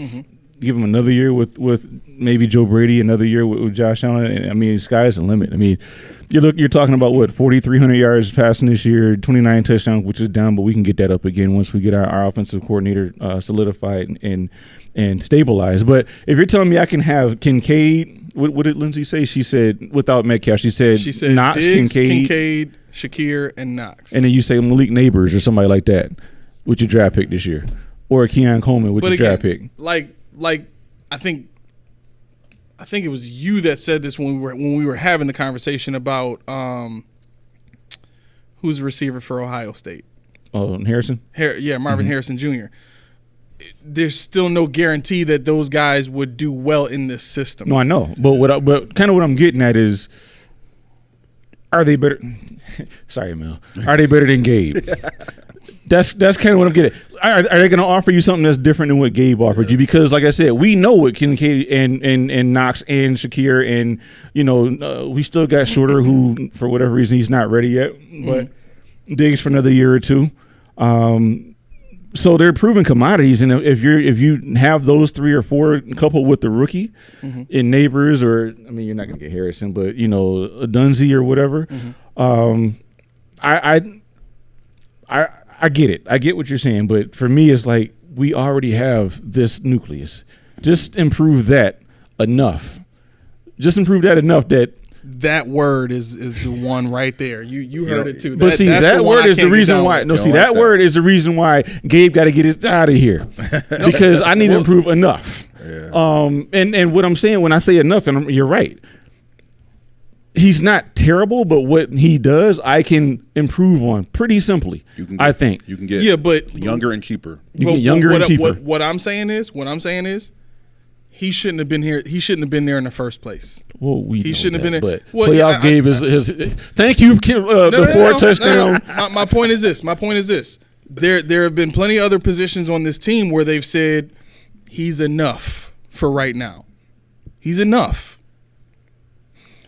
S4: Give them another year with maybe Joe Brady, another year with Josh Allen. And I mean, sky's the limit. I mean, you're talking about what, 4,300 yards passing this year, 29 touchdowns, which is down, but we can get that up again once we get our offensive coordinator solidified and stabilized. But if you're telling me I can have Kincaid, what did Lindsay say? She said without Metcalf, she said Knox,
S2: Diggs, Kincaid, Shakir, and Knox.
S4: And then you say Malik Neighbors or somebody like that with your draft pick this year, or Keon Coleman with your draft pick.
S2: Like I think it was you that said this when we were having the conversation about who's the receiver for Ohio State.
S4: Oh, Harrison?
S2: Marvin Harrison Jr. There's still no guarantee that those guys would do well in this system.
S4: No, I know, but kind of what I'm getting at is, are they better? Sorry, Mel. Are they better than Gabe? That's kind of what I'm getting at. Are they going to offer you something that's different than what Gabe offered you? Because, like I said, we know what Kincaid and Knox and Shakir and, you know, we still got Shorter who, for whatever reason, he's not ready yet. But Diggs for another year or two. So they're proven commodities. And if you have those 3 or 4 coupled with the rookie in Neighbors, or, I mean, you're not going to get Harrison, but, you know, a Dunzy or whatever, I get it. I get what you're saying, but for me, it's like we already have this nucleus. Just improve that enough.
S2: That word is the one right there. You heard it too.
S4: But that word is the reason why. No, see, that word is the reason why Gabe got to get his out of here because I need to improve enough. Yeah. And what I'm saying when I say enough, and you're right. He's not terrible, but what he does, I can improve on pretty simply. I think
S3: you can get
S2: but
S3: younger and cheaper.
S2: What I'm saying is, he shouldn't have been here. He shouldn't have been there in the first place.
S4: Well,
S2: he shouldn't have been there.
S4: But playoff Gabe is his. Thank you, the 4 touchdown.
S2: My point is this. There have been plenty of other positions on this team where they've said he's enough for right now. He's enough.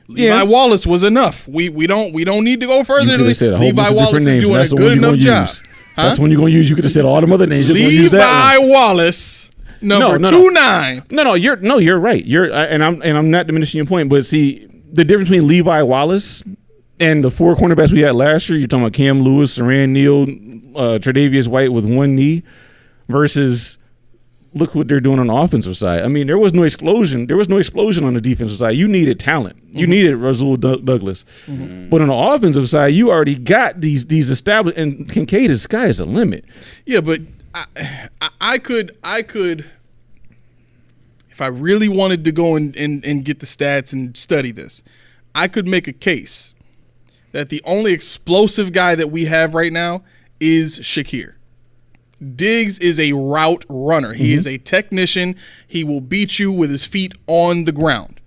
S2: Levi Wallace was enough. We don't need to go further. Levi Wallace is doing a good enough job.
S4: That's when you're going to use. You could have said all them other names.
S2: Levi Wallace, number 29.
S4: You're right. I'm not diminishing your point, but see the difference between Levi Wallace and the 4 cornerbacks we had last year. You're talking about Cam Lewis, Saran Neal, Tre'Davious White with 1 knee, versus. Look what they're doing on the offensive side. I mean, there was no explosion. There was no explosion on the defensive side. You needed talent. You needed Rasul Douglas. But on the offensive side, you already got these established. And Kincaid, the sky is the limit.
S2: Yeah, but I could, if I really wanted to go and get the stats and study this, I could make a case that the only explosive guy that we have right now is Shakir. Diggs is a route runner. He is a technician. He will beat you with his feet on the ground.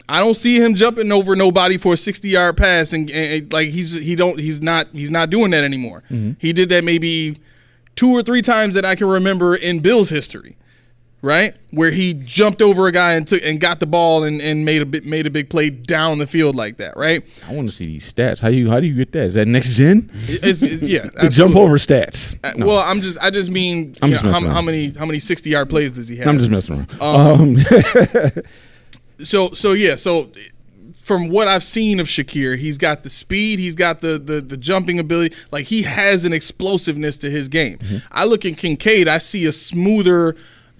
S2: I don't see him jumping over nobody for a 60-yard pass and like he's not doing that anymore. He did that maybe 2 or 3 times that I can remember in Bills history, right? Where he jumped over a guy and got the ball and made a big play down the field like that, right?
S4: I want to see these stats. How do you get that? Is that next gen?
S2: The
S4: jump over stats.
S2: No. Well, I just mean how many 60-yard plays does he have?
S4: I'm just messing around.
S2: So from what I've seen of Shakir, he's got the speed, he's got the jumping ability. Like, he has an explosiveness to his game. I look at Kincaid, I see a smoother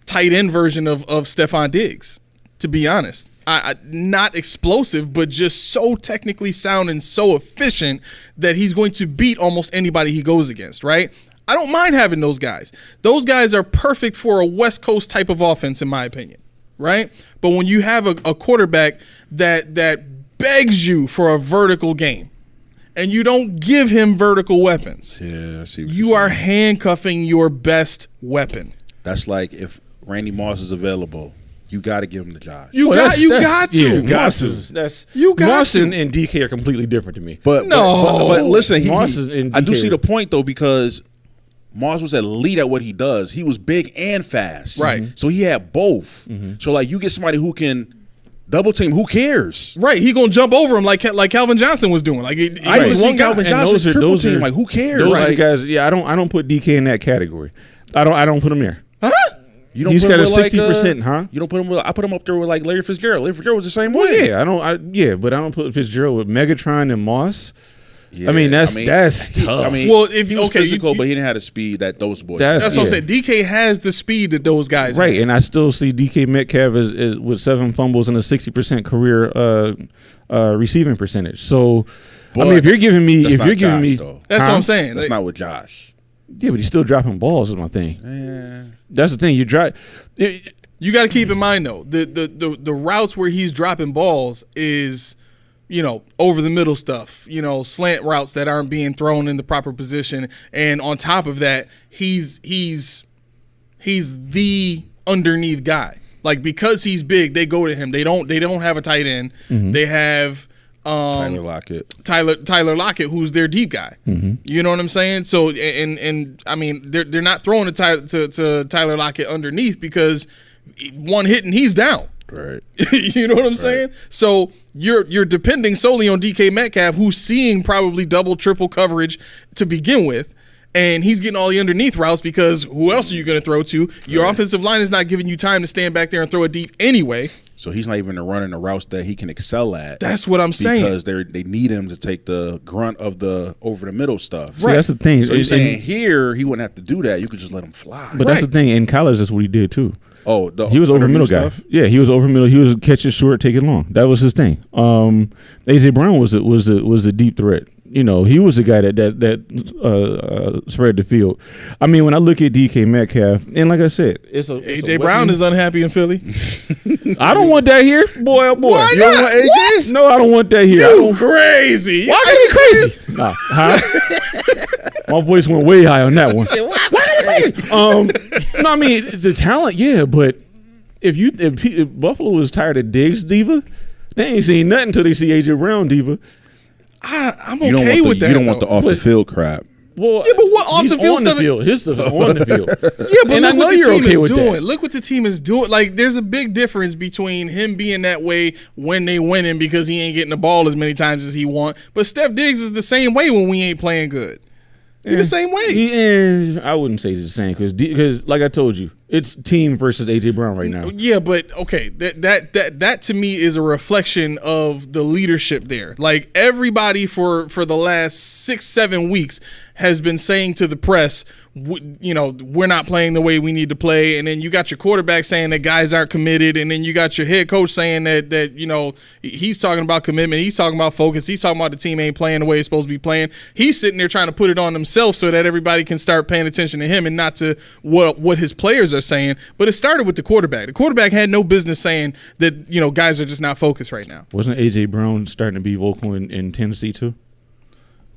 S2: tight end version of Stephon Diggs, to be honest. Not explosive, but just so technically sound and so efficient that he's going to beat almost anybody he goes against, right? I don't mind having those guys. Those guys are perfect for a West Coast type of offense, in my opinion, right? But when you have a quarterback that begs you for a vertical game, and you don't give him vertical weapons,
S3: I see what
S2: you are handcuffing your best weapon.
S3: That's like if Randy Moss is available, you got to give him the Josh.
S4: Moss and DK are completely different to me.
S3: But listen, I do see the point though, because Moss was elite at what he does. He was big and fast,
S2: right?
S3: So he had both. So like, you get somebody who can Double team. Who cares?
S2: Right, he gonna jump over him like Calvin Johnson was doing. Like
S3: I even see
S2: one guy.
S3: Calvin
S4: And
S3: Johnson triple
S4: those
S3: team.
S4: are-
S3: Like who cares?
S4: Those are the
S3: Like,
S4: guys. Yeah, I don't put DK in that category. I don't put him there.
S3: you don't
S4: He's
S3: put
S4: got
S3: him
S4: a
S3: with, like,
S4: 60%, huh?
S3: You don't put him. I put him up there with like Larry Fitzgerald. Larry Fitzgerald was the same
S4: Well,
S3: way.
S4: yeah, but I don't put Fitzgerald with Megatron and Moss.
S3: Yeah,
S4: I mean, that's tough.
S3: I mean,
S2: Well, if-
S3: he was
S2: okay,
S3: physical, but he didn't have the speed that those boys.
S4: That's-
S3: had.
S2: That's what I'm
S4: Yeah.
S2: saying. DK has the speed that those guys
S4: Right,
S2: have.
S4: and I still see DK Metcalf as with 7 fumbles and a 60% career receiving percentage. So, I mean,
S3: But
S4: if you're giving me,
S3: That's not Josh, though.
S2: That's
S4: Huh?
S2: what I'm saying.
S3: That's
S2: Like,
S3: not with Josh.
S4: Yeah, but he's still dropping balls. Is my thing.
S3: Yeah.
S4: That's the thing. You drop.
S2: you got to keep in mind though, the routes where he's dropping balls is, over the middle stuff, slant routes that aren't being thrown in the proper position, and on top of that, he's the underneath guy. Like, because he's big, they go to him. They don't have a tight end.
S4: Mm-hmm.
S2: They have
S3: Tyler Lockett.
S2: Tyler Lockett, who's their deep guy.
S4: Mm-hmm.
S2: You know what I'm saying? So, and I mean, they're not throwing to Tyler Lockett underneath, because one hit and he's down.
S3: Right.
S2: You know what I'm saying? So you're depending solely on DK Metcalf, who's seeing probably double, triple coverage to begin with, and he's getting all the underneath routes, because who else are you going to throw to? Your offensive line is not giving you time to stand back there and throw it deep anyway.
S3: So he's not even running the routes that he can excel at.
S2: That's what I'm saying.
S3: Because they need him to take the grunt of the over the middle stuff.
S4: See, that's the thing.
S3: So you're
S4: And-
S3: saying here he wouldn't have to do that. You could just let him fly.
S4: But that's the thing. In college, that's what he did too.
S3: Oh,
S4: He was over middle guy.
S3: stuff?
S4: Yeah, he was over middle. He was catching short, taking long. That was his thing. AJ Brown was a deep threat. He was the guy that spread the field. I mean, when I look at DK Metcalf, and like I said, it's a
S2: AJ Brown is unhappy in Philly.
S4: I don't want that here, boy. Oh boy.
S2: Why
S3: You don't
S2: not?
S3: want AJ?
S4: No, I don't want that here. I
S2: You
S4: don't,
S2: crazy?
S4: why
S2: Are
S4: are
S2: you
S4: you crazy? Nah, huh? My voice went way high on that one. No, I mean the talent, yeah, but if Buffalo is tired of Diggs diva, they ain't seen nothing until they see AJ Brown diva.
S2: I'm
S3: You don't
S2: okay
S3: want
S2: with
S3: the,
S2: that.
S3: you don't want the
S2: though.
S3: off the
S4: But-
S3: field crap.
S4: Well,
S2: Yeah, but what off
S4: he's
S2: the field
S4: on
S2: stuff-
S4: the field? His stuff is on the field.
S2: Yeah, but
S4: And I
S2: look
S4: know
S2: what the
S4: you're
S2: team
S4: okay
S2: is
S4: with
S2: doing.
S4: that.
S2: Look what the team is doing. Like, there's a big difference between him being that way when they winning because he ain't getting the ball as many times as he want. But Steph Diggs is the same way when we ain't playing good. He's the same way.
S4: I wouldn't say it's the same because, like I told you, it's team versus AJ Brown right now.
S2: Yeah, but okay, that to me is a reflection of the leadership there. Like, everybody for the last 6-7 weeks has been saying to the press, we're not playing the way we need to play, and then you got your quarterback saying that guys aren't committed, and then you got your head coach saying that he's talking about commitment, he's talking about focus, he's talking about the team ain't playing the way it's supposed to be playing. He's sitting there trying to put it on himself so that everybody can start paying attention to him and not to what his players are saying. But it started with the quarterback. The quarterback had no business saying that guys are just not focused right now.
S4: Wasn't AJ Brown starting to be vocal in Tennessee too?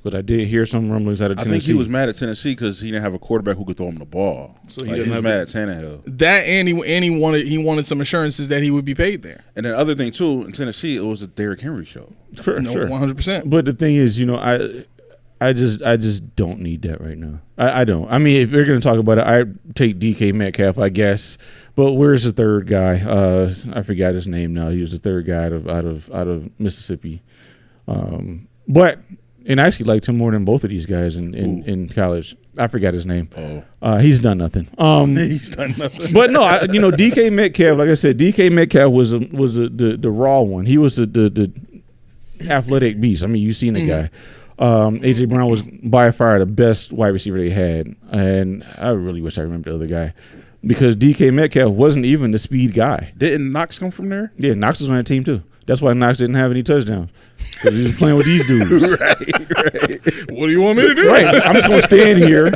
S4: But I did hear some rumblings out of
S3: I
S4: Tennessee.
S3: think he was mad at Tennessee because he didn't have a quarterback who could throw him the ball.
S4: So he
S3: Like,
S4: doesn't
S3: he was
S4: have
S3: mad at Tannehill.
S2: That and he wanted some assurances that he would be paid there.
S3: And then the other thing too, in Tennessee, it was a Derrick Henry show.
S4: Sure,
S2: No,
S4: sure.
S2: 100%.
S4: But the thing is, I just don't need that right now. I don't. I mean, if we're gonna talk about it, I take DK Metcalf, I guess. But where's the third guy? I forgot his name now. He was the third guy out of Mississippi. And I actually liked him more than both of these guys in college. I forgot his name. He's done nothing.
S3: He's done nothing.
S4: But no, DK Metcalf, like I said, DK Metcalf was the raw one. He was the athletic beast. I mean, you've seen the guy. AJ Brown was by far the best wide receiver they had, and I really wish I remember the other guy because DK Metcalf wasn't even the speed guy.
S3: Didn't Knox come from there?
S4: Yeah, Knox was on that team too. That's why Knox didn't have any touchdowns because he was playing with these dudes.
S3: Right.
S2: What do you want me to do?
S4: Right, I'm just gonna stand here.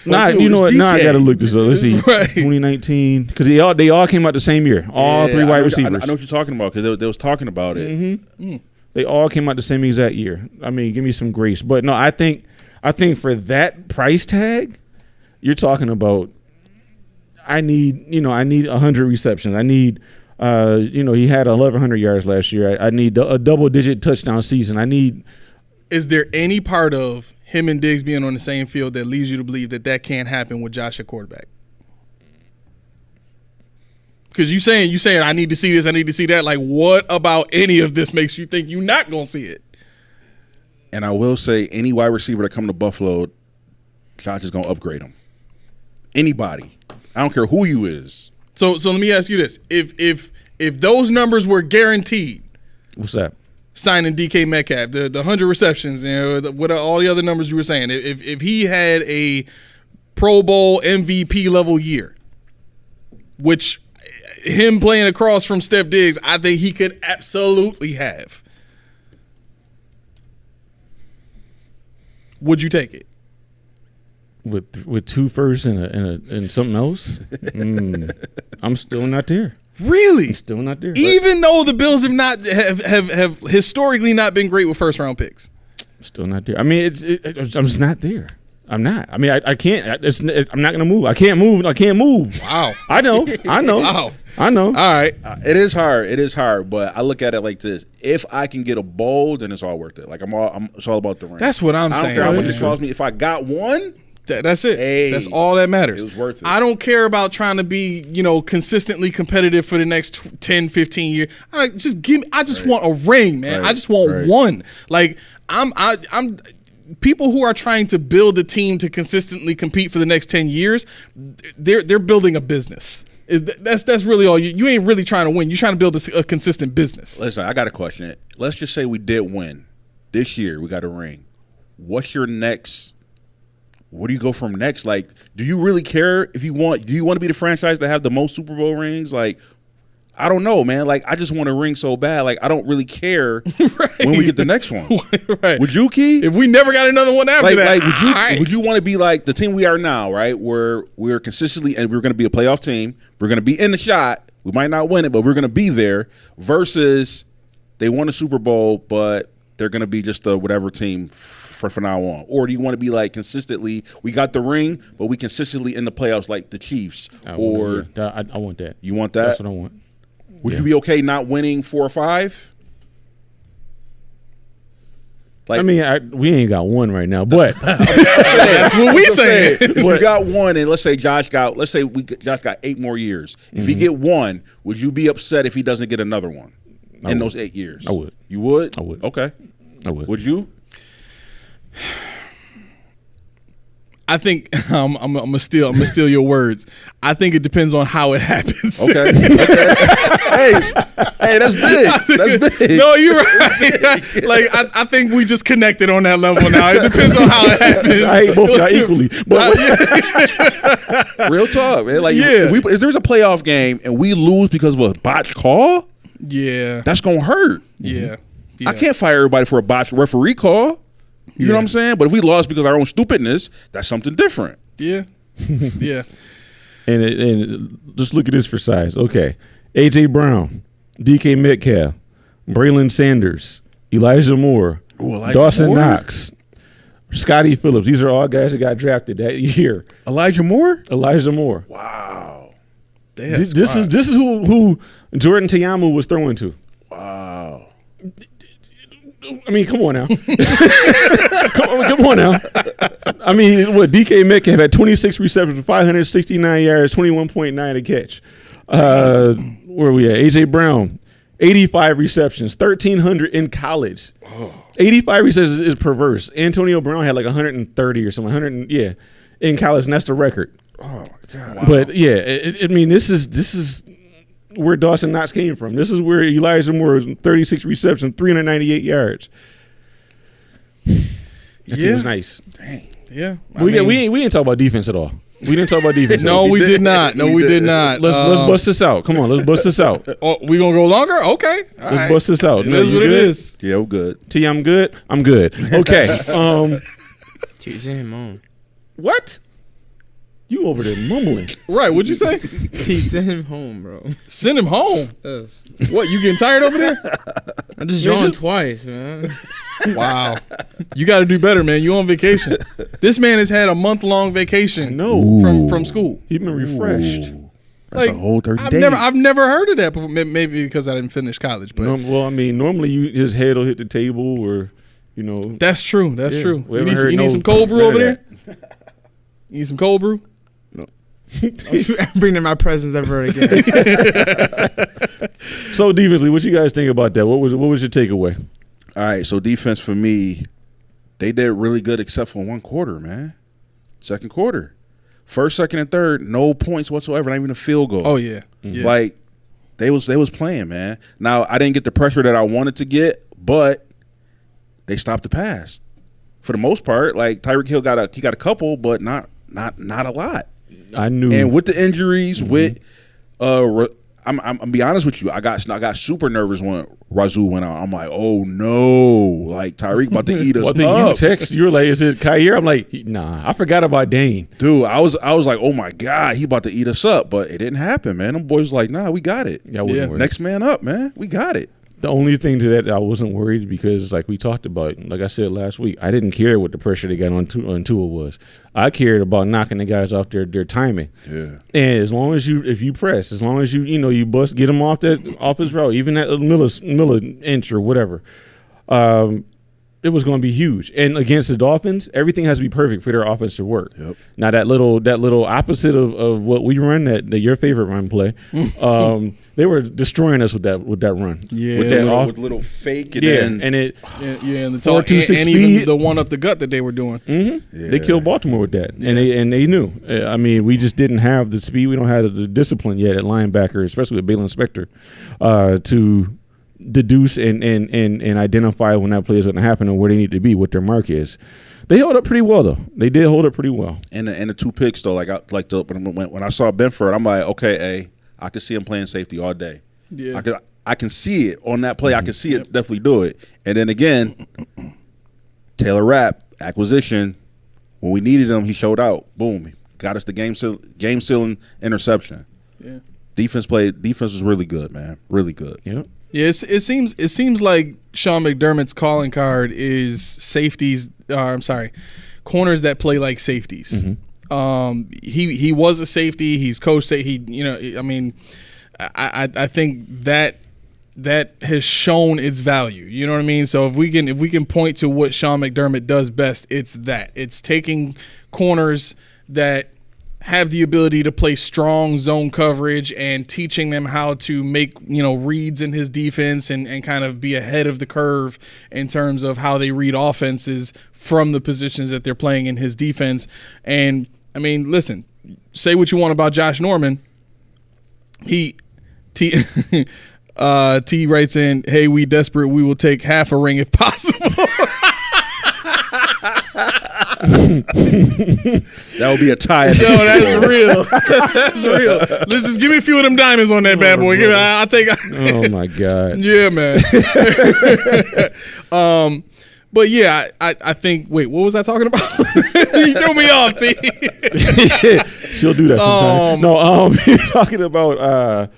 S4: Nah,
S3: dude,
S4: you know what?
S3: it's
S4: Now I
S3: DK.
S4: gotta look this up. Let's see,
S2: Right.
S4: 2019, because they all came out the same year. All three wide receivers.
S3: I know what you're talking about because they was talking about it.
S4: They all came out the same exact year. I mean, give me some grace. But no, I think for that price tag, you're talking about. I need 100 receptions. I need. He had 1,100 yards last year. I need a double-digit touchdown season. I need.
S2: Is there any part of him and Diggs being on the same field that leads you to believe that can't happen with Josh at quarterback? Because you saying I need to see this, I need to see that. Like, what about any of this makes you think you're not gonna see it?
S3: And I will say, any wide receiver that come to Buffalo, Josh is gonna upgrade him. Anybody, I don't care who you is.
S2: So let me ask you this: if those numbers were guaranteed,
S4: What's that?
S2: signing DK Metcalf, the 100 receptions, what are all the other numbers you were saying? If he had a Pro Bowl MVP level year, which him playing across from Steph Diggs, I think he could absolutely have. Would you take it?
S4: With 2 firsts and something else? I'm still not there.
S2: Really?
S4: I'm still not there.
S2: Even though the Bills have historically not been great with first round picks.
S4: I'm still not there. I mean, I'm just not there. I'm not. I mean, I can't. I'm not gonna move. I can't move.
S2: Wow.
S4: I know.
S2: Wow.
S4: I know.
S2: All right.
S3: It is hard, but I look at it like this: if I can get a bowl, then it's all worth it. Like it's all about the ring.
S2: That's what I'm
S3: I don't
S2: saying.
S3: care how much
S2: man.
S3: it costs me. If I got one,
S2: That's it.
S3: Hey,
S2: that's all that matters.
S3: it was worth it.
S2: I don't care about trying to be, consistently competitive for the next 10, 15 years. I just want a ring, man.
S3: Right,
S2: I just want one. Like I'm people who are trying to build a team to consistently compete for the next 10 years, they're building a business. That's really all. You ain't really trying to win. You're trying to build a consistent business.
S3: Listen, I got a question. Let's just say we did win this year. We got a ring. What's your next? Where do you go from next? Like, do you really care if you want? Do you want to be the franchise that have the most Super Bowl rings? Like, I don't know, man. Like, I just want a ring so bad. Like, I don't really care when we get the next one.
S2: Right.
S3: Would you, Key?
S2: If we never got another one after that,
S3: would you want to be like the team we are now, right? Where we're consistently, and we're going to be a playoff team. We're going to be in the shot. We might not win it, but we're going to be there. Versus they won a Super Bowl, but they're going to be just a whatever team for now on. Or do you want to be like consistently, we got the ring, but we consistently in the playoffs like the Chiefs?
S4: I want that.
S3: You want that?
S4: That's what I want.
S3: Would you be okay not winning 4 or 5? Like,
S4: I mean, we ain't got one right now, but
S2: that's what we saying.
S3: If you got one, and let's say Josh got 8 more years. If he get one, would you be upset if he doesn't get another one in those 8 years?
S4: I would.
S3: You would?
S4: I would.
S3: Okay.
S4: I would.
S3: Would you?
S2: I think I'm gonna steal your words. I think it depends on how it happens.
S3: Okay. Hey, that's big. That's big.
S2: No, you're right. Like I think we just connected on that level now. It depends on how it happens.
S4: I hate both y'all equally. But
S3: Real talk, man. Like, if there's a playoff game and we lose because of a botched call, that's gonna hurt.
S2: Yeah.
S3: I can't fire everybody for a botched referee call. You know what I'm saying? But if we lost because of our own stupidness, that's something different.
S2: Yeah. Yeah.
S4: and just look at this for size. Okay, AJ Brown, DK Metcalf, Braylon Sanders, Elijah Moore, Dawson Knox, Scotty Phillips. These are all guys that got drafted that year.
S3: Elijah Moore.
S2: Wow.
S4: This is who Jordan Ta'amu was throwing to.
S3: Wow.
S4: I mean, come on now. come on now. I mean, what, DK Metcalf had 26 receptions, 569 yards, 21.9 a catch. Where are we at? AJ Brown, 85 receptions, 1,300 in college. 85 receptions is perverse. Antonio Brown had like 130 or something, in college, and that's the record.
S3: Oh my God.
S4: Wow. But I mean, this is where Dawson Knox came from. This is where Elijah Moore was 36 receptions, 398 yards. That team was nice.
S3: Dang.
S2: Yeah.
S4: We didn't talk about defense at all. We didn't talk about defense.
S2: No, we did not. No, we did not.
S4: Let's bust this out. Come on, let's bust this out.
S2: Oh, we gonna go longer? Okay.
S4: Let's bust this out.
S2: It is what it is.
S3: Yeah, we're good.
S4: T, I'm good. I'm good. Okay.
S5: T, send him home.
S4: What? You over there mumbling.
S2: Right, what'd you say?
S5: T, send him home, bro.
S2: Send him home.
S5: Yes.
S2: What, you getting tired over there?
S5: I just joined twice, man.
S2: Wow. You got to do better, man. You on vacation. This man has had a month-long vacation from school.
S4: He's been refreshed.
S3: That's a whole 30 days.
S2: I've never heard of that before. Maybe because I didn't finish college. But
S4: Well, I mean, normally his head will hit the table or,
S2: That's true. That's true.
S4: We
S2: You
S4: haven't heard
S2: need
S4: no-
S2: some cold brew
S4: none
S2: over
S4: of
S2: there? You need some cold brew?
S5: I'm bringing my presence ever again.
S4: So defensively, what you guys think about that? What was your takeaway?
S3: All right, so defense for me, they did really good except for one quarter, man. Second quarter. First, second, and third, no points whatsoever, not even a field goal.
S2: Oh, yeah. Yeah.
S3: Like, they was playing, man. Now, I didn't get the pressure that I wanted to get, but they stopped the pass. For the most part, like Tyreek Hill got a couple, but not a lot.
S4: I knew.
S3: And with the injuries, with I'm be honest with you, I got super nervous when Razoo went out. I'm like, oh no, like Tyreek about to eat us up.
S4: You were like, is it Kyer? I'm like, nah, I forgot about Dane.
S3: Dude, I was like, oh my God, he about to eat us up, but it didn't happen, man. Them boys was like, nah, we got it.
S4: Yeah, I wasn't worried.
S3: Next man up, man. We got it.
S4: The only thing to that I wasn't worried because, like we talked about, like I said last week, I didn't care what the pressure they got on Tua was. I cared about knocking the guys off their timing.
S3: Yeah.
S4: And as long as if you press, as long as you bust, get him off his route, even that milli inch or whatever, it was going to be huge. And against the Dolphins, everything has to be perfect for their offense to work.
S3: Yep.
S4: Now that little opposite of what we run, that your favorite run play, they were destroying us with that run.
S2: Yeah,
S3: with that with little fake. And
S2: and the
S4: 4.26
S2: and even the one up the gut that they were doing.
S4: Mm-hmm. Yeah. They killed Baltimore with that, and they knew. I mean, we just didn't have the speed. We don't have the discipline yet at linebacker, especially with Balen Spector, to deduce and identify when that play is going to happen and where they need to be, what their mark is. They held up pretty well, though. They did hold up pretty well.
S3: And the two picks, though, when I saw Benford, I'm like, okay, I could see him playing safety all day.
S2: Yeah,
S3: I can see it on that play. I can see it definitely do it. And then again, Taylor Rapp acquisition. When we needed him, he showed out. Boom, got us the game sealing interception.
S2: Yeah,
S3: defense was really good, man. Really good.
S4: Yep.
S2: Yeah, it seems like Sean McDermott's calling card is safeties. Corners that play like safeties. Mm-hmm. He was a safety. He's coached. I think that has shown its value. You know what I mean? So if we can point to what Sean McDermott does best, it's that. It's taking corners that have the ability to play strong zone coverage and teaching them how to make, reads in his defense and kind of be ahead of the curve in terms of how they read offenses from the positions that they're playing in his defense. And I mean, listen, say what you want about Josh Norman. T writes in, "Hey, we desperate. We will take half a ring if possible."
S3: That would be a tie.
S2: Yo, that's real. That's real. Let's just give me a few of them diamonds on that bad boy. I'll take.
S4: Oh my God.
S2: Yeah, man. But yeah, I think. Wait, what was I talking about? You threw me off, T.
S4: She'll do that sometimes. You're talking about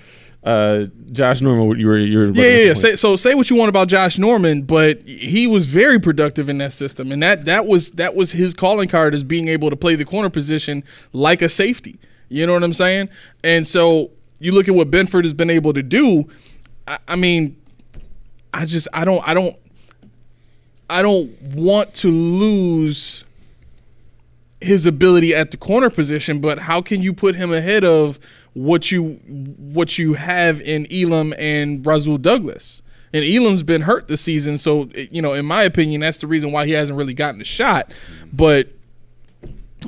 S4: Josh Norman.
S2: Yeah. Say what you want about Josh Norman, but he was very productive in that system, and that was his calling card, as being able to play the corner position like a safety. You know what I'm saying? And so you look at what Benford has been able to do. I don't want to lose his ability at the corner position, but how can you put him ahead of what you have in Elam and Rasul Douglas? And Elam's been hurt this season, so in my opinion, that's the reason why he hasn't really gotten a shot. But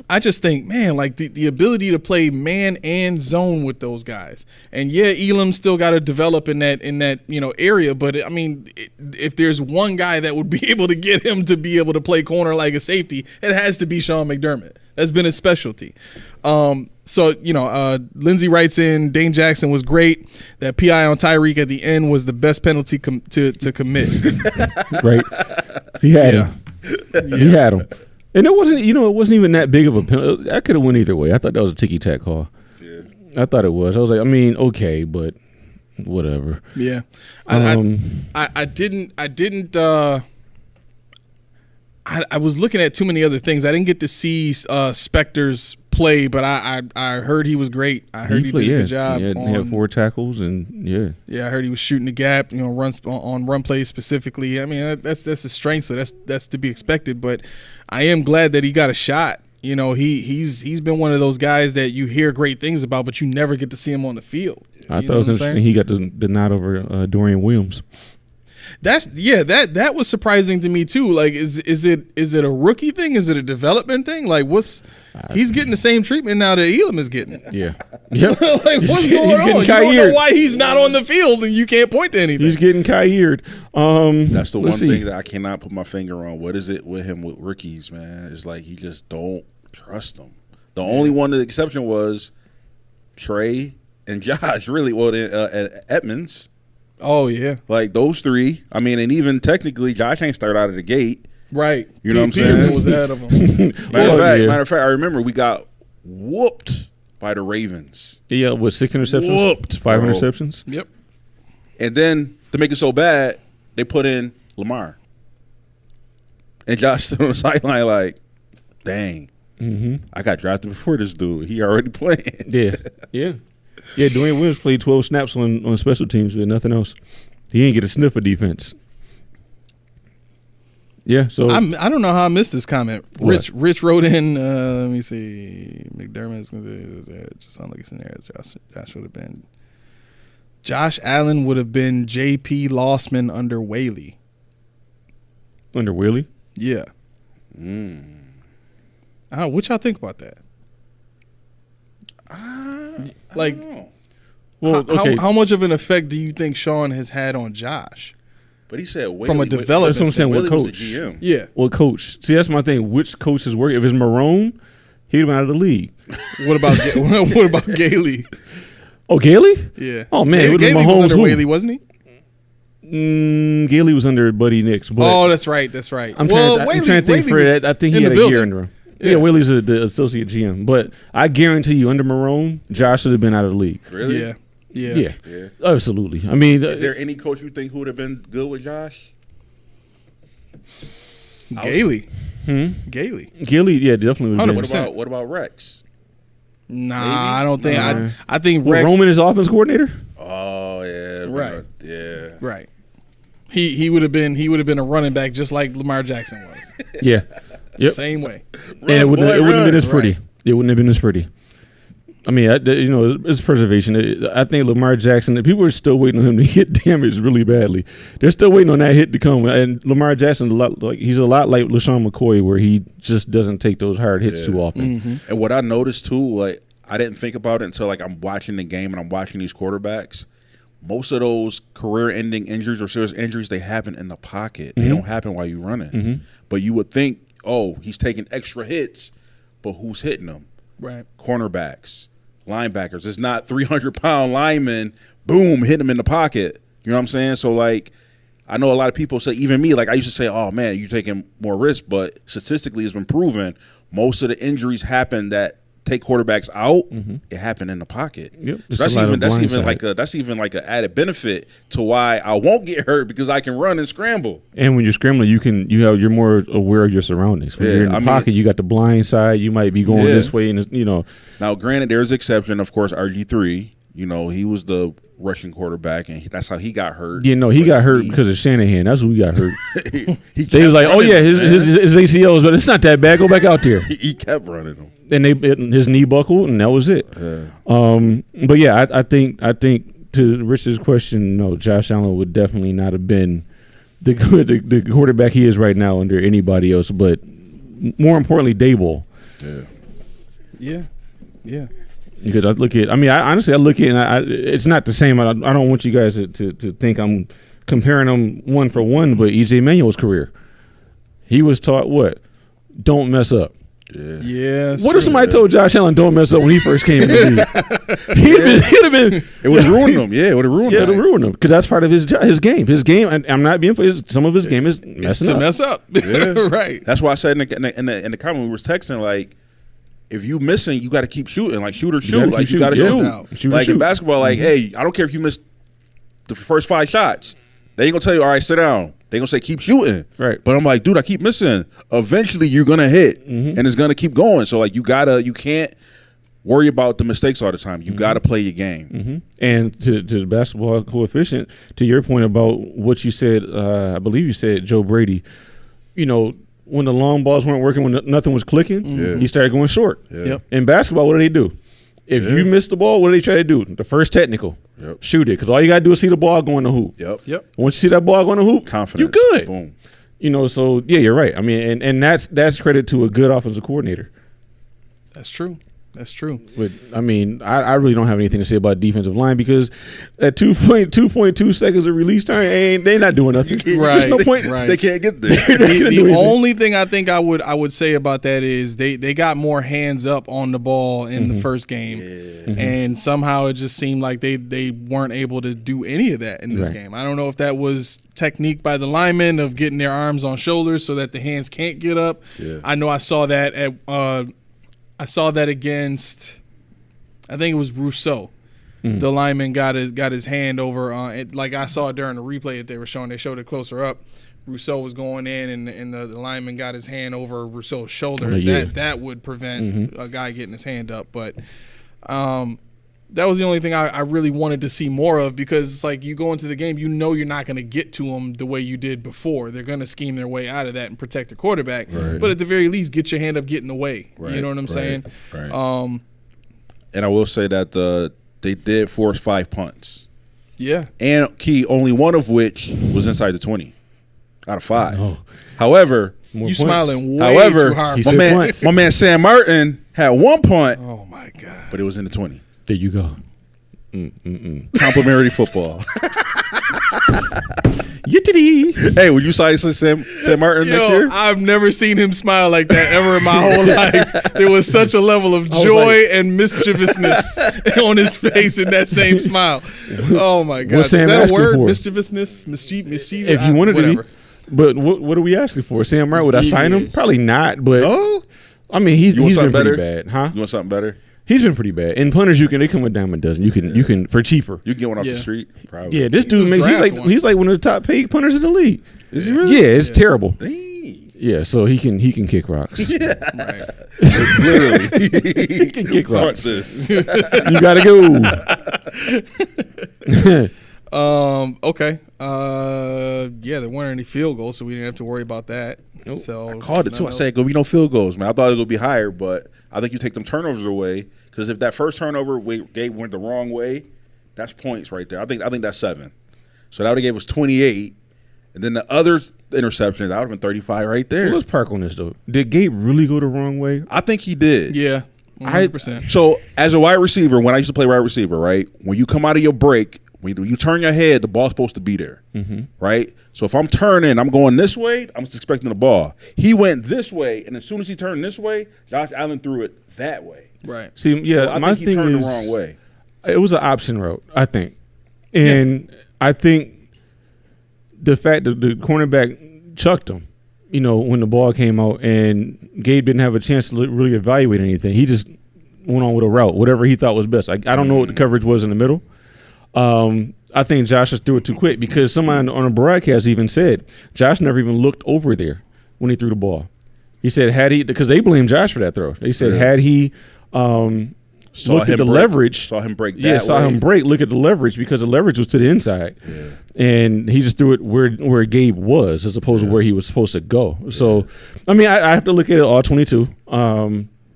S2: I just think, man, like the ability to play man and zone with those guys. And yeah, Elam's still got to develop in that area. But I mean, if there's one guy that would be able to get him to be able to play corner like a safety, it has to be Sean McDermott. That's been his specialty. So Lindsey writes in, Dane Jackson was great. That PI on Tyreek at the end was the best penalty to commit.
S4: Right. He had him. Yeah. He had him. And it wasn't even that big of a penalty. I could have went either way. I thought that was a ticky-tack call. Yeah. I thought it was. I was like, okay, but whatever.
S2: Yeah. I was looking at too many other things. I didn't get to see Spector's play, but I heard he was great. I heard he did a good job.
S4: He had 4 tackles, and
S2: yeah, I heard he was shooting the gap. Runs on run plays specifically. I mean, that's a strength, so that's to be expected. But I am glad that he got a shot. You know, he's been one of those guys that you hear great things about, but you never get to see him on the field.
S4: I thought it was interesting. He got the nod over Dorian Williams.
S2: That was surprising to me too. Like, is it a rookie thing? Is it a development thing? Like, he's getting the same treatment now that Elam is getting.
S4: Yeah. Yep.
S2: Like, what's going on? You don't know why he's not on the field, and you can't point to anything.
S4: He's getting Kyr'd.
S3: That's the one thing that I cannot put my finger on. What is it with him with rookies, man? It's like he just don't trust them. The only one, the exception was Trey and Josh. Really, well, Edmonds.
S2: Oh yeah,
S3: like those three. I mean, and even technically, Josh ain't started out of the gate.
S2: Right.
S3: You know what I'm
S2: Peterman
S3: saying?
S2: Was ahead of him.
S3: Matter of fact, I remember we got whooped by the Ravens.
S4: Yeah, with 6 interceptions,
S3: whooped,
S4: 5
S3: bro.
S4: interceptions.
S2: Yep.
S3: And then to make it so bad, they put in Lamar. And Josh stood on the sideline like, dang, I got drafted before this dude. He already playing.
S4: Yeah. Yeah, Dwayne Williams played 12 snaps on special teams with nothing else. He didn't get a sniff of defense. Yeah, so
S2: I don't know how I missed this comment.
S4: What?
S2: Rich wrote in. Let me see. McDermott is going to just sound like a scenario. Josh would have been. Josh Allen would have been J.P. Lossman under Whaley.
S4: Under Whaley?
S2: Yeah. What y'all think about that? Like,
S4: well, okay.
S2: how much of an effect do you think Sean has had on Josh?
S3: But he said Whaley,
S2: From a development
S4: that's what I'm saying,
S3: Whaley
S4: with
S3: was a
S4: coach.
S3: GM.
S2: Yeah.
S4: Well, coach. See, that's my thing. Which coach is working? If it's Marone, he'd have been out of the league.
S2: What about what about Gailey?
S4: Oh, Gailey?
S2: Yeah.
S4: Oh, man. It would have
S2: Gailey
S4: been
S2: was
S4: Mahomes.
S2: under
S4: Who?
S2: Whaley, wasn't he?
S4: Gailey was under Buddy Nix. But
S2: Oh, that's right.
S4: I'm trying to think for that. I think he had a year under him. Yeah, Whaley's the associate GM. But I guarantee you, under Marone, Josh should have been out of the league.
S3: Really?
S2: Yeah.
S4: Absolutely. I mean,
S3: Is there any coach you think who would have been good with Josh?
S2: Gailey. Gailey.
S4: Gailey, yeah, definitely. Would have been.
S2: 100%.
S3: What about Rex?
S2: Nah,
S3: Maybe?
S2: I don't think.
S4: Nah.
S2: I think
S4: Well,
S2: Rex.
S4: Roman is offense coordinator.
S3: Oh yeah,
S2: Right.
S3: Yeah.
S2: Right. He would have been a running back just like Lamar Jackson was.
S4: Yeah. Yep.
S2: Same way.
S4: And it wouldn't have been as pretty.
S2: Right.
S4: It wouldn't have been as pretty. I mean, it's preservation. I think Lamar Jackson, people are still waiting on him to get damaged really badly. They're still waiting on that hit to come. And Lamar Jackson, he's a lot like LaShawn McCoy, where he just doesn't take those hard hits too often.
S3: And what I noticed too, like I didn't think about it until like I'm watching the game and I'm watching these quarterbacks. Most of those career-ending injuries or serious injuries, they happen in the pocket. They don't happen while you're running. But you would think, oh, he's taking extra hits, but who's hitting them?
S2: Right.
S3: Cornerbacks, linebackers. It's not 300-pound linemen, boom, hit them in the pocket. You know what I'm saying? So, like, I know a lot of people say, even me, like I used to say, oh, man, you're taking more risks. But statistically, it's been proven most of the injuries happen that take quarterbacks out, it happened in the pocket.
S4: Yep.
S3: So that's even like an added benefit to why I won't get hurt because I can run and scramble.
S4: And when you're scrambling, you're more aware of your surroundings. When you're in the pocket, you got the blind side. You might be going this way, and
S3: Now, granted, there's an exception. Of course, RG3. He was the Russian quarterback, and that's how he got hurt.
S4: Yeah, no, he got hurt because of Shanahan. That's who he got hurt.
S3: They
S4: was like, oh yeah, his ACLs, but it's not that bad. Go back out there.
S3: He kept running them.
S4: And his knee buckled, and that was it. But yeah, I think to Rich's question, no, Josh Allen would definitely not have been the quarterback he is right now under anybody else. But more importantly, Daboll.
S2: Yeah.
S4: Because I look at, and it's not the same. I don't want you guys to think I'm comparing them one for one, but E.J. Manuel's career, he was taught what? Don't mess up.
S2: Yeah.
S4: What if somebody told Josh Allen don't mess up when he first came in the league? He'd have been.
S3: It would have ruined him. Yeah, it would have ruined him.
S4: Yeah, it would have ruined him because that's part of his game. His game. I'm not being. Some of his game is messing up.
S2: Mess up.
S3: Yeah.
S2: Right.
S3: That's why I said in the comment we were texting, like, if you missing, you got to keep shooting. Like, shoot or shoot. Like, you got to shoot. Like, in basketball, like, hey, I don't care if you missed the first 5 shots. They ain't going to tell you, all right, sit down. They going to say, keep shooting.
S4: Right.
S3: But I'm like, dude, I keep missing. Eventually, you're going to hit, and it's going to keep going. So, like, you can't worry about the mistakes all the time. You got to play your game.
S4: And to the basketball coefficient, to your point about what you said, I believe you said Joe Brady, when the long balls weren't working, when nothing was clicking, he started going short.
S2: Yep.
S4: In basketball, what do? If you miss the ball, what do they try to do? The first technical, shoot it, because all you got to do is see the ball go in the hoop.
S2: Yep.
S4: Once you see that ball go in the hoop,
S3: confidence,
S4: you good.
S3: Boom.
S4: You know, so yeah, you're right. I mean, and that's credit to a good offensive coordinator.
S2: That's true. That's true.
S4: But I mean, I really don't have anything to say about defensive line because at 2.2 seconds of release time, they're not doing nothing.
S2: Right.
S4: There's no point.
S2: Right.
S3: They can't get there.
S2: The only thing I think I would say about that is they got more hands up on the ball in the first game, and somehow it just seemed like they weren't able to do any of that in this game. I don't know if that was technique by the linemen of getting their arms on shoulders so that the hands can't get up.
S3: Yeah.
S2: I know I saw that against, I think it was Rousseau. The lineman got his hand over on like I saw it during the replay that they were showing. They showed it closer up. Rousseau was going in, and the lineman got his hand over Rousseau's shoulder. That would prevent a guy getting his hand up. But that was the only thing I really wanted to see more of, because it's like you go into the game, you know you're not going to get to them the way you did before. They're going to scheme their way out of that and protect the quarterback.
S3: Right.
S2: But at the very least, get your hand up getting away.
S3: Right,
S2: You know what I'm saying?
S3: Right. And I will say that they did force 5 punts.
S2: Yeah.
S3: And only one of which was inside the 20 out of 5.
S4: Oh.
S3: However,
S2: You smiling way too hard.
S3: My man Sam Martin had 1 punt,
S2: Oh, my God.
S3: but it was in the 20.
S4: There you go.
S3: Complimentary football.
S4: Yittity.
S3: Hey, would you sign Sam Martin next year?
S2: I've never seen him smile like that ever in my whole life. There was such a level of joy and mischievousness on his face in that same smile. Oh, my God. Is
S4: Sam
S2: that a
S4: asking
S2: word?
S4: for?
S2: Mischievousness? Mischievous?
S4: If you wanted
S2: whatever.
S4: to be. But what are we asking for? Sam Martin, would I sign him?
S2: devious.
S4: Probably not, but
S3: Oh,
S4: I mean, he's
S3: you want
S4: been
S3: something
S4: pretty
S3: better?
S4: bad. Huh?
S3: You want something better?
S4: He's been pretty bad. And punters, they come with dime a dozen. You can for cheaper.
S3: You can get one off
S2: Yeah.
S3: the street? Probably.
S4: Yeah, this dude
S2: just
S4: makes
S2: draft one.
S4: he's like one of the top paid punters in the league.
S3: Is he really?
S4: Yeah, it's terrible.
S3: Dang.
S4: Yeah, so he can kick rocks.
S2: Right.
S3: Literally.
S4: He can kick
S3: Punt
S4: rocks.
S3: this.
S4: You gotta go.
S2: Okay. Yeah, there weren't any field goals, so we didn't have to worry about that. So
S3: Called it too. I said it's gonna be no field goals, man. I thought it was gonna be higher, but I think you take them turnovers away, because if that first turnover Gabe went the wrong way, that's points right there. I think that's 7. So that would have gave us 28, and then the other interception that would have been 35 right there.
S4: Let's park on this though. Did Gabe really go the wrong way?
S3: I think he did.
S2: Yeah, 100%.
S3: So as a wide receiver, when I used to play wide receiver, right, when you come out of your break, when you turn your head, the ball's supposed to be there, right? So if I'm turning, I'm going this way, I'm just expecting the ball. He went this way, and as soon as he turned this way, Josh Allen threw it that way.
S2: Right.
S4: See, yeah,
S3: So I
S4: my
S3: think he
S4: thing
S3: turned
S4: is
S3: the wrong way.
S4: it was an option route, I think, and I think the fact that the cornerback chucked him, when the ball came out, and Gabe didn't have a chance to really evaluate anything. He just went on with a route, whatever he thought was best. I don't know what the coverage was in the middle. I think Josh just threw it too quick, because someone on a broadcast even said Josh never even looked over there when he threw the ball. He said because they blamed Josh for that throw. They said had he looked at the leverage,
S3: saw him break.
S4: him break. Look at the leverage, because the leverage was to the inside, and he just threw it where Gabe was, as opposed to where he was supposed to go. So, I mean, I have to look at it all 22.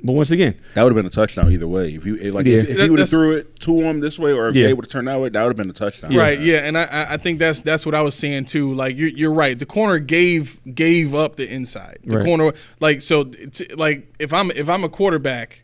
S4: But once again,
S3: that would have been a touchdown either way. If he would have threw it to him this way, or if Gabe would have turned that way, that would have been a touchdown.
S2: Right, yeah, and I think that's what I was saying too. Like you're right. The corner gave up the inside. The corner, like, so like if I'm a quarterback,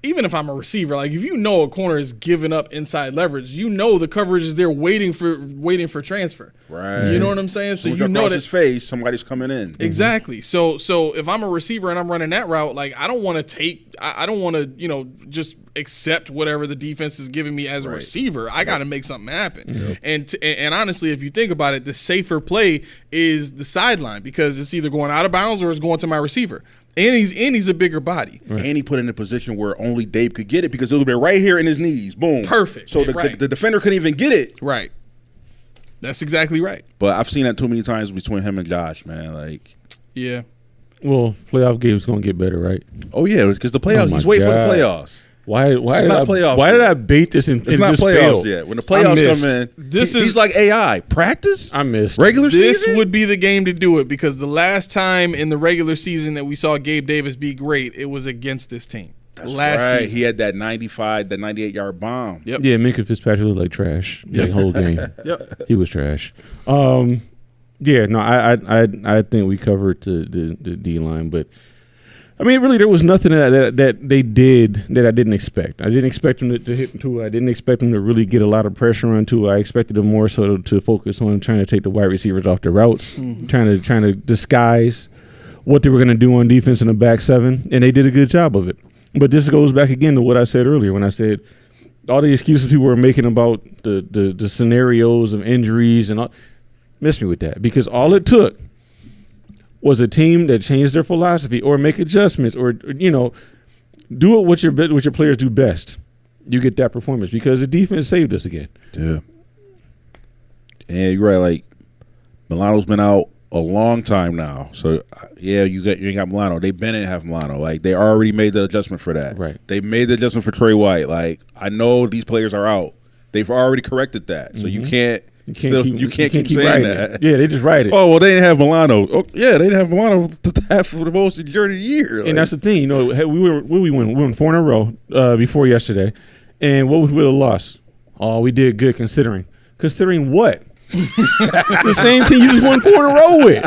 S2: even if I'm a receiver, like if a corner is giving up inside leverage, the coverage is there waiting for transfer.
S3: Right.
S2: You know what I'm saying? So
S3: you know that his face, somebody's coming in.
S2: Exactly. So if I'm a receiver and I'm running that route, like I don't want to just accept whatever the defense is giving me as a receiver. I got to make something happen. And honestly, if you think about it, the safer play is the sideline, because it's either going out of bounds or it's going to my receiver. And he's a bigger body.
S3: Right. And he put in a position where only Dave could get it, because it would be right here in his knees. Boom.
S2: Perfect.
S3: So the defender couldn't even get it.
S2: Right. That's exactly right.
S3: But I've seen that too many times between him and Josh, man. Like,
S2: yeah.
S4: Well, playoff game's gonna get better, right?
S3: Oh yeah, because the playoffs. He's waiting for the playoffs.
S4: Why
S3: It's
S4: did
S3: not playoffs
S4: why did
S3: yet.
S4: I bait this and
S3: It's not
S4: just
S3: playoffs
S4: failed?
S3: yet. When the playoffs
S4: missed.
S3: come in,
S2: This
S3: he's
S2: is-
S3: like AI. Practice?
S4: I missed.
S3: Regular
S2: This
S3: season?
S2: would be the game to do it because the last time in the regular season that we saw Gabe Davis be great, it was against this team. Last
S3: right.
S2: season.
S3: He had that 95, that 98-yard bomb.
S2: Yep.
S4: Yeah, Minka Fitzpatrick looked like trash the whole game.
S2: Yep.
S4: He was trash. Yeah, no, I think we covered the D line, but I mean, really, there was nothing that they did that I didn't expect. I didn't expect them to hit Tua. I didn't expect them to really get a lot of pressure on Tua. I expected them more so to focus on trying to take the wide receivers off the routes, trying to disguise what they were going to do on defense in the back seven, and they did a good job of it. But this goes back again to what I said earlier when I said all the excuses people were making about the scenarios of injuries and all. Miss me with that, because all it took was a team that changed their philosophy or make adjustments or do it what your players do best. You get that performance because the defense saved us again.
S3: Yeah. And you're right. Like, Milano's been out a long time now. So, yeah, you ain't got Milano. They didn't have Milano. Like, they already made the adjustment for that.
S4: Right.
S3: They made the adjustment for Trey White. Like, I know these players are out. They've already corrected that. So you can't keep saying that.
S4: Yeah, they just write it.
S3: Oh, well, they didn't have Milano. Oh, yeah, they didn't have Milano for the most majority of the year. Like,
S4: And that's the thing, we won 4 in a row before yesterday, and what would we have lost? Oh, we did good considering what? The same team you just won 4 in a row with.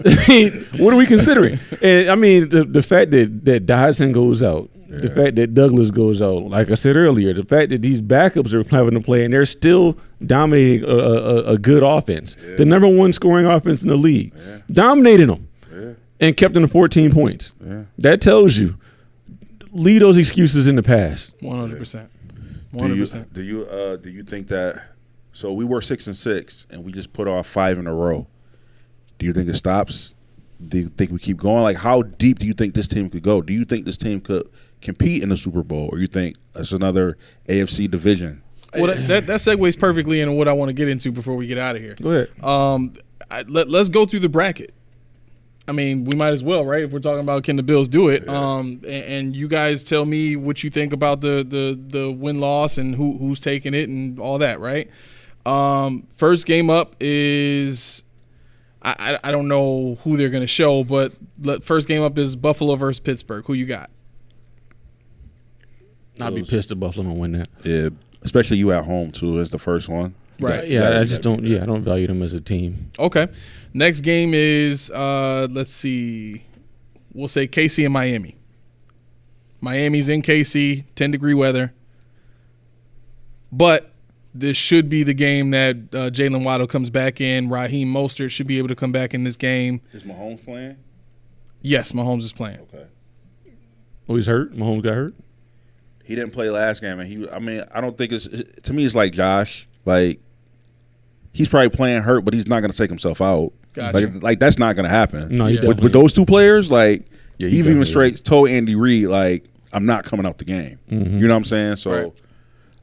S4: I mean, what are we considering? And I mean, the fact that Dodson goes out, the fact that Douglas goes out, like I said earlier, the fact that these backups are having to play and they're still dominating a good offense, the number 1 scoring offense in the league, dominated them, and kept them to 14 points. That tells you, leave those excuses in the past.
S2: 100%. 100%.
S3: Do you think that? So we were 6-6, and we just put off 5 in a row. Do you think it stops? Do you think we keep going? Like, how deep do you think this team could go? Do you think this team could compete in the Super Bowl, or you think it's another AFC division?
S2: Well, that segues perfectly into what I want to get into before we get out of here.
S4: Go ahead.
S2: Let's go through the bracket. I mean, we might as well, right? If we're talking about can the Bills do it, and you guys tell me what you think about the win-loss and who's taking it and all that, right? First game up is I don't know who they're going to show, but first game up is Buffalo versus Pittsburgh. Who you got?
S4: I'd be pissed if Buffalo don't win that.
S3: Yeah, especially you at home too. It's the first one.
S2: Right.
S4: Yeah, I just don't. Yeah, I don't value them as a team.
S2: Okay. Next game is let's see. We'll say KC and Miami. Miami's in KC, 10-degree weather. But this should be the game that Jalen Waddle comes back in. Raheem Mostert should be able to come back in this game.
S3: Is Mahomes playing?
S2: Yes, Mahomes is playing.
S3: Okay.
S4: Oh, he's hurt? Mahomes got hurt?
S3: He didn't play last game, and I don't think to me it's like Josh. Like, he's probably playing hurt, but he's not going to take himself out.
S2: Gotcha.
S3: Like that's not going to happen.
S4: No, he
S3: with those two players, like,
S4: Yeah,
S3: he
S4: he
S3: even
S4: definitely
S3: straight told Andy Reid, like, I'm not coming out the game.
S4: Mm-hmm.
S3: You know what I'm saying? So
S2: Right.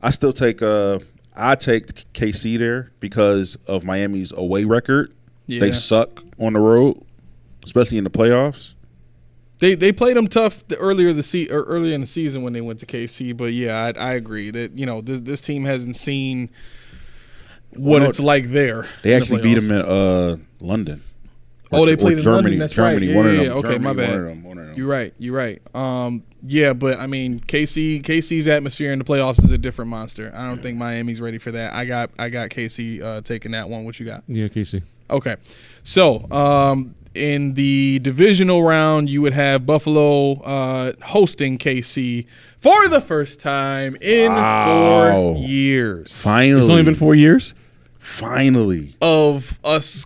S3: I still take I take KC there because of Miami's away record.
S2: Yeah.
S3: They suck on the road, especially in the playoffs.
S2: They played them tough earlier in the season when they went to KC, but yeah, I agree that this team hasn't seen what it's like there.
S3: They actually beat them in London.
S2: Oh, they played in
S3: Germany.
S2: London. That's
S3: Germany,
S2: right.
S3: one of
S2: Yeah,
S3: them.
S2: yeah. Okay,
S3: Germany,
S2: my bad.
S3: One of them.
S2: You're right. Yeah, but I mean, KC's atmosphere in the playoffs is a different monster. I don't think Miami's ready for that. I got KC taking that one. What you got?
S4: Yeah, KC.
S2: Okay, so in the divisional round, you would have Buffalo hosting KC for the first time in 4 years.
S3: Finally.
S4: It's only been 4 years?
S3: Finally.
S2: Of us,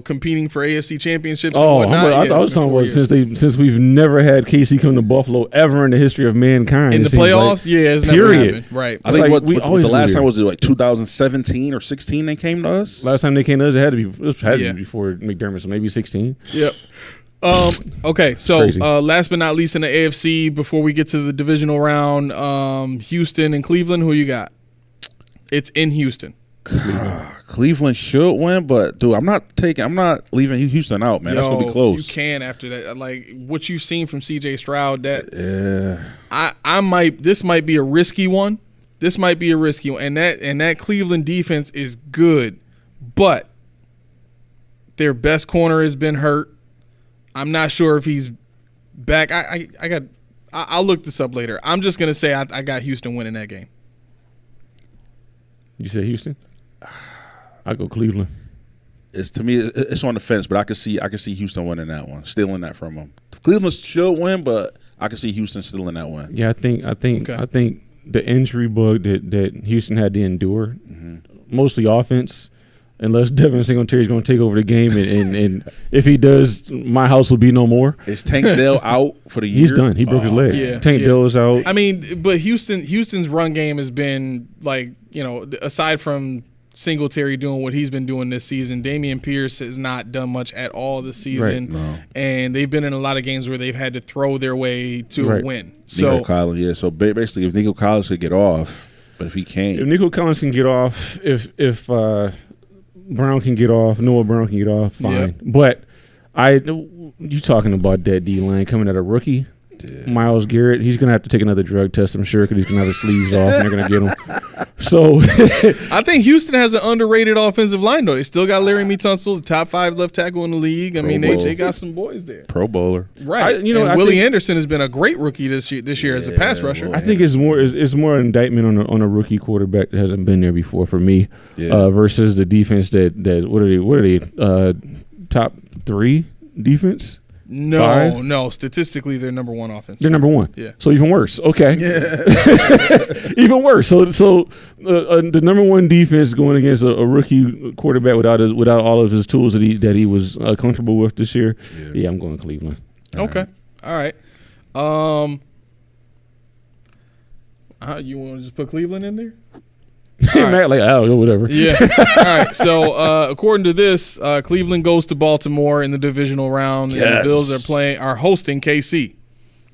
S2: competing for AFC championships and
S4: Oh,
S2: whatnot.
S4: I
S2: Yeah,
S4: was
S2: it's been
S4: talking
S2: 4
S4: about
S2: years.
S4: since we've never had KC come to Buffalo ever in the history of mankind.
S2: In
S4: it
S2: the
S4: seems
S2: playoffs,
S4: like.
S2: yeah, it's never
S4: Period.
S2: happened. Right.
S3: I think
S4: like
S3: what
S4: we always
S3: the last
S4: do.
S3: time was it like 2017 or 16 they came to us?
S4: Last time they came to us, it had to be
S2: Yeah.
S4: before McDermott, so maybe 16.
S2: Yep. Okay, so
S4: Crazy.
S2: last but not least in the AFC, before we get to the divisional round, Houston and Cleveland, who you got? It's in Houston.
S3: Cleveland should win, but dude, I'm not leaving Houston out, man. That's gonna be close.
S2: You can after that. Like what you've seen from CJ Stroud, this might be a risky one. This might be a risky one. And that Cleveland defense is good, but their best corner has been hurt. I'm not sure if he's back. I'll look this up later. I'm just gonna say I got Houston winning that game.
S4: You said Houston? I go Cleveland.
S3: To me, it's on the fence, but I can see Houston winning that one, stealing that from them. Cleveland should win, but I can see Houston stealing that win.
S4: Yeah, I think the injury bug that Houston had to endure, mostly offense, unless Devin Singletary is going to take over the game, and if he does, my house will be no more.
S3: Is Tank Dell out for the year?
S4: He's done. He broke his leg.
S2: Yeah,
S4: Tank Dell is out.
S2: I mean, but Houston's run game has been like, aside from Singletary doing what he's been doing this season, Dameon Pierce has not done much at all this season, and they've been in a lot of games where they've had to throw their way to a win.
S3: Nico Collins, so basically, if Nico Collins could get off, but if he can't,
S4: if Nico Collins can get off, if Brown can get off, Noah Brown can get off, fine.
S2: Yep.
S4: But you talking about that D-line coming at a rookie? Yeah. Myles Garrett, he's going to have to take another drug test, I'm sure, because he's going to have his sleeves off and they're going to get him. So
S2: I think Houston has an underrated offensive line, though. They still got Larry Tunsil, top 5 left tackle in the league. I mean, they got some boys there.
S3: Pro Bowler.
S2: Right. Willie Anderson has been a great rookie this year as a pass rusher.
S4: I think it's more an indictment on a rookie quarterback that hasn't been there before for me, versus the defense that what are they top 3 defense?
S2: No. Statistically, they're number 1 offense.
S4: They're number 1.
S2: Yeah.
S4: So even worse. Okay. Yeah. Even worse. So the number 1 defense going against a rookie quarterback without all of his tools that he was comfortable with this year. Yeah, I'm going Cleveland.
S2: Okay. All right. You want to just put Cleveland in there?
S4: Matt, whatever.
S2: Yeah. All right. So according to this, Cleveland goes to Baltimore in the divisional round, and the Bills are hosting KC.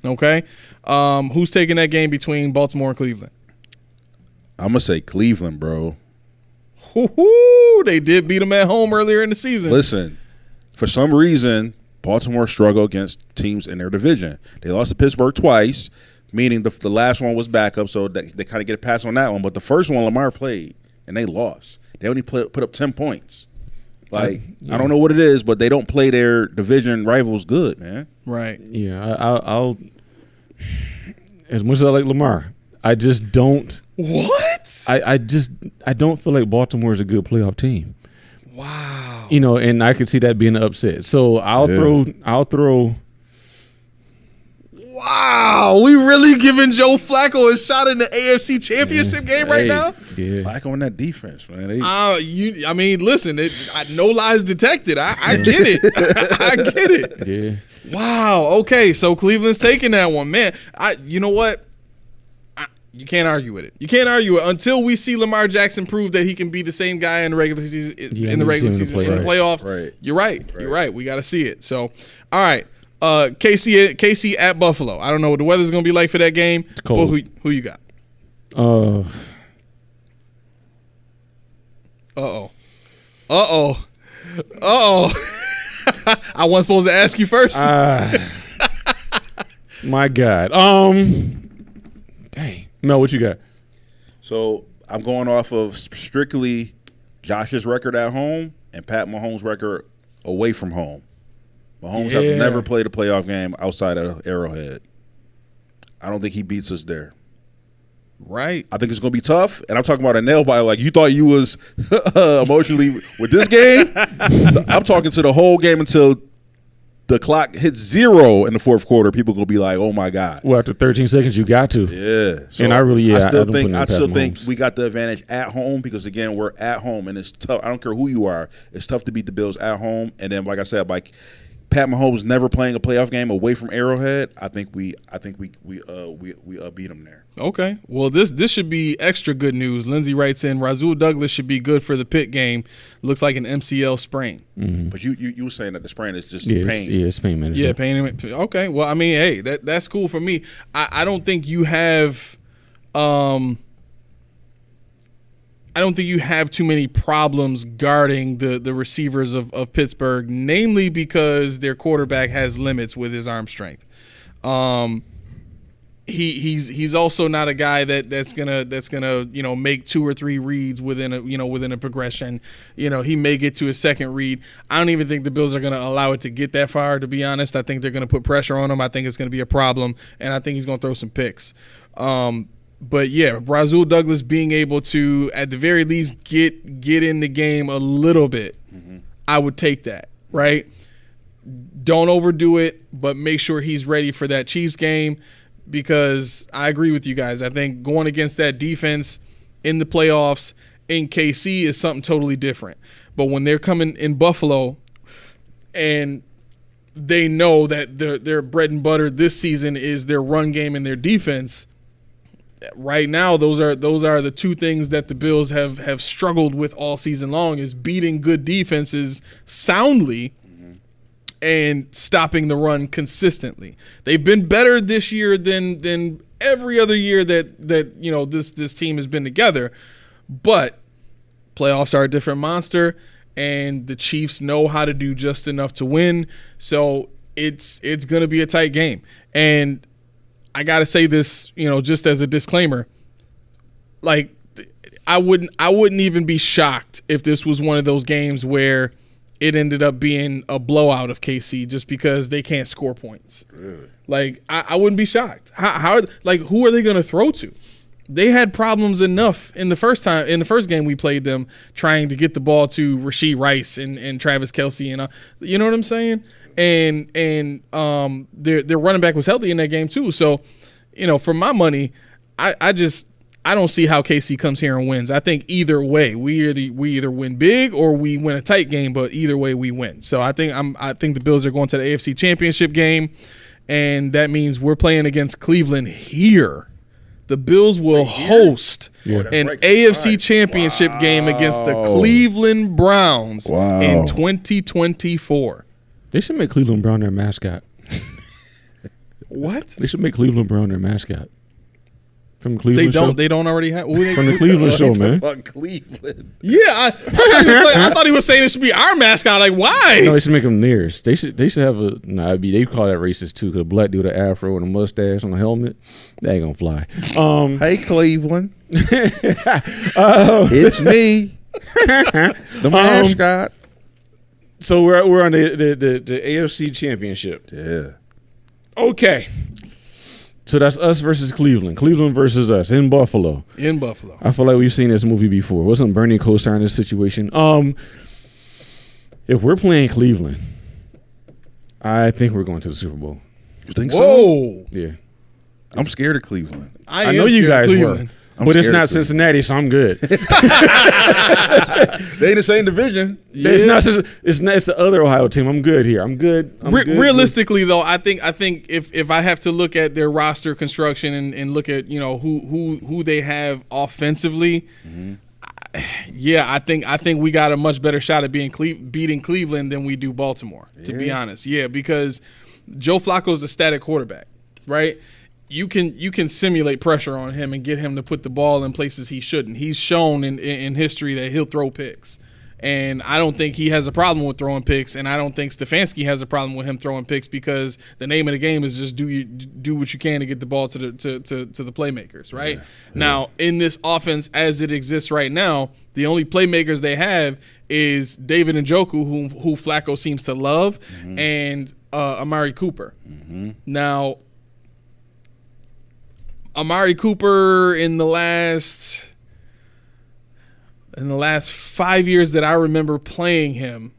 S2: Okay. Who's taking that game between Baltimore and Cleveland?
S3: I'm gonna say Cleveland, bro.
S2: They did beat them at home earlier in the season.
S3: Listen, for some reason, Baltimore struggled against teams in their division. They lost to Pittsburgh twice. Meaning the last one was backup, so they kind of get a pass on that one. But the first one, Lamar played, and they lost. They only put up 10 points. I don't know what it is, but they don't play their division rivals good, man.
S2: Right.
S4: Yeah, I'll as much as I like Lamar, I just don't.
S2: What?
S4: I don't feel like Baltimore is a good playoff team.
S2: Wow.
S4: And I could see that being an upset. So I'll throw.
S2: Wow, we really giving Joe Flacco a shot in the AFC Championship game right now?
S3: Yeah. Flacco in that defense, man.
S2: Listen, no lies detected. I get it. I get it.
S4: Yeah.
S2: Wow. Okay, so Cleveland's taking that one, man. You know what? You can't argue with it. You can't argue it until we see Lamar Jackson prove that he can be the same guy in the regular season. In the playoffs,
S3: right.
S2: You're right. You're right. We got to see it. So, all right. KC at Buffalo. I don't know what the weather's going to be like for that game.
S4: It's cold.
S2: But who you got?
S4: Uh-oh.
S2: I wasn't supposed to ask you first.
S4: My God. Dang. Mel, what you got?
S3: So I'm going off of strictly Josh's record at home and Pat Mahomes' record away from home. Mahomes have never played a playoff game outside of Arrowhead. I don't think he beats us there.
S2: Right.
S3: I think it's going to be tough, and I'm talking about a nail biter. Like, you thought you was emotionally with this game? I'm talking to the whole game until the clock hits 0 in the fourth quarter. People going to be like, oh, my God.
S4: Well, after 13 seconds, you got to.
S3: Yeah. So
S4: and I
S3: still think we got the advantage at home because, again, we're at home, and it's tough. I don't care who you are. It's tough to beat the Bills at home. And then, like I said, Pat Mahomes never playing a playoff game away from Arrowhead. I think we beat him there.
S2: Okay. Well, this should be extra good news. Lindsay writes in, Rasul Douglas should be good for the Pitt game. Looks like an MCL sprain.
S4: Mm-hmm.
S3: But you were saying that the sprain is just pain.
S4: It's pain management.
S2: Yeah, pain. Okay. Well, I mean, hey, that's cool for me. I don't think you have I don't think you have too many problems guarding the receivers of Pittsburgh, namely because their quarterback has limits with his arm strength. He's also not a guy that's gonna make 2 or 3 reads within a progression. He may get to a second read. I don't even think the Bills are gonna allow it to get that far, to be honest. I think they're gonna put pressure on him. I think it's gonna be a problem, and I think he's gonna throw some picks. But yeah, Rasul Douglas being able to at the very least get in the game a little bit, I would take that, right? Don't overdo it, but make sure he's ready for that Chiefs game. Because I agree with you guys. I think going against that defense in the playoffs in KC is something totally different. But when they're coming in Buffalo and they know that their bread and butter this season is their run game and their defense, right now those are the two things that the Bills have struggled with all season long, is beating good defenses soundly and stopping the run consistently. They've been better this year than every other year that this team has been together. But playoffs are a different monster, and the Chiefs know how to do just enough to win. So it's going to be a tight game. And I got to say this, just as a disclaimer, like I wouldn't even be shocked if this was one of those games where it ended up being a blowout of KC just because they can't score points.
S3: Really?
S2: Like, I wouldn't be shocked. Who are they going to throw to? They had problems enough in the first game we played them trying to get the ball to Rashee Rice and Travis Kelce, and you know what I'm saying? And their running back was healthy in that game too. So, for my money, I don't see how KC comes here and wins. I think either way, we either win big or we win a tight game, but either way we win. So I think the Bills are going to the AFC Championship game, and that means we're playing against Cleveland here. The Bills will host an AFC Championship game against the Cleveland Browns in 2024.
S4: They should make Cleveland Brown their mascot.
S2: What?
S4: They should make Cleveland Brown their mascot. From Cleveland
S2: They don't already have.
S4: From the Cleveland show, man.
S3: Fuck Cleveland.
S2: Yeah, I thought he was saying it should be our mascot. Like, why?
S4: No, they should make them theirs. They should have a. Nah, they call that racist too. Because a black dude with an afro and a mustache on a helmet, that ain't gonna fly.
S3: Hey, Cleveland. It's me, the mascot.
S4: So we're on the AFC Championship.
S3: Yeah.
S4: Okay. So that's us versus Cleveland. Cleveland versus us in Buffalo.
S2: In Buffalo.
S4: I feel like we've seen this movie before. Wasn't Bernie co-star in this situation? If we're playing Cleveland, I think we're going to the Super Bowl.
S3: You think so?
S2: Whoa.
S4: Yeah.
S3: I'm scared of Cleveland.
S4: I know you guys were. But it's not Cincinnati, so I'm good.
S3: They in the same division.
S4: Yeah. It's the other Ohio team. I'm good here. I'm good.
S2: Realistically, though, I think if I have to look at their roster construction and look at who they have offensively, I think we got a much better shot at beating Cleveland than we do Baltimore. To be honest, because Joe Flacco's a static quarterback, right? You can simulate pressure on him and get him to put the ball in places he shouldn't. He's shown in history that he'll throw picks. And I don't think he has a problem with throwing picks, and I don't think Stefanski has a problem with him throwing picks, because the name of the game is just do what you can to get the ball to the playmakers, right? Yeah. Now, in this offense as it exists right now, the only playmakers they have is David Njoku, who Flacco seems to love, and Amari Cooper. Now, Amari Cooper in the last 5 years that I remember playing him,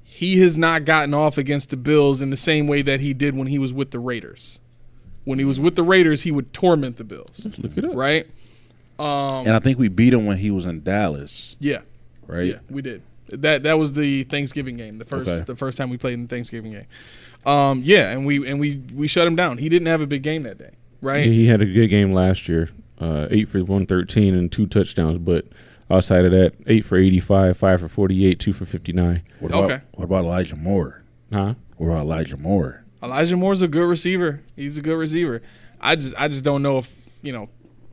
S2: he has not gotten off against the Bills in the same way that he did when he was with the Raiders. When he was with the Raiders, he would torment the Bills.
S4: Look it up.
S2: Right?
S3: And I think we beat him when he was in Dallas.
S2: Yeah.
S3: Right?
S2: Yeah, we did. That was the Thanksgiving game, the first time we played in the Thanksgiving game. And we shut him down. He didn't have a big game that day. Right?
S4: He had a good game last year, 8 for 113 and 2 touchdowns. But outside of that, 8 for 85, 5 for 48, 2 for 59.
S3: What about Elijah Moore?
S4: Huh?
S3: What about Elijah Moore?
S2: Elijah Moore's a good receiver. He's a good receiver. I just don't know if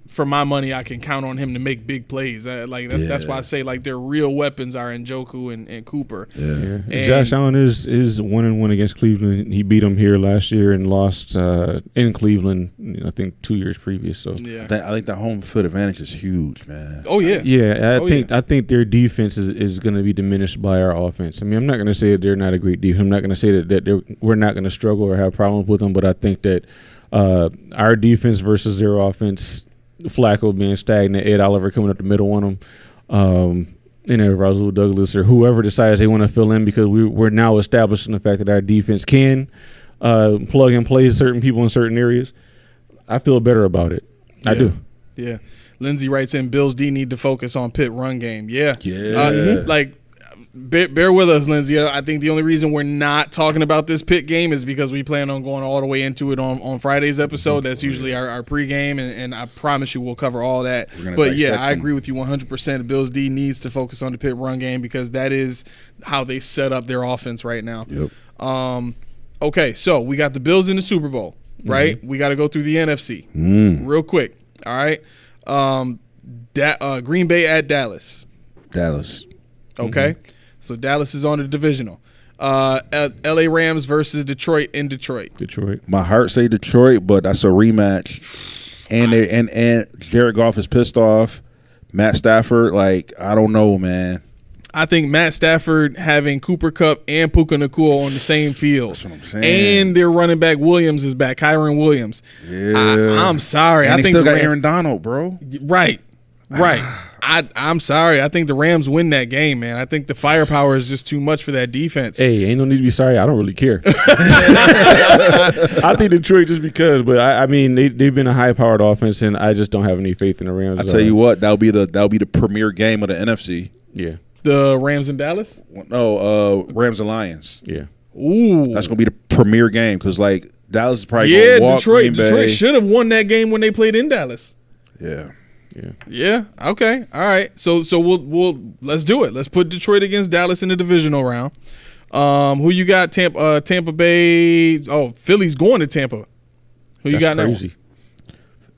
S2: for my money, I can count on him to make big plays. That's why I say like their real weapons are Njoku and Cooper.
S4: Yeah. Josh Allen is 1-1 against Cleveland. He beat them here last year and lost in Cleveland. I think 2 years previous. So
S2: yeah,
S3: I think the home field advantage is huge, man.
S2: Oh yeah,
S4: yeah. I think their defense is going to be diminished by our offense. I mean, I'm not going to say that they're not a great defense. I'm not going to say that we're not going to struggle or have problems with them. But I think that our defense versus their offense. Flacco being stagnant, Ed Oliver coming up the middle on him, Rasul Douglas or whoever decides they want to fill in, because we're now establishing the fact that our defense can plug and play certain people in certain areas. I feel better about it.
S2: Yeah.
S4: I do.
S2: Yeah. Lindsay writes in, Bills D need to focus on Pitt run game. Yeah. Bear with us, Lindsay. I think the only reason we're not talking about this Pitt game is because we plan on going all the way into it on Friday's episode. That's usually our pregame, and I promise you we'll cover all that. But yeah, I agree with you 100%. The Bills D needs to focus on the Pitt run game because that is how they set up their offense right now.
S3: Yep.
S2: Okay, so we got the Bills in the Super Bowl, right? We got to go through the NFC real quick. All right. Green Bay at Dallas. Okay. So Dallas is on the divisional. LA Rams versus Detroit in Detroit.
S3: My heart say Detroit, but that's a rematch. And Jared Goff is pissed off. Matt Stafford, I don't know, man.
S2: I think Matt Stafford having Cooper Kupp and Puka Nacua on the same field.
S3: That's what I'm saying.
S2: And their running back Williams is back, Kyron Williams.
S3: Yeah.
S2: I'm sorry.
S3: And
S2: I
S3: they
S2: think
S3: still got Aaron Donald, bro.
S2: Right. I'm sorry. I think the Rams win that game, man. I think the firepower is just too much for that defense.
S4: Hey, ain't no need to be sorry. I don't really care. I think Detroit just because, but I mean they've been a high-powered offense, and I just don't have any faith in the Rams.
S3: I tell you what, that'll be the premier game of the NFC.
S4: Yeah.
S2: The Rams in Dallas?
S3: No, Rams and Lions.
S4: Yeah.
S2: Ooh.
S3: That's gonna be the premier game because Dallas is probably gonna walk Green Bay.
S2: Detroit should have won that game when they played in Dallas.
S3: Yeah.
S2: Okay. All right. So we'll let's do it. Let's put Detroit against Dallas in the divisional round. Who you got? Tampa Bay. Oh, Philly's going to Tampa. Who you got
S4: crazy.
S2: now?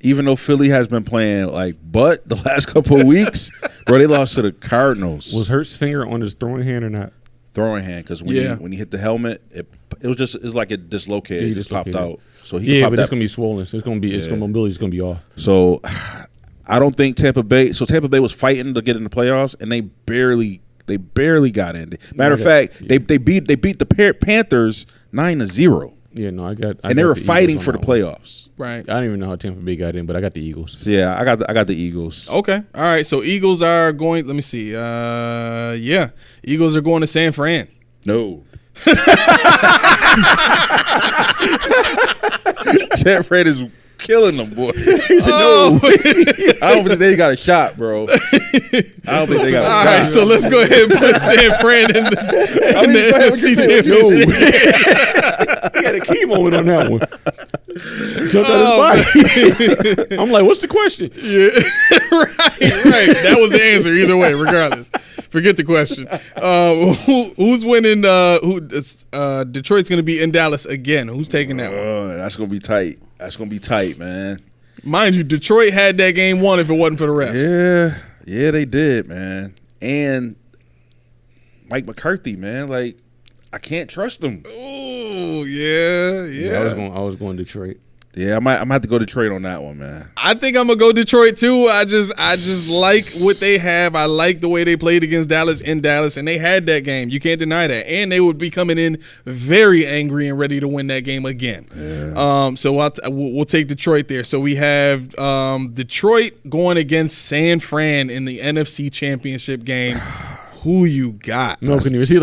S3: Even though Philly has been playing butt the last couple of weeks, bro, they lost to the Cardinals.
S4: Was Hurts' finger on his throwing hand or not?
S3: Throwing hand, because when he hit the helmet, it's like it dislocated.
S4: Yeah,
S3: it just popped out. So
S4: it's gonna be swollen. So mobility's gonna be off.
S3: So I don't think Tampa Bay. So Tampa Bay was fighting to get in the playoffs, and they barely got in. Matter of fact, they beat the Panthers 9-0.
S4: Yeah, no,
S3: and they were fighting for the playoffs.
S2: Right.
S4: I don't even know how Tampa Bay got in, but I got the Eagles.
S3: So yeah, I got the Eagles.
S2: Okay. All right. So Eagles are going. Let me see. Eagles are going to San Fran.
S3: No. San Fran is killing them, boy. He said no. I don't think they got a shot, bro. I don't think they got a shot.
S2: All right, so let's go ahead and put San Fran in the NFC Championship.
S4: He had a key moment on that one. Jumped out his body. I'm like, what's the question?
S2: Yeah, right. That was the answer either way, regardless. Forget the question. Who's winning? Detroit's going to be in Dallas again. Who's taking that one?
S3: That's going to be tight. That's going to be tight, man.
S2: Mind you, Detroit had that game won if it wasn't for the refs.
S3: Yeah, they did, man. And Mike McCarthy, man, I can't trust him.
S2: Oh, yeah.
S4: I was going Detroit.
S3: Yeah, I might have to go Detroit on that one, man.
S2: I think I'm gonna go Detroit too. I just like what they have. I like the way they played against Dallas in Dallas, and they had that game. You can't deny that. And they would be coming in very angry and ready to win that game again. Yeah. So we'll take Detroit there. So we have Detroit going against San Fran in the NFC Championship game. Who you got?
S4: No, can you see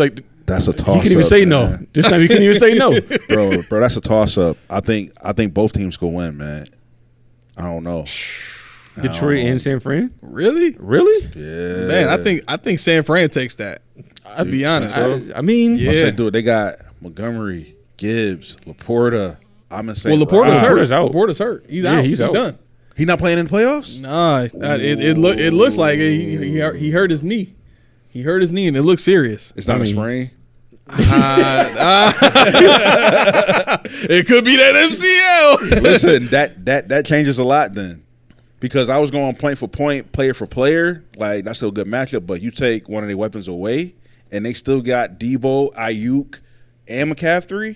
S3: that's a toss-up.
S4: He can even say no. This time he couldn't even say no.
S3: Bro, that's a toss-up. I think both teams could win, man. I don't know.
S4: Detroit and San Fran?
S2: Really?
S3: Yeah.
S2: Man, I think San Fran takes that. To be honest.
S4: I mean,
S2: yeah.
S3: Dude, they got Montgomery, Gibbs, Laporta. I'm in St.
S2: Laporta's hurt.
S4: Laporta's out.
S2: Laporta's hurt. He's out. He's
S4: out.
S2: done.
S3: He not playing in the playoffs?
S2: Nah, it looks like he hurt his knee. He hurt his knee, and it looks serious.
S3: It's not a sprain?
S2: It could be that MCL.
S3: Listen, that changes a lot then. Because I was going point for point, player for player. Like, that's still a good matchup. But you take one of their weapons away, and they still got Debo, Ayuk, and McCaffrey,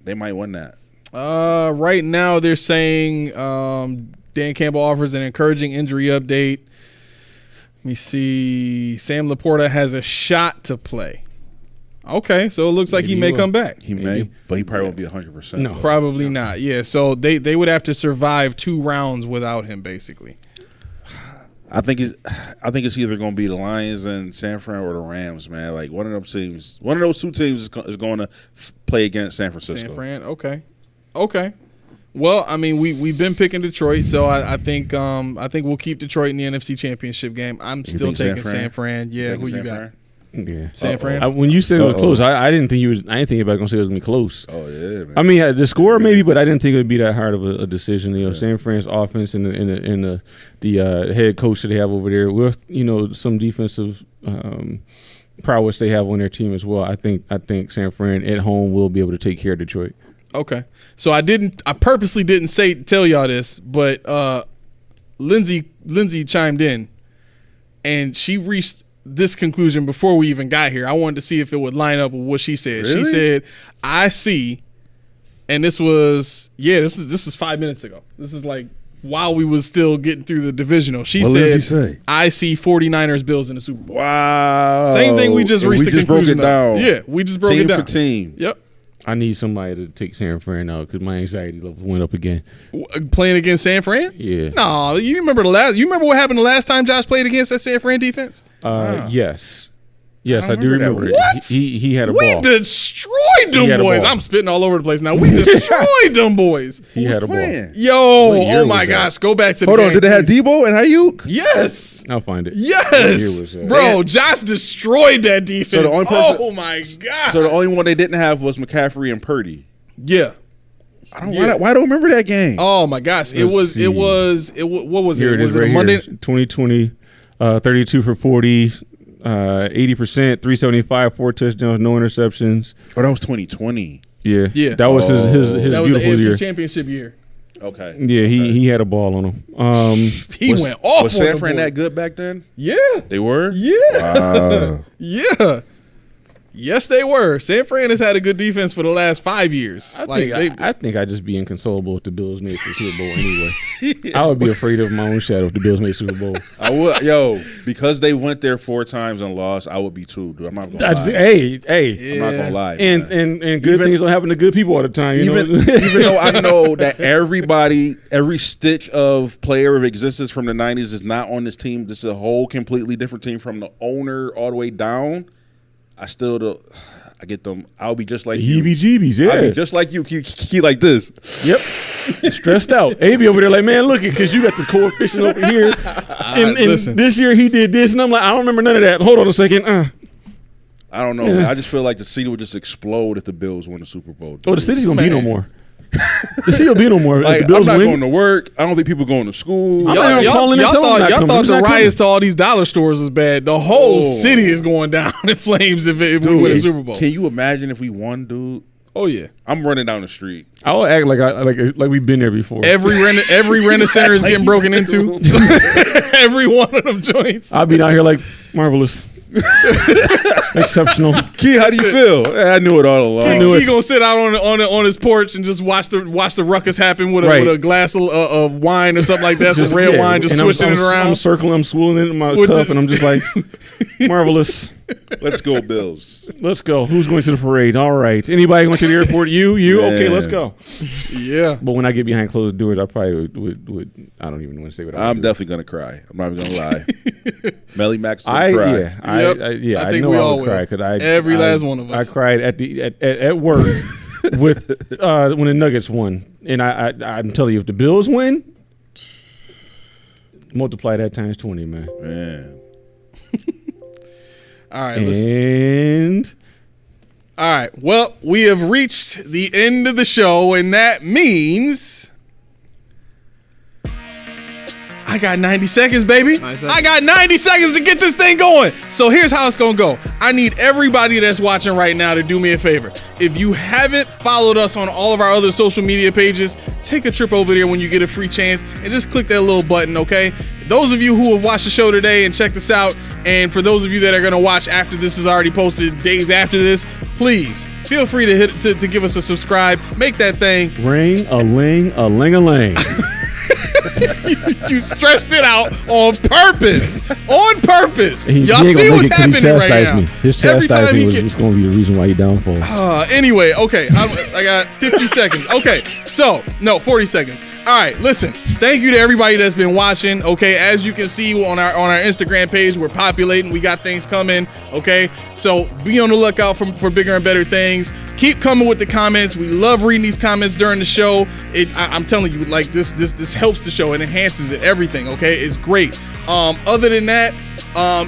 S3: they might win that.
S2: Right now they're saying Dan Campbell offers an encouraging injury update. Let me see. Sam Laporta has a shot to play. Okay, so it looks like he may come back.
S3: He may, but he probably won't be 100%.
S2: No, probably not. Yeah, so they would have to survive 2 rounds without him, basically.
S3: I think it's either going to be the Lions and San Fran or the Rams, man. Like one of those two teams is going to play against San Francisco.
S2: San Fran, okay. Well, I mean, we've been picking Detroit, so I think we'll keep Detroit in the NFC Championship game. I'm still taking San Fran. Yeah, who you got?
S4: Yeah,
S2: San Fran.
S4: When you said it was close, I didn't think I didn't think anybody was gonna say it was gonna be close.
S3: Oh yeah, man.
S4: I mean, the score maybe, but I didn't think it would be that hard of a decision. You know, San Fran's offense and the head coach that they have over there with some defensive prowess they have on their team as well. I think San Fran at home will be able to take care of Detroit.
S2: Okay, so I purposely didn't tell y'all this, but Lindsay chimed in, and she reached this conclusion before we even got here. I wanted to see if it would line up with what she said.
S3: Really?
S2: She said, "I see," and this is 5 minutes ago. This is like while we was still getting through the divisional. She
S3: What
S2: said,
S3: did she say?
S2: "I see 49ers Bills in the Super Bowl."
S3: Wow.
S2: Same thing. We just reached the conclusion.
S3: Broke it down.
S2: Yeah, we just broke
S3: team
S2: it down.
S3: for team.
S2: Yep.
S4: I need somebody to take San Fran out because my anxiety level went up again.
S2: Playing against San Fran?
S4: Yeah.
S2: No, you remember what happened the last time Josh played against that San Fran defense?
S4: Yes, I do remember it.
S2: What?
S4: He had a
S2: We
S4: ball.
S2: destroyed them
S4: had a
S2: boys.
S4: ball.
S2: I'm spitting all over the place now. We destroyed them boys.
S4: He had a ball.
S3: Playing?
S2: Yo, oh my gosh, go back to the
S3: Hold on,
S2: game,
S3: did they have
S2: please.
S3: Debo and Ayuk?
S2: Yes.
S4: I'll find it.
S2: Yes.
S4: was,
S2: Bro, Josh destroyed that defense.
S3: So the only person-
S2: oh my God.
S3: So the only one they didn't have was McCaffrey and Purdy.
S2: Yeah.
S3: Why don't remember that game?
S2: Oh my gosh. What was
S4: Here
S2: it? Was
S4: it is
S2: it
S4: right
S2: a Monday?
S4: here. 2020, 32 for 40, 80%, 375, 4 touchdowns, no interceptions.
S3: Oh, that was 2020.
S4: Yeah.
S2: Yeah.
S4: That was his
S2: That was the
S4: beautiful
S2: AFC
S4: year.
S2: Championship year.
S3: Okay.
S4: Yeah, he had a ball on him.
S2: He went off.
S3: Was
S2: on
S3: San
S2: the
S3: Fran
S2: boys.
S3: that good back then?
S2: Yeah.
S3: They were?
S2: Yeah.
S3: Wow.
S2: Yeah. Yes, they were. San Fran has had a good defense for the last 5 years.
S4: I think I'd just be inconsolable if the Bills made the Super Bowl anyway. I would be afraid of my own shadow if the Bills made Super Bowl.
S3: I would, because they went there 4 times and lost, I would be too, dude. I'm not gonna lie.
S4: Hey.
S3: I'm not gonna lie.
S4: And
S3: man.
S4: good things don't happen to good people all the time.
S3: Even though I know that every stitch of player of existence from the 90s is not on this team. This is a whole completely different team from the owner all the way down. I get them. I'll be just like you.
S4: Heebie-jeebies, yeah.
S3: I'll be just like you. Key like this.
S4: Yep. Stressed out. A.B. over there like, man, look it, because you got the coefficient over here. And
S2: listen.
S4: this year he did this, and I'm like, I don't remember none of that. Hold on a second.
S3: I don't know. Man. I just feel like the city would just explode if the Bills win the Super Bowl.
S4: Oh, the city's going to be no more. The city will be no more.
S3: Like,
S4: the Bills
S3: I'm not
S4: win.
S3: going to work. I don't think people going to school.
S2: Y'all thought the riots to all these dollar stores was bad. The whole city is going down in flames if we win the Super Bowl.
S3: Can you imagine if we won, dude?
S2: Oh yeah,
S3: I'm running down the street.
S4: I will act like we've been there before.
S2: Every rent center is getting broken into. Every one of them joints.
S4: I'll be down here like marvelous. Exceptional.
S3: Key, how do you feel? I knew it all along.
S2: He gonna sit out on his porch and just watch the ruckus happen with a glass of wine or something like that, some red wine, just swishing it around.
S4: I'm circling, I'm swirling it in my cup, and I'm just like, marvelous.
S3: Let's go, Bills.
S4: Let's go. Who's going to the parade? All right. Anybody going to the airport? You?
S3: Man.
S4: Okay, let's go.
S2: Yeah.
S4: But when I get behind closed doors, I probably would I don't even want to say what
S3: I'm definitely going to cry. I'm not even going to lie. Melly Mac's going to cry.
S2: I think
S4: know
S2: we
S4: I
S2: all
S4: would
S2: will.
S4: cry because
S2: Every last one of us.
S4: I cried at work with when the Nuggets won, and I'm telling you, if the Bills win, multiply that times 20, man.
S2: All right, all right. Well, we have reached the end of the show, and that means I got 90 seconds, baby.
S5: 90 seconds.
S2: I got 90 seconds to get this thing going. So here's how it's going to go. I need everybody that's watching right now to do me a favor. If you haven't followed us on all of our other social media pages, take a trip over there when you get a free chance and just click that little button, okay? Those of you who have watched the show today and checked us out, and for those of you that are going to watch after this is already posted, days after this, please feel free to hit to give us a subscribe. Make that thing
S4: Ring a ling a ling a ling.
S2: You stretched it out on purpose. On purpose.
S4: He
S2: Y'all
S4: ain't
S2: see
S4: gonna
S2: what's
S4: make it 'cause he
S2: happening right
S4: chastised
S2: now.
S4: me. His
S2: Every time
S4: chastisement
S2: he
S4: was going to be the reason why he downfall.
S2: Anyway, okay, I got 50 seconds. Okay, so, no, 40 seconds. All right, listen, thank you to everybody that's been watching, okay? As you can see on our Instagram page, we're populating. We got things coming, okay? So be on the lookout for bigger and better things. Keep coming with the comments. We love reading these comments during the show. I'm telling you, like, this helps the show and enhances it, everything, okay? It's great. Other than that,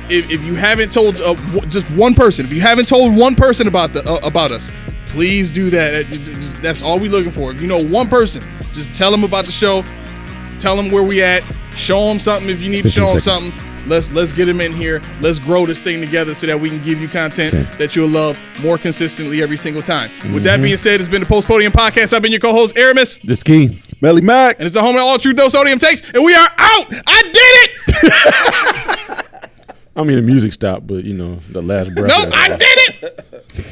S2: if you haven't told just one person, if you haven't told one person about us, please do that. That's all we're looking for. If you know one person, just tell them about the show. Tell them where we at. Show them something if you need to show them something. Let's get them in here. Let's grow this thing together so that we can give you content that you'll love more consistently every single time. With that being said, it's been the Post Podium Podcast. I've been your co-host, Aramis.
S4: This key.
S3: Melly Mac.
S2: And it's the home of all true dose sodium takes. And we are out. I did it.
S4: I mean, the music stopped, but, you know, the last breath.
S2: Nope, I did it.